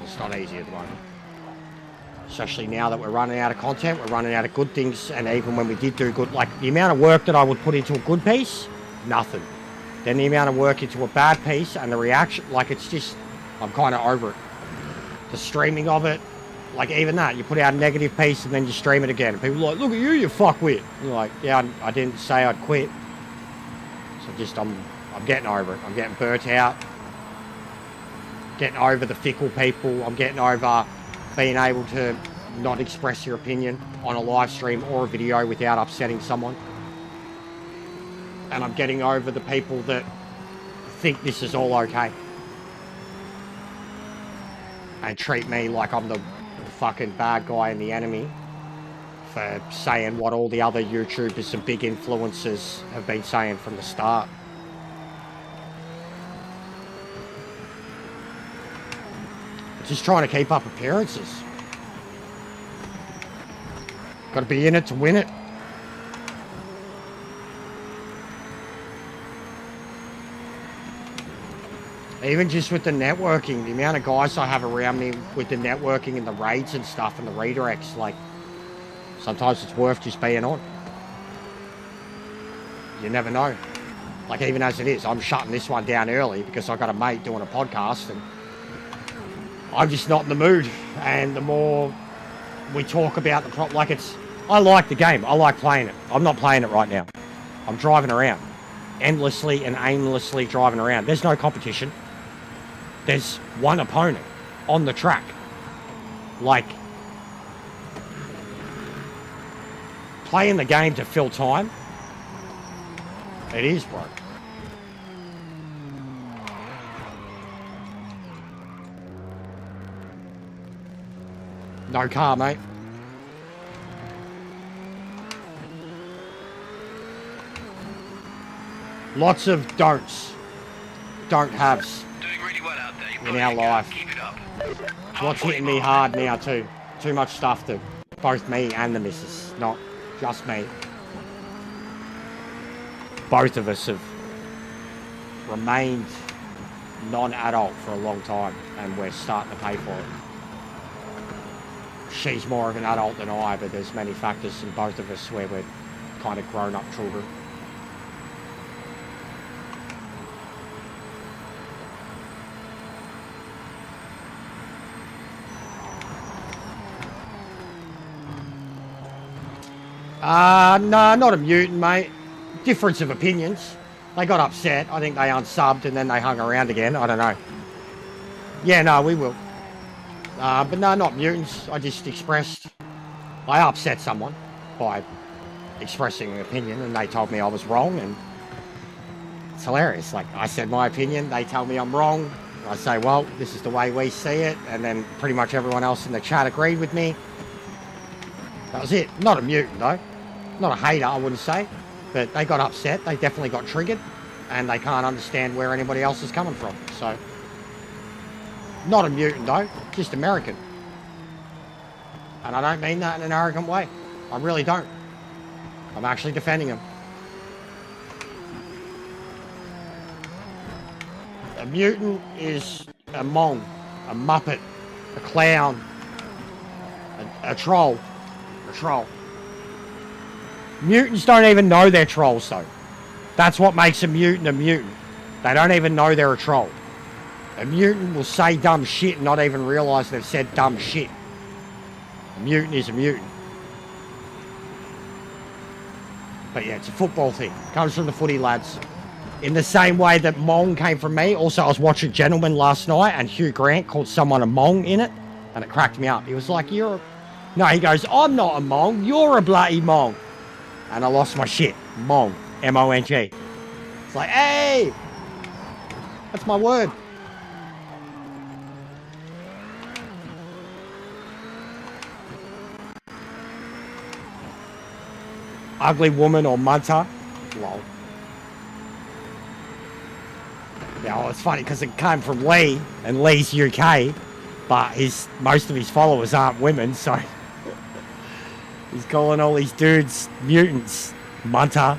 It's not easy at the moment. Especially now that we're running out of content, we're running out of good things, and even when we did do good, like the amount of work that I would put into a good piece, nothing. Then the amount of work into a bad piece and the reaction, like, it's just, I'm kind of over it. The streaming of it, like even that, you put out a negative piece and then you stream it again. And people are like, look at you fuckwit. You're like, yeah, I didn't say I'd quit. So just, I'm getting over it. I'm getting burnt out. Getting over the fickle people. I'm getting over being able to not express your opinion on a live stream or a video without upsetting someone. And I'm getting over the people that think this is all okay. And treat me like I'm the fucking bad guy and the enemy for saying what all the other YouTubers and big influencers have been saying from the start. Just trying to keep up appearances. Got to be in it to win it. Even just with the networking, the amount of guys I have around me with the networking and the raids and stuff and the redirects, like, sometimes it's worth just being on. You never know. Like, even as it is, I'm shutting this one down early because I got a mate doing a podcast and I'm just not in the mood. And the more we talk about the problem, like, it's, I like the game. I like playing it. I'm not playing it right now. I'm driving around. Endlessly and aimlessly driving around. There's no competition. There's one opponent on the track. Like, playing the game to fill time, it is, bro. No car, mate. Lots of don'ts. Don't haves. Doing really well out there. You've In got our it, Cal. life. Keep it up. What's hitting me hard now too. Too much stuff to both me and the missus, not just me. Both of us have remained non-adult for a long time and we're starting to pay for it. She's more of an adult than I, but there's many factors in both of us where we're kind of grown-up children. No, not a mutant, mate. Difference of opinions. They got upset. I think they unsubbed and then they hung around again. I don't know. Yeah, no, we will. But no, not mutants. I just expressed... I upset someone by expressing an opinion, and they told me I was wrong, and it's hilarious. Like, I said my opinion, they tell me I'm wrong. I say, well, this is the way we see it, and then pretty much everyone else in the chat agreed with me. That was it. Not a mutant, though. Not a hater, I wouldn't say. But they got upset. They definitely got triggered, and they can't understand where anybody else is coming from. So, not a mutant, though. Just American. And I don't mean that in an arrogant way. I really don't. I'm actually defending them. A mutant is a Hmong, a Muppet, a clown, a troll. A troll. Mutants don't even know they're trolls, though. That's what makes a mutant a mutant. They don't even know they're a troll. A mutant will say dumb shit and not even realise they've said dumb shit. A mutant is a mutant. But yeah, it's a football thing. Comes from the footy lads. In the same way that Hmong came from me. Also, I was watching Gentleman last night and Hugh Grant called someone a Hmong in it. And it cracked me up. He was like, you're a... No, he goes, I'm not a Hmong. You're a bloody Hmong. And I lost my shit. Hmong. M-O-N-G. It's like, hey! That's my word. Ugly woman or munter. Lol. Yeah, well, it's funny because it came from Lee, and Lee's UK, but most of his followers aren't women, so he's calling all these dudes mutants. Munter.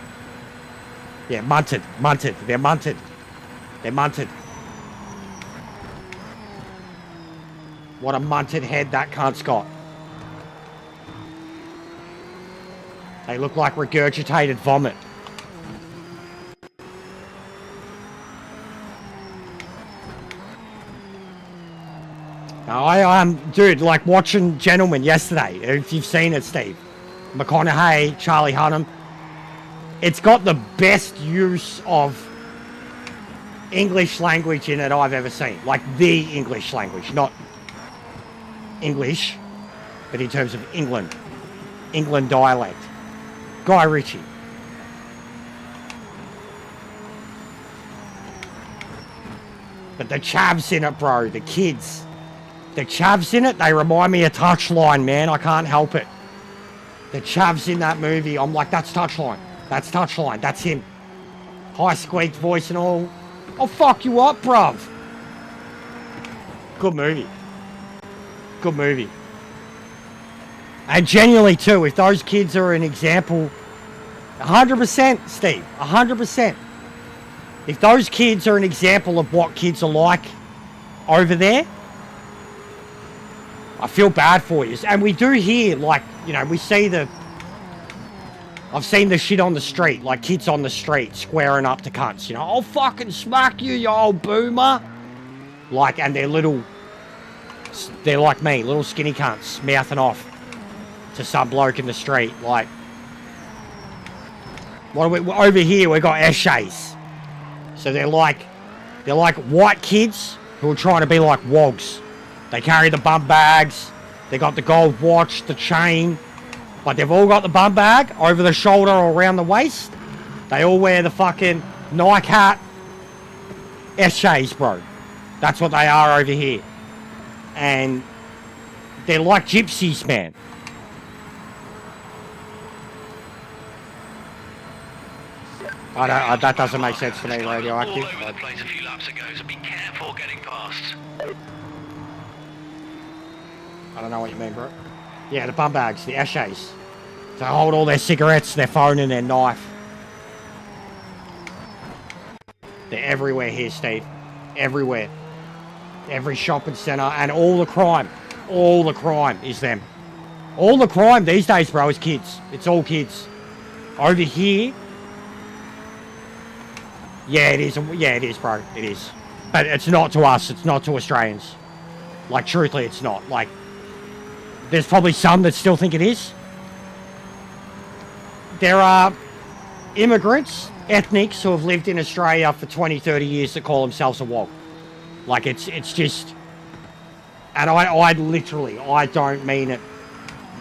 Yeah, munted. Munted. They're munted. They're munted. What a munted head that cunt's got. They look like regurgitated vomit. Dude, like watching Gentleman yesterday, if you've seen it, Steve. McConaughey, Charlie Hunnam. It's got the best use of English language in it I've ever seen. Like the English language, not English, but in terms of England. England dialect. Guy Ritchie. But the chavs in it, bro, the kids. The chavs in it, they remind me of Touchline, man. I can't help it. The chavs in that movie, I'm like, that's Touchline. That's Touchline. That's him. High squeaked voice and all. I'll fuck you up, bruv. Good movie. Good movie. And genuinely, too, if those kids are an example, 100%, Steve, 100%. If those kids are an example of what kids are like over there, I feel bad for you. And we do hear, like, you know, we see I've seen the shit on the street, like kids on the street squaring up to cunts, you know, I'll fucking smack you, you old boomer. Like, and they're like me, little skinny cunts, mouthing off to some bloke in the street, like, over here we got essays. So they're like white kids who are trying to be like wogs. They carry the bum bags, they got the gold watch, the chain, but they've all got the bum bag over the shoulder or around the waist. They all wear the fucking Nike hat. Essays, bro. That's what they are over here. And they're like gypsies, man. That doesn't make sense to me, Radioactive. All over the place a few laps ago, so be careful getting past. I don't know what you mean, bro. Yeah, the bum bags, the essays. To hold all their cigarettes, their phone, and their knife. They're everywhere here, Steve. Everywhere. Every shopping centre, and all the crime is them. All the crime these days, bro, is kids. It's all kids. Over here, yeah, it is. Yeah, it is, bro. It is. But it's not to us. It's not to Australians. Like, truthfully, it's not. Like, there's probably some that still think it is. There are immigrants, ethnics, who have lived in Australia for 20, 30 years that call themselves a wog. Like, it's just... And I literally, I don't mean it.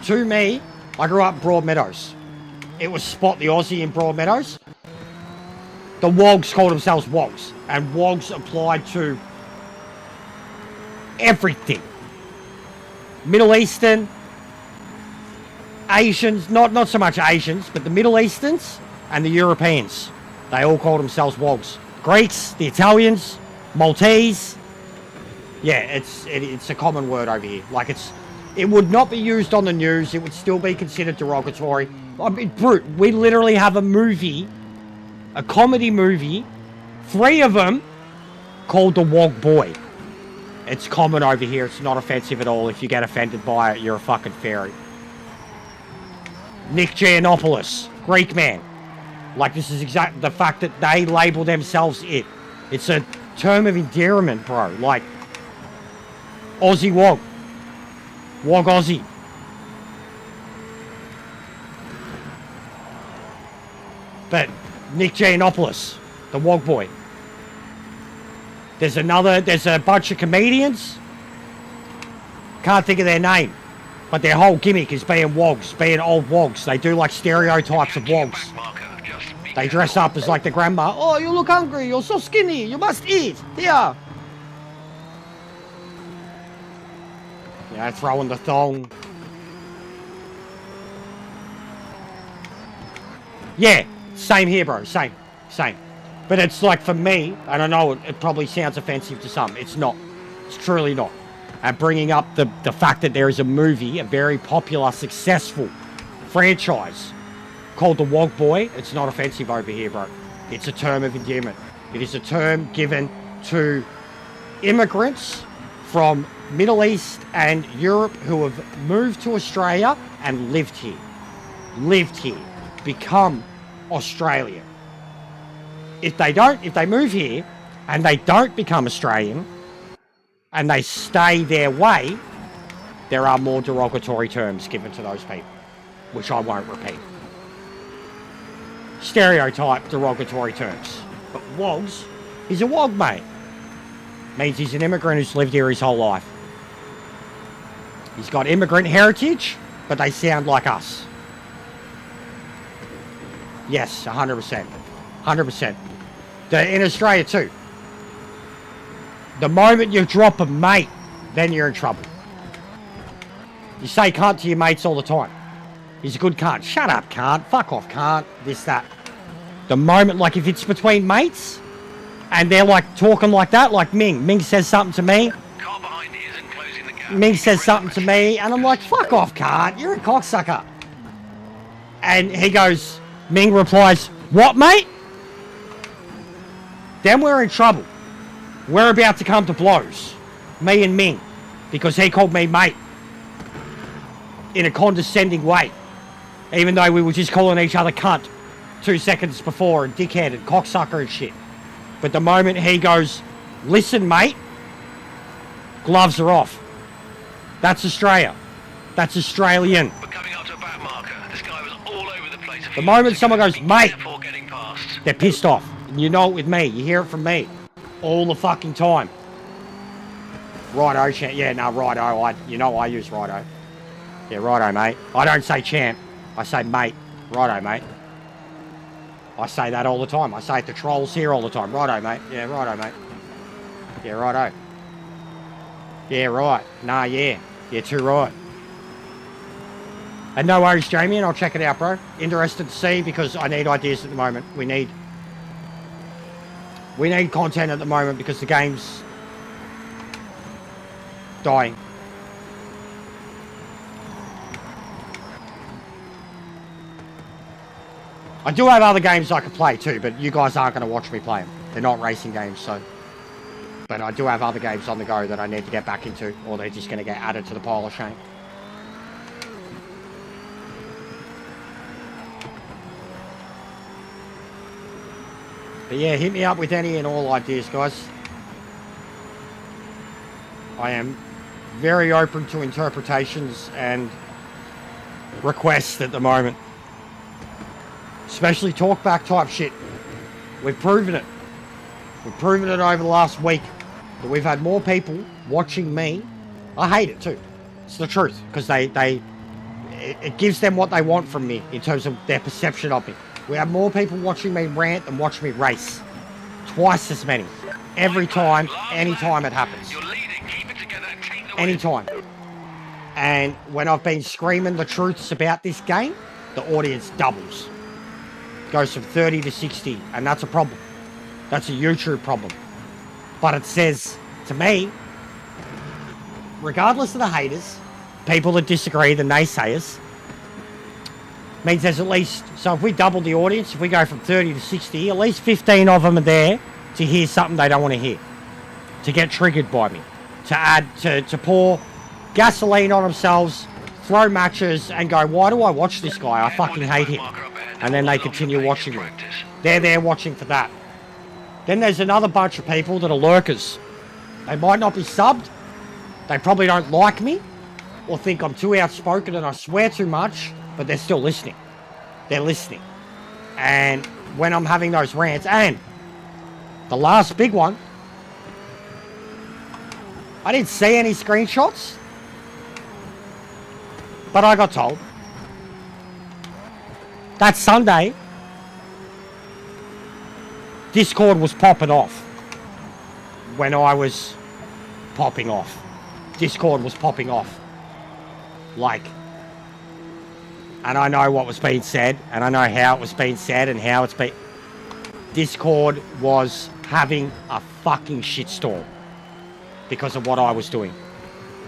To me, I grew up in Broadmeadows. it was Spot the Aussie in Broadmeadows. The wogs called themselves wogs, and wogs applied to everything. Middle Eastern, Asians, not so much Asians, but the Middle Easterns and the Europeans. They all called themselves wogs. Greeks, the Italians, Maltese. Yeah, it's a common word over here. Like it would not be used on the news. It would still be considered derogatory. I mean, brute, we literally have a movie, a comedy movie, 3 of them, called The Wog Boy. It's common over here. It's not offensive at all. If you get offended by it, you're a fucking fairy. Nick Giannopoulos, Greek man. Like, this is exactly the fact that they label themselves it. It's a term of endearment, bro. Like, Aussie Wog. Wog Aussie. But Nick Giannopoulos, the Wog Boy. There's a bunch of comedians. Can't think of their name. But their whole gimmick is being wogs, being old wogs. They do like stereotypes of wogs. They dress up as like the grandma. Oh, you look hungry. You're so skinny. You must eat. Here. Yeah, throwing the thong. Yeah, same here, bro. Same. But it's like, for me, and I know it probably sounds offensive to some. It's not. It's truly not. And bringing up the fact that there is a movie, a very popular, successful franchise called The Wog Boy, it's not offensive over here, bro. It's a term of endearment. It is a term given to immigrants from Middle East and Europe who have moved to Australia and lived here. Become Australian. If they move here and they don't become Australian and they stay their way, there are more derogatory terms given to those people, which I won't repeat. Stereotype derogatory terms. But wogs, he's a wog, mate. Means he's an immigrant who's lived here his whole life. He's got immigrant heritage, but they sound like us. Yes, 100%. 100%. In Australia too. The moment you drop a mate, then you're in trouble. You say cunt to your mates all the time. He's a good cunt. Shut up, cunt. Fuck off, cunt. This, that. The moment, like, if it's between mates, and they're, like, talking like that, like Ming. Ming says something to me. Car behind you isn't closing the gap. Ming says something to me, and I'm like, fuck off, cunt. You're a cocksucker. And he goes, Ming replies, what, mate? Then we're in trouble. We're about to come to blows. Me and Ming. Because he called me mate. In a condescending way. Even though we were just calling each other cunt 2 seconds before, and dickhead and cocksucker and shit. But the moment he goes, listen, mate, gloves are off. That's Australia. That's Australian. We're coming up to a back marker. This guy was all over the place. The moment someone goes, mate, Before getting past. they're pissed off. And you know it with me. You hear it from me. All the fucking time. Righto, champ. Yeah, no, righto. You know I use righto. Yeah, righto, mate. I don't say champ. I say mate. Righto, mate. I say that all the time. I say it to trolls here all the time. Righto, mate. Yeah, righto, mate. Yeah, righto. Yeah, right. Nah, yeah. Yeah, too right. And no worries, Jamie, and I'll check it out, bro. Interested to see, because I need ideas at the moment. We need content at the moment because the game's dying. I do have other games I could play too, but you guys aren't going to watch me play them. They're not racing games, so. But I do have other games on the go that I need to get back into, or they're just going to get added to the pile of shame. But yeah, hit me up with any and all ideas, guys. I am very open to interpretations and requests at the moment. Especially talkback type shit. We've proven it. We've proven it over the last week. That we've had more people watching me. I hate it too. It's the truth. Because it gives them what they want from me in terms of their perception of me. We have more people watching me rant than watch me race. Twice as many. Every time, anytime it happens. You're leading. Keep it together and take the win. Anytime. And when I've been screaming the truths about this game, the audience doubles. Goes from 30 to 60, and that's a problem. That's a YouTube problem. But it says, to me, regardless of the haters, people that disagree, the naysayers, means there's at least, so if we double the audience, if we go from 30 to 60, at least 15 of them are there to hear something they don't want to hear, to get triggered by me, to add, to pour gasoline on themselves, throw matches, and go, why do I watch this guy? I fucking hate him. And then they continue watching me. They're there watching for that. Then there's another bunch of people that are lurkers. They might not be subbed. They probably don't like me or think I'm too outspoken and I swear too much, but they're still listening. They're listening. And when I'm having those rants, and the last big one, I didn't see any screenshots, but I got told that Sunday, Discord was popping off when I was popping off. Discord was popping off. Like, and I know what was being said, and I know how it was being said, and how it's been. Discord was having a fucking shitstorm because of what I was doing,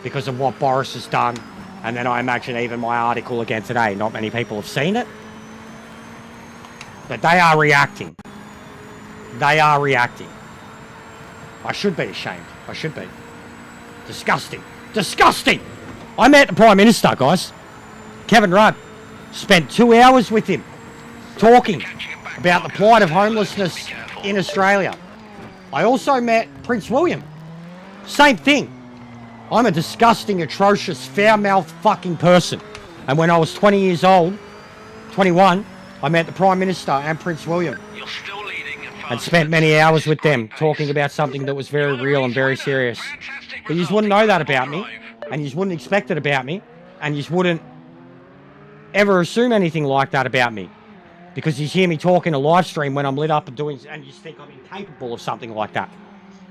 because of what Boris has done, and then I imagine even my article again today. Not many people have seen it, but they are reacting. They are reacting. I should be ashamed. I should be. Disgusting. Disgusting! I met the Prime Minister, guys. Kevin Rudd. Spent 2 hours with him talking about the plight of homelessness in Australia. I also met Prince William. Same thing. I'm a disgusting, atrocious, foul-mouthed fucking person. And when I was 20 years old, 21, I met the Prime Minister and Prince William. You're still leading And spent many hours with them talking about something that was very real and very serious. But you just wouldn't know that about me, and you just wouldn't expect it about me, and you just wouldn't ever assume anything like that about me, because you hear me talk in a live stream when I'm lit up and doing, and you just think I'm incapable of something like that.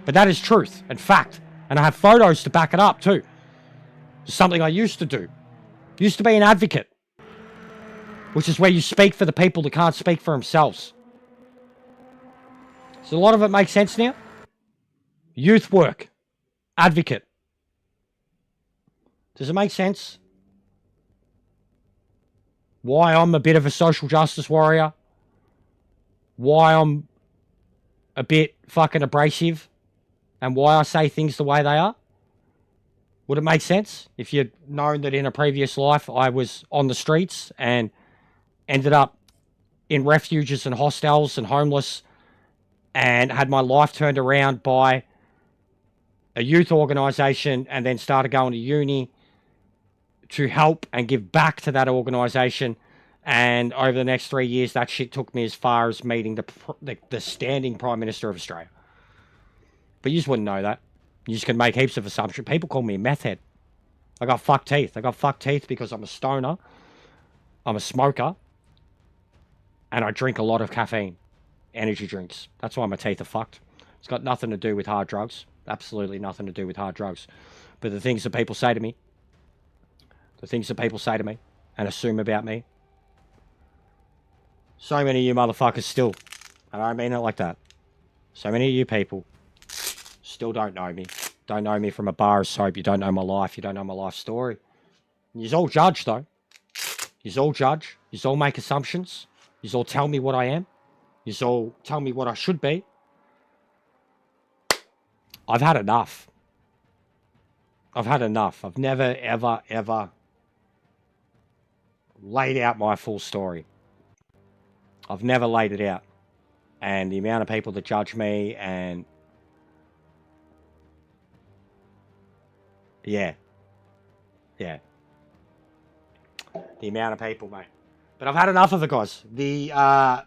But that is truth and fact, and I have photos to back it up too. It's something I used to do. Used to be an advocate, which is where you speak for the people that can't speak for themselves. So a lot of it makes sense now. Youth work, advocate. Does it make sense? Why I'm a bit of a social justice warrior? Why I'm a bit fucking abrasive? And why I say things the way they are? Would it make sense if you'd known that in a previous life I was on the streets and ended up in refuges and hostels and homeless and had my life turned around by a youth organisation and then started going to uni to help and give back to that organisation, and over the next 3 years that shit took me as far as meeting the standing Prime Minister of Australia. But you just wouldn't know that. You just can make heaps of assumptions. People call me a meth head. I got fucked teeth. I got fucked teeth because I'm a stoner, I'm a smoker, and I drink a lot of caffeine, energy drinks. That's why my teeth are fucked. It's got nothing to do with hard drugs. Absolutely nothing to do with hard drugs. But the things that people say to me, and assume about me, so many of you motherfuckers still, and I mean it like that, so many of you people still don't know me. Don't know me from a bar of soap. You don't know my life. You don't know my life story. Yous all judge, though. Yous all judge. Yous all make assumptions. Yous all tell me what I am. Yous all tell me what I should be. I've had enough. I've had enough. I've never, ever, ever laid out my full story. I've never laid it out. And the amount of people that judge me and... Yeah. The amount of people, mate. But I've had enough of it, guys. The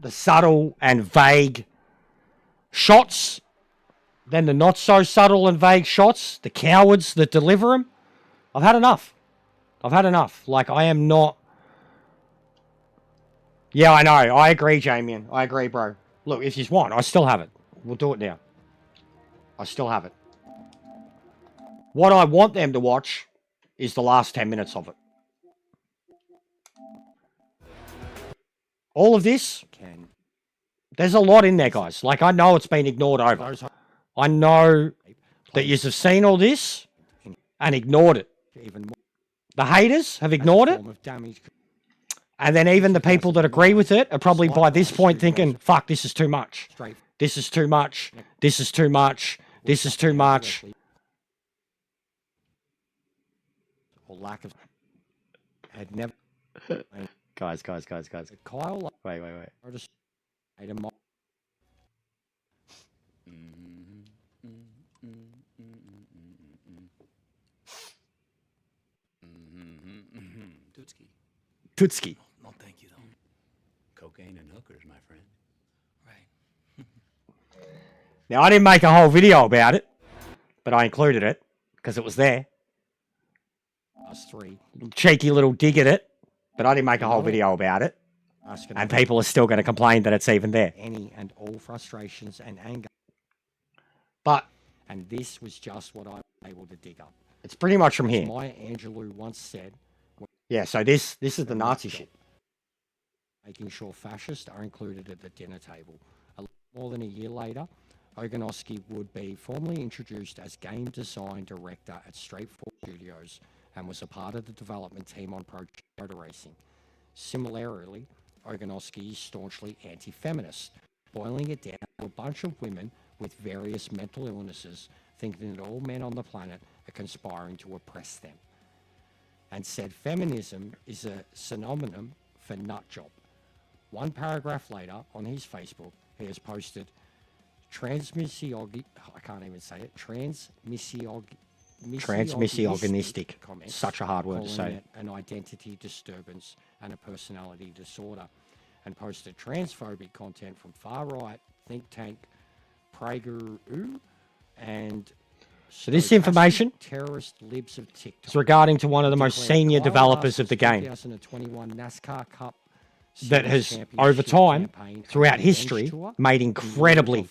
subtle and vague shots, then the not so subtle and vague shots, the cowards that deliver them. I've had enough. I've had enough. Like, I am not... Yeah, I know. I agree, Jamian. I agree, bro. Look, if you want, I still have it. We'll do it now. I still have it. What I want them to watch is the last 10 minutes of it. All of this, there's a lot in there, guys. Like, I know it's been ignored over. I know that you have seen all this and ignored it. The haters have ignored it. And then even the people that agree with it are probably by this point thinking, fuck, this is too much. This is too much. This is too much. This is too much. Or lack of... Had never... Guys. Kyle... Wait. I just... Made a mock... Tutski. No, thank you, though. Cocaine and hookers, my friend. Right. Now, I didn't make a whole video about it, but I included it because it was there. Us three. Cheeky little dig at it, but I didn't make a whole video about it. And people are still going to complain that it's even there. Any and all frustrations and anger. But, and this was just what I was able to dig up. It's pretty much from here. Maya Angelou once said... Yeah, so this is the Nazi shit. Making sure fascists are included at the dinner table. More than a year later, Ogonowski would be formally introduced as game design director at Straight Forward Studios and was a part of the development team on Project Motor Racing. Similarly, Ogonowski is staunchly anti-feminist, boiling it down to a bunch of women with various mental illnesses, thinking that all men on the planet are conspiring to oppress them. And said feminism is a synonym for nutjob. One paragraph later, on his Facebook, he has posted transmisogynistic comments. Such a hard word to say. An identity disturbance and a personality disorder. And posted transphobic content from far-right think tank PragerU and... So this information terrorist libs of TikTok is regarding to one of the most senior developers of the game NASCAR Cup that has, over time, throughout history, made incredibly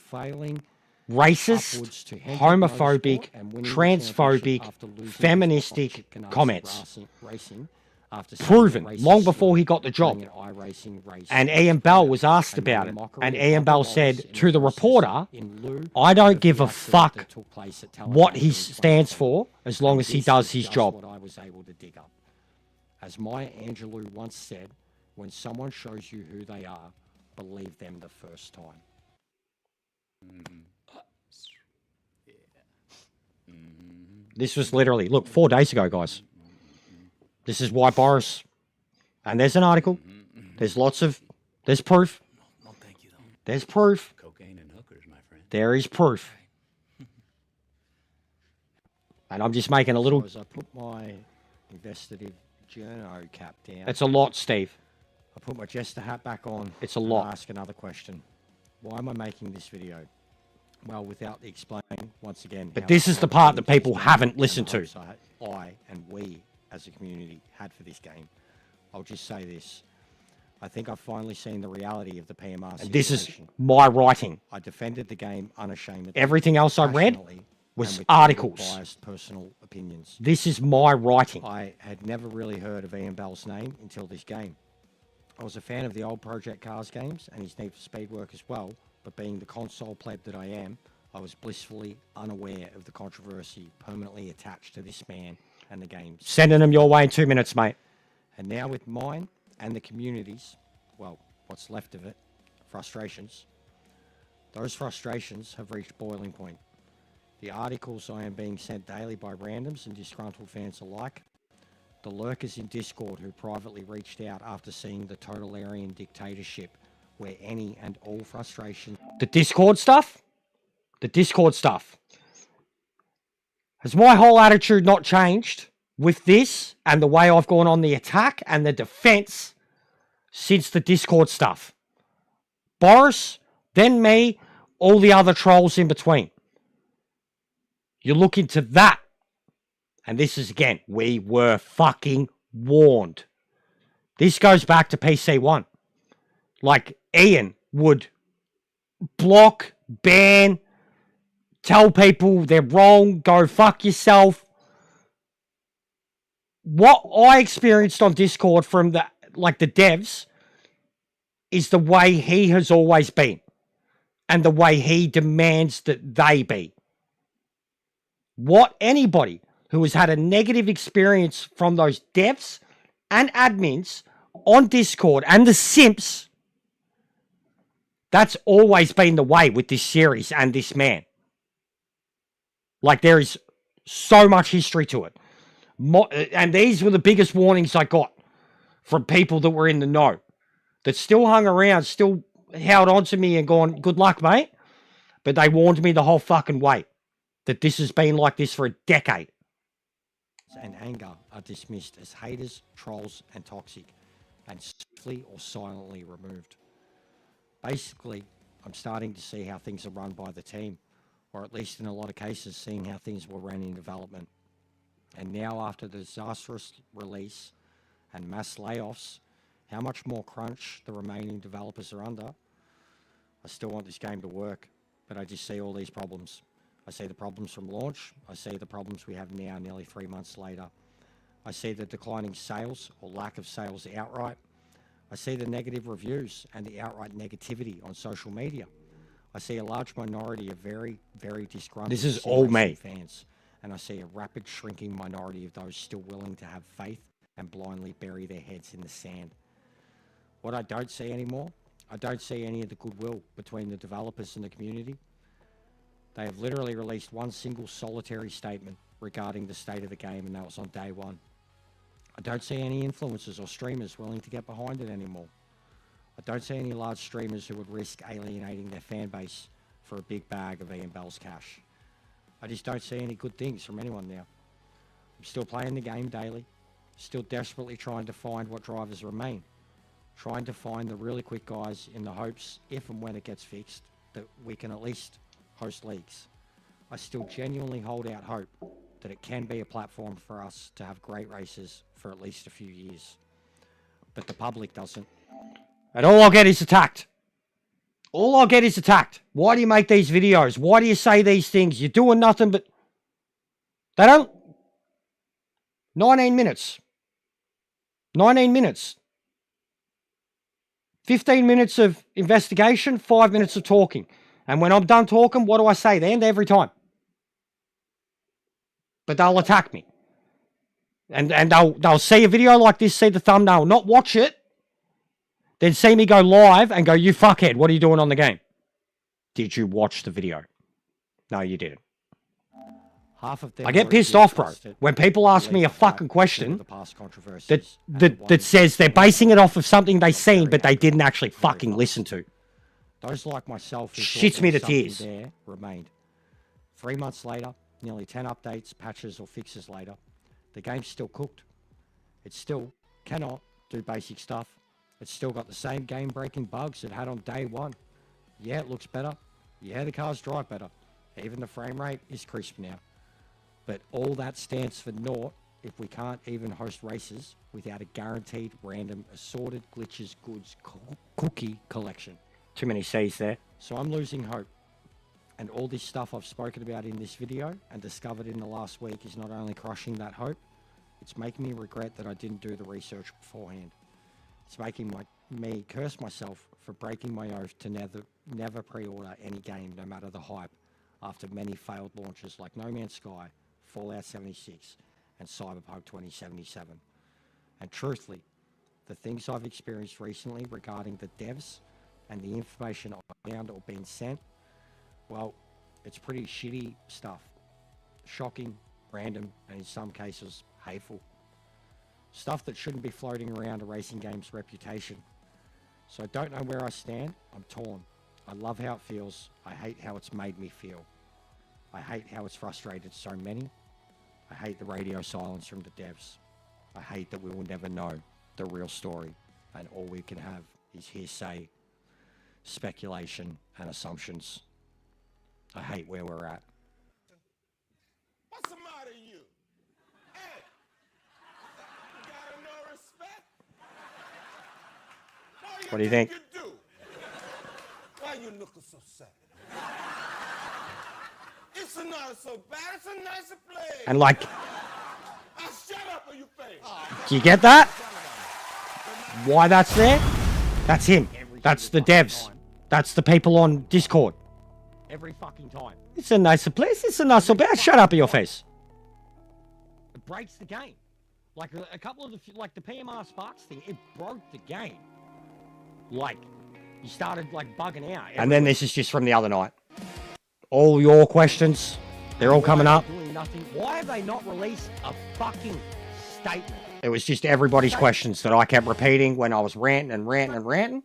racist, homophobic, transphobic, feministic comments. Proven long before he got the job. And Ian Bell was asked about it. And Ian Bell said to the reporter, I don't give a fuck what he stands for as long as he does his job. As Maya Angelou once said, when someone shows you who they are, believe them the first time. This was literally, look, 4 days ago, guys. This is why Boris, and there's an article, there's proof. No, thank you, though. There's proof. Cocaine and hookers, my friend. There is proof. And I'm just making a little... As I put my investigative journo cap down. It's a lot, Steve. I put my jester hat back on. It's a lot. Ask another question. Why am I making this video? Well, without the explaining, once again... But this is the part that people haven't listened to. I and we... as a community had for this game. I'll just say this. I think I've finally seen the reality of the PMR situation. This is my writing. I defended the game unashamedly. Everything else I read was articles. Biased personal opinions. This is my writing. I had never really heard of Ian Bell's name until this game. I was a fan of the old Project Cars games and his Need for Speed work as well, but being the console pleb that I am, I was blissfully unaware of the controversy permanently attached to this man and the games. Sending them your way in 2 minutes, mate. And now with mine and the community's, well, what's left of it, frustrations, those frustrations have reached boiling point. The articles I am being sent daily by randoms and disgruntled fans alike, the lurkers in Discord who privately reached out after seeing the totalitarian dictatorship where any and all frustration... The Discord stuff? The Discord stuff. Has my whole attitude not changed with this and the way I've gone on the attack and the defense since the Discord stuff? Boris, then me, all the other trolls in between. You look into that. And this is, again, we were fucking warned. This goes back to PC1. Like, Ian would block, ban, tell people they're wrong, go fuck yourself. What I experienced on Discord from the devs is the way he has always been and the way he demands that they be. What anybody who has had a negative experience from those devs and admins on Discord and the simps, that's always been the way with this series and this man. Like, there is so much history to it. And these were the biggest warnings I got from people that were in the know, that still hung around, still held on to me and gone, good luck, mate. But they warned me the whole fucking way that this has been like this for a decade. And anger are dismissed as haters, trolls, and toxic, and swiftly or silently removed. Basically, I'm starting to see how things are run by the team, or at least in a lot of cases, seeing how things were run in development. And now, after the disastrous release and mass layoffs, how much more crunch the remaining developers are under. I still want this game to work, but I just see all these problems. I see the problems from launch. I see the problems we have now, nearly 3 months later. I see the declining sales or lack of sales outright. I see the negative reviews and the outright negativity on social media. I see a large minority of very, very disgruntled This is all me. fans. And I see a rapid shrinking minority of those still willing to have faith and blindly bury their heads in the sand. What I don't see anymore, I don't see any of the goodwill between the developers and the community. They have literally released one single solitary statement regarding the state of the game, and that was on day one. I don't see any influencers or streamers willing to get behind it anymore. I don't see any large streamers who would risk alienating their fan base for a big bag of Ian Bell's cash. I just don't see any good things from anyone now. I'm still playing the game daily, still desperately trying to find what drivers remain, trying to find the really quick guys in the hopes, if and when it gets fixed, that we can at least host leagues. I still genuinely hold out hope that it can be a platform for us to have great races for at least a few years. But the public doesn't. And all I'll get is attacked. All I'll get is attacked. Why do you make these videos? Why do you say these things? You're doing nothing but... They don't... 19 minutes. 19 minutes. 15 minutes of investigation, 5 minutes of talking. And when I'm done talking, what do I say? The end every time. But they'll attack me. And they'll see a video like this, see the thumbnail, not watch it, then see me go live and go, you fuckhead, what are you doing on the game? Did you watch the video? No, you didn't. Half of them I get pissed off, bro, when people ask me a fucking question that says they're basing it off of something they seen, but they didn't actually fucking listen to. Those like myself who shits me to tears. There remained. 3 months later, nearly 10 updates, patches, or fixes later, the game's still cooked. It still cannot do basic stuff. It's still got the same game-breaking bugs it had on day one. Yeah, it looks better. Yeah, the cars drive better. Even the frame rate is crisp now. But all that stands for naught if we can't even host races without a guaranteed random assorted glitches goods cookie collection. Too many C's there. So I'm losing hope. And all this stuff I've spoken about in this video and discovered in the last week is not only crushing that hope, it's making me regret that I didn't do the research beforehand. It's making me curse myself for breaking my oath to never pre-order any game, no matter the hype, after many failed launches like No Man's Sky, Fallout 76, and Cyberpunk 2077. And truthfully, the things I've experienced recently regarding the devs and the information I found or been sent, well, it's pretty shitty stuff. Shocking, random, and in some cases, hateful. Stuff that shouldn't be floating around a racing game's reputation. So I don't know where I stand. I'm torn. I love how it feels. I hate how it's made me feel. I hate how it's frustrated so many. I hate the radio silence from the devs. I hate that we will never know the real story, and all we can have is hearsay, speculation, and assumptions. I hate where we're at. What's the matter with you? Hey! You gotta know What do you think? Why you looking so sad? It's not so bad. It's a nicer place. And like, Shut up or you face. do you get that? Why that's there? That's him. That's the devs. That's the people on Discord. Every fucking time. It's a nicer place. It's a nicer bad. Shut up in your face. It breaks the game. Like a couple of the, like the PMR Sparks thing, it broke the game. Like, you started like bugging out. And then this is just from the other night. All your questions, they're all coming up. Doing nothing. Why have they not released a fucking statement? It was just everybody's questions that I kept repeating when I was ranting and ranting and ranting.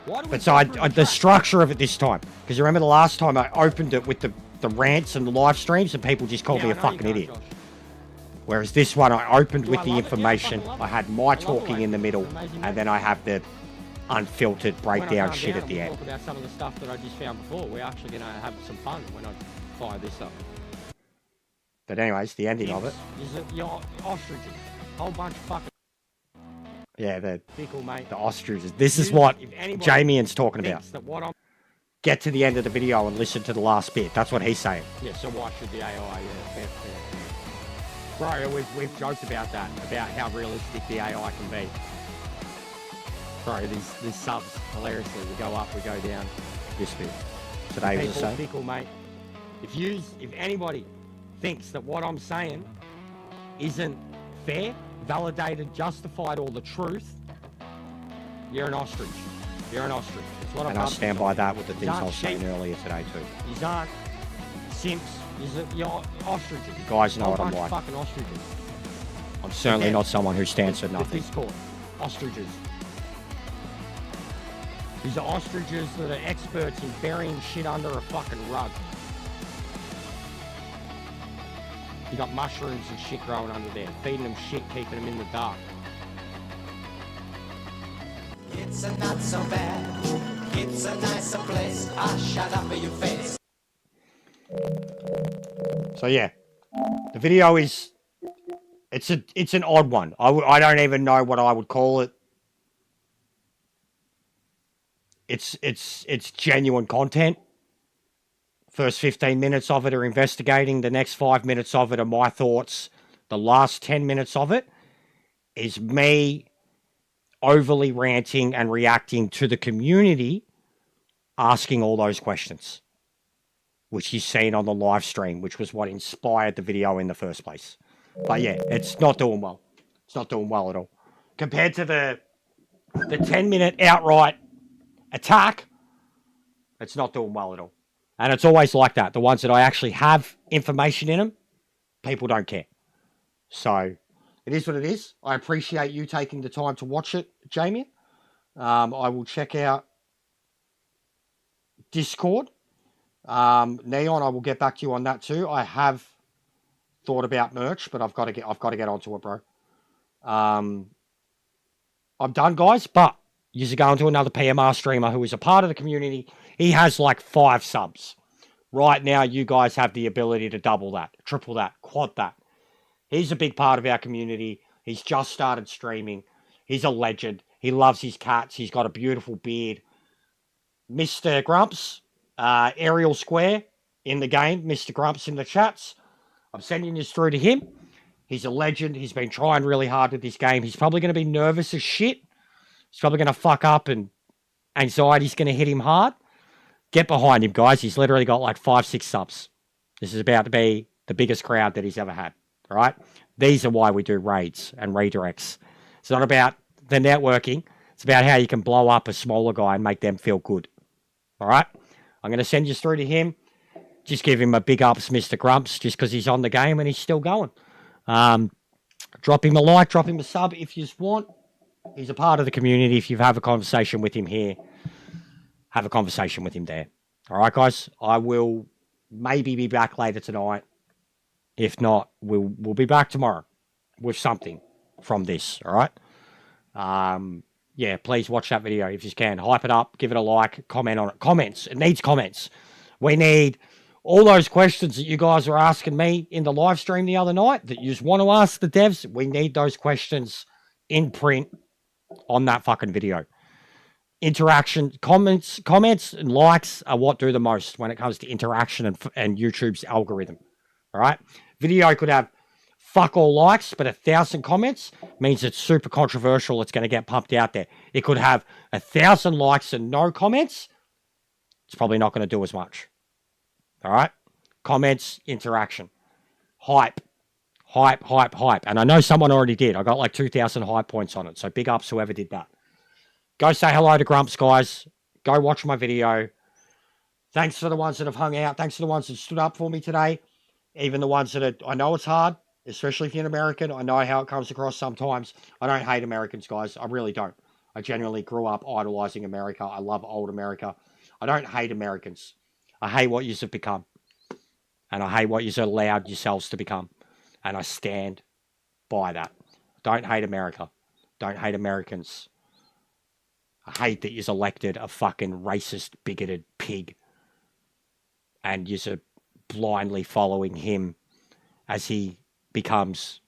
But so the structure of it this time, because you remember the last time I opened it with the rants and the live streams and people just called me a fucking idiot. Whereas this one I opened with the information, I had my talking in the middle, and then I have the unfiltered breakdown shit at the end. Talk about some of the stuff that I just found before. We're actually going to have some fun when I fire this up. But anyways, the ending of it is your ostriches, whole bunch of fucking. Yeah, the ostriches. This is what Jamien's talking about. Get to the end of the video and listen to the last bit. That's what he's saying. Yeah, so why should the AI? Yeah. Bro, we've joked about that, about how realistic the AI can be. Bro, these subs, hilariously, we go up, we go down. This bit. Today was the same. Fickle, mate. If anybody thinks that what I'm saying isn't fair, validated, justified, or the truth, you're an ostrich. You're an ostrich. And I stand by that with the things I was saying earlier today too. You aren't simps. You're ostriches. You guys know what I'm like. Fucking ostriches. I'm certainly not someone who stands for nothing. Discord. Ostriches. These are ostriches that are experts in burying shit under a fucking rug. You got mushrooms and shit growing under there, feeding them shit, keeping them in the dark. It's a not so bad, it's a nicer place. Shut up in your face. So yeah, the video is, it's an odd one. I don't even know what I would call it. It's genuine content. First 15 minutes of it are investigating. The next 5 minutes of it are my thoughts. The last 10 minutes of it is me overly ranting and reacting to the community asking all those questions, which you've seen on the live stream, which was what inspired the video in the first place. But yeah, it's not doing well. It's not doing well at all. Compared to the 10-minute outright attack, it's not doing well at all. And it's always like that. The ones that I actually have information in them, people don't care. So it is what it is. I appreciate you taking the time to watch it, Jamie. I will check out Discord. Neon, I will get back to you on that too. I have thought about merch, but I've got to get onto it, bro. I'm done, guys, but you're going to another PMR streamer who is a part of the community. He has like 5 subs. Right now, you guys have the ability to double that, triple that, quad that. He's a big part of our community. He's just started streaming. He's a legend. He loves his cats. He's got a beautiful beard. Mr. Grumps, Ariel Square in the game. Mr. Grumps in the chats. I'm sending this through to him. He's a legend. He's been trying really hard with this game. He's probably going to be nervous as shit. He's probably going to fuck up and anxiety's going to hit him hard. Get behind him, guys. He's literally got like 5-6 subs. This is about to be the biggest crowd that he's ever had. All right? These are why we do raids and redirects. It's not about the networking. It's about how you can blow up a smaller guy and make them feel good. All right? I'm going to send you through to him. Just give him a big ups, Mr. Grumps, just because he's on the game and he's still going. Drop him a like, drop him a sub if you want. He's a part of the community. If you have a conversation with him here, have a conversation with him there. All right, guys? I will maybe be back later tonight. If not, we'll be back tomorrow with something from this, all right? Yeah, please watch that video if you can. Hype it up, give it a like, comment on it. Comments. It needs comments. We need all those questions that you guys were asking me in the live stream the other night that you just want to ask the devs. We need those questions in print on that fucking video. Interaction, comments and likes are what do the most when it comes to interaction and YouTube's algorithm. All right? Video could have fuck all likes, but 1,000 comments means it's super controversial. It's going to get pumped out there. It could have 1,000 likes and no comments. It's probably not going to do as much. All right? Comments, interaction, hype. And I know someone already did. I got like 2,000 hype points on it. So big ups whoever did that. Go say hello to Grumps, guys. Go watch my video. Thanks for the ones that have hung out. Thanks for the ones that stood up for me today. Even the ones that I know it's hard, especially if you're an American. I know how it comes across sometimes. I don't hate Americans, guys. I really don't. I genuinely grew up idolizing America. I love old America. I don't hate Americans. I hate what yous have become. And I hate what yous allowed yourselves to become. And I stand by that. Don't hate America. Don't hate Americans. I hate that you're elected a fucking racist, bigoted pig. And you're blindly following him as he becomes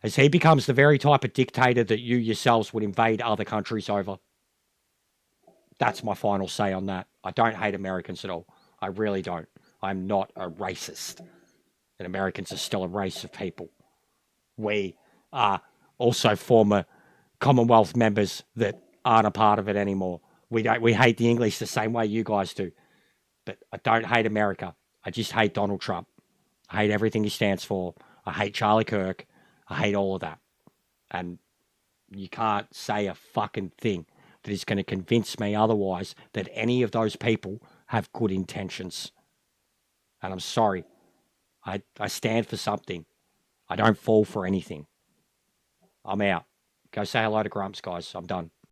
the very type of dictator that you yourselves would invade other countries over. That's my final say on that. I don't hate Americans at all. I really don't. I'm not a racist. And Americans are still a race of people. We are also former Commonwealth members that aren't a part of it anymore. We hate the English the same way you guys do. But I don't hate America. I just hate Donald Trump. I hate everything he stands for. I hate Charlie Kirk. I hate all of that. And you can't say a fucking thing that is going to convince me otherwise that any of those people have good intentions. And I'm sorry. I stand for something. I don't fall for anything. I'm out. Go say hello to Grumps, guys. I'm done.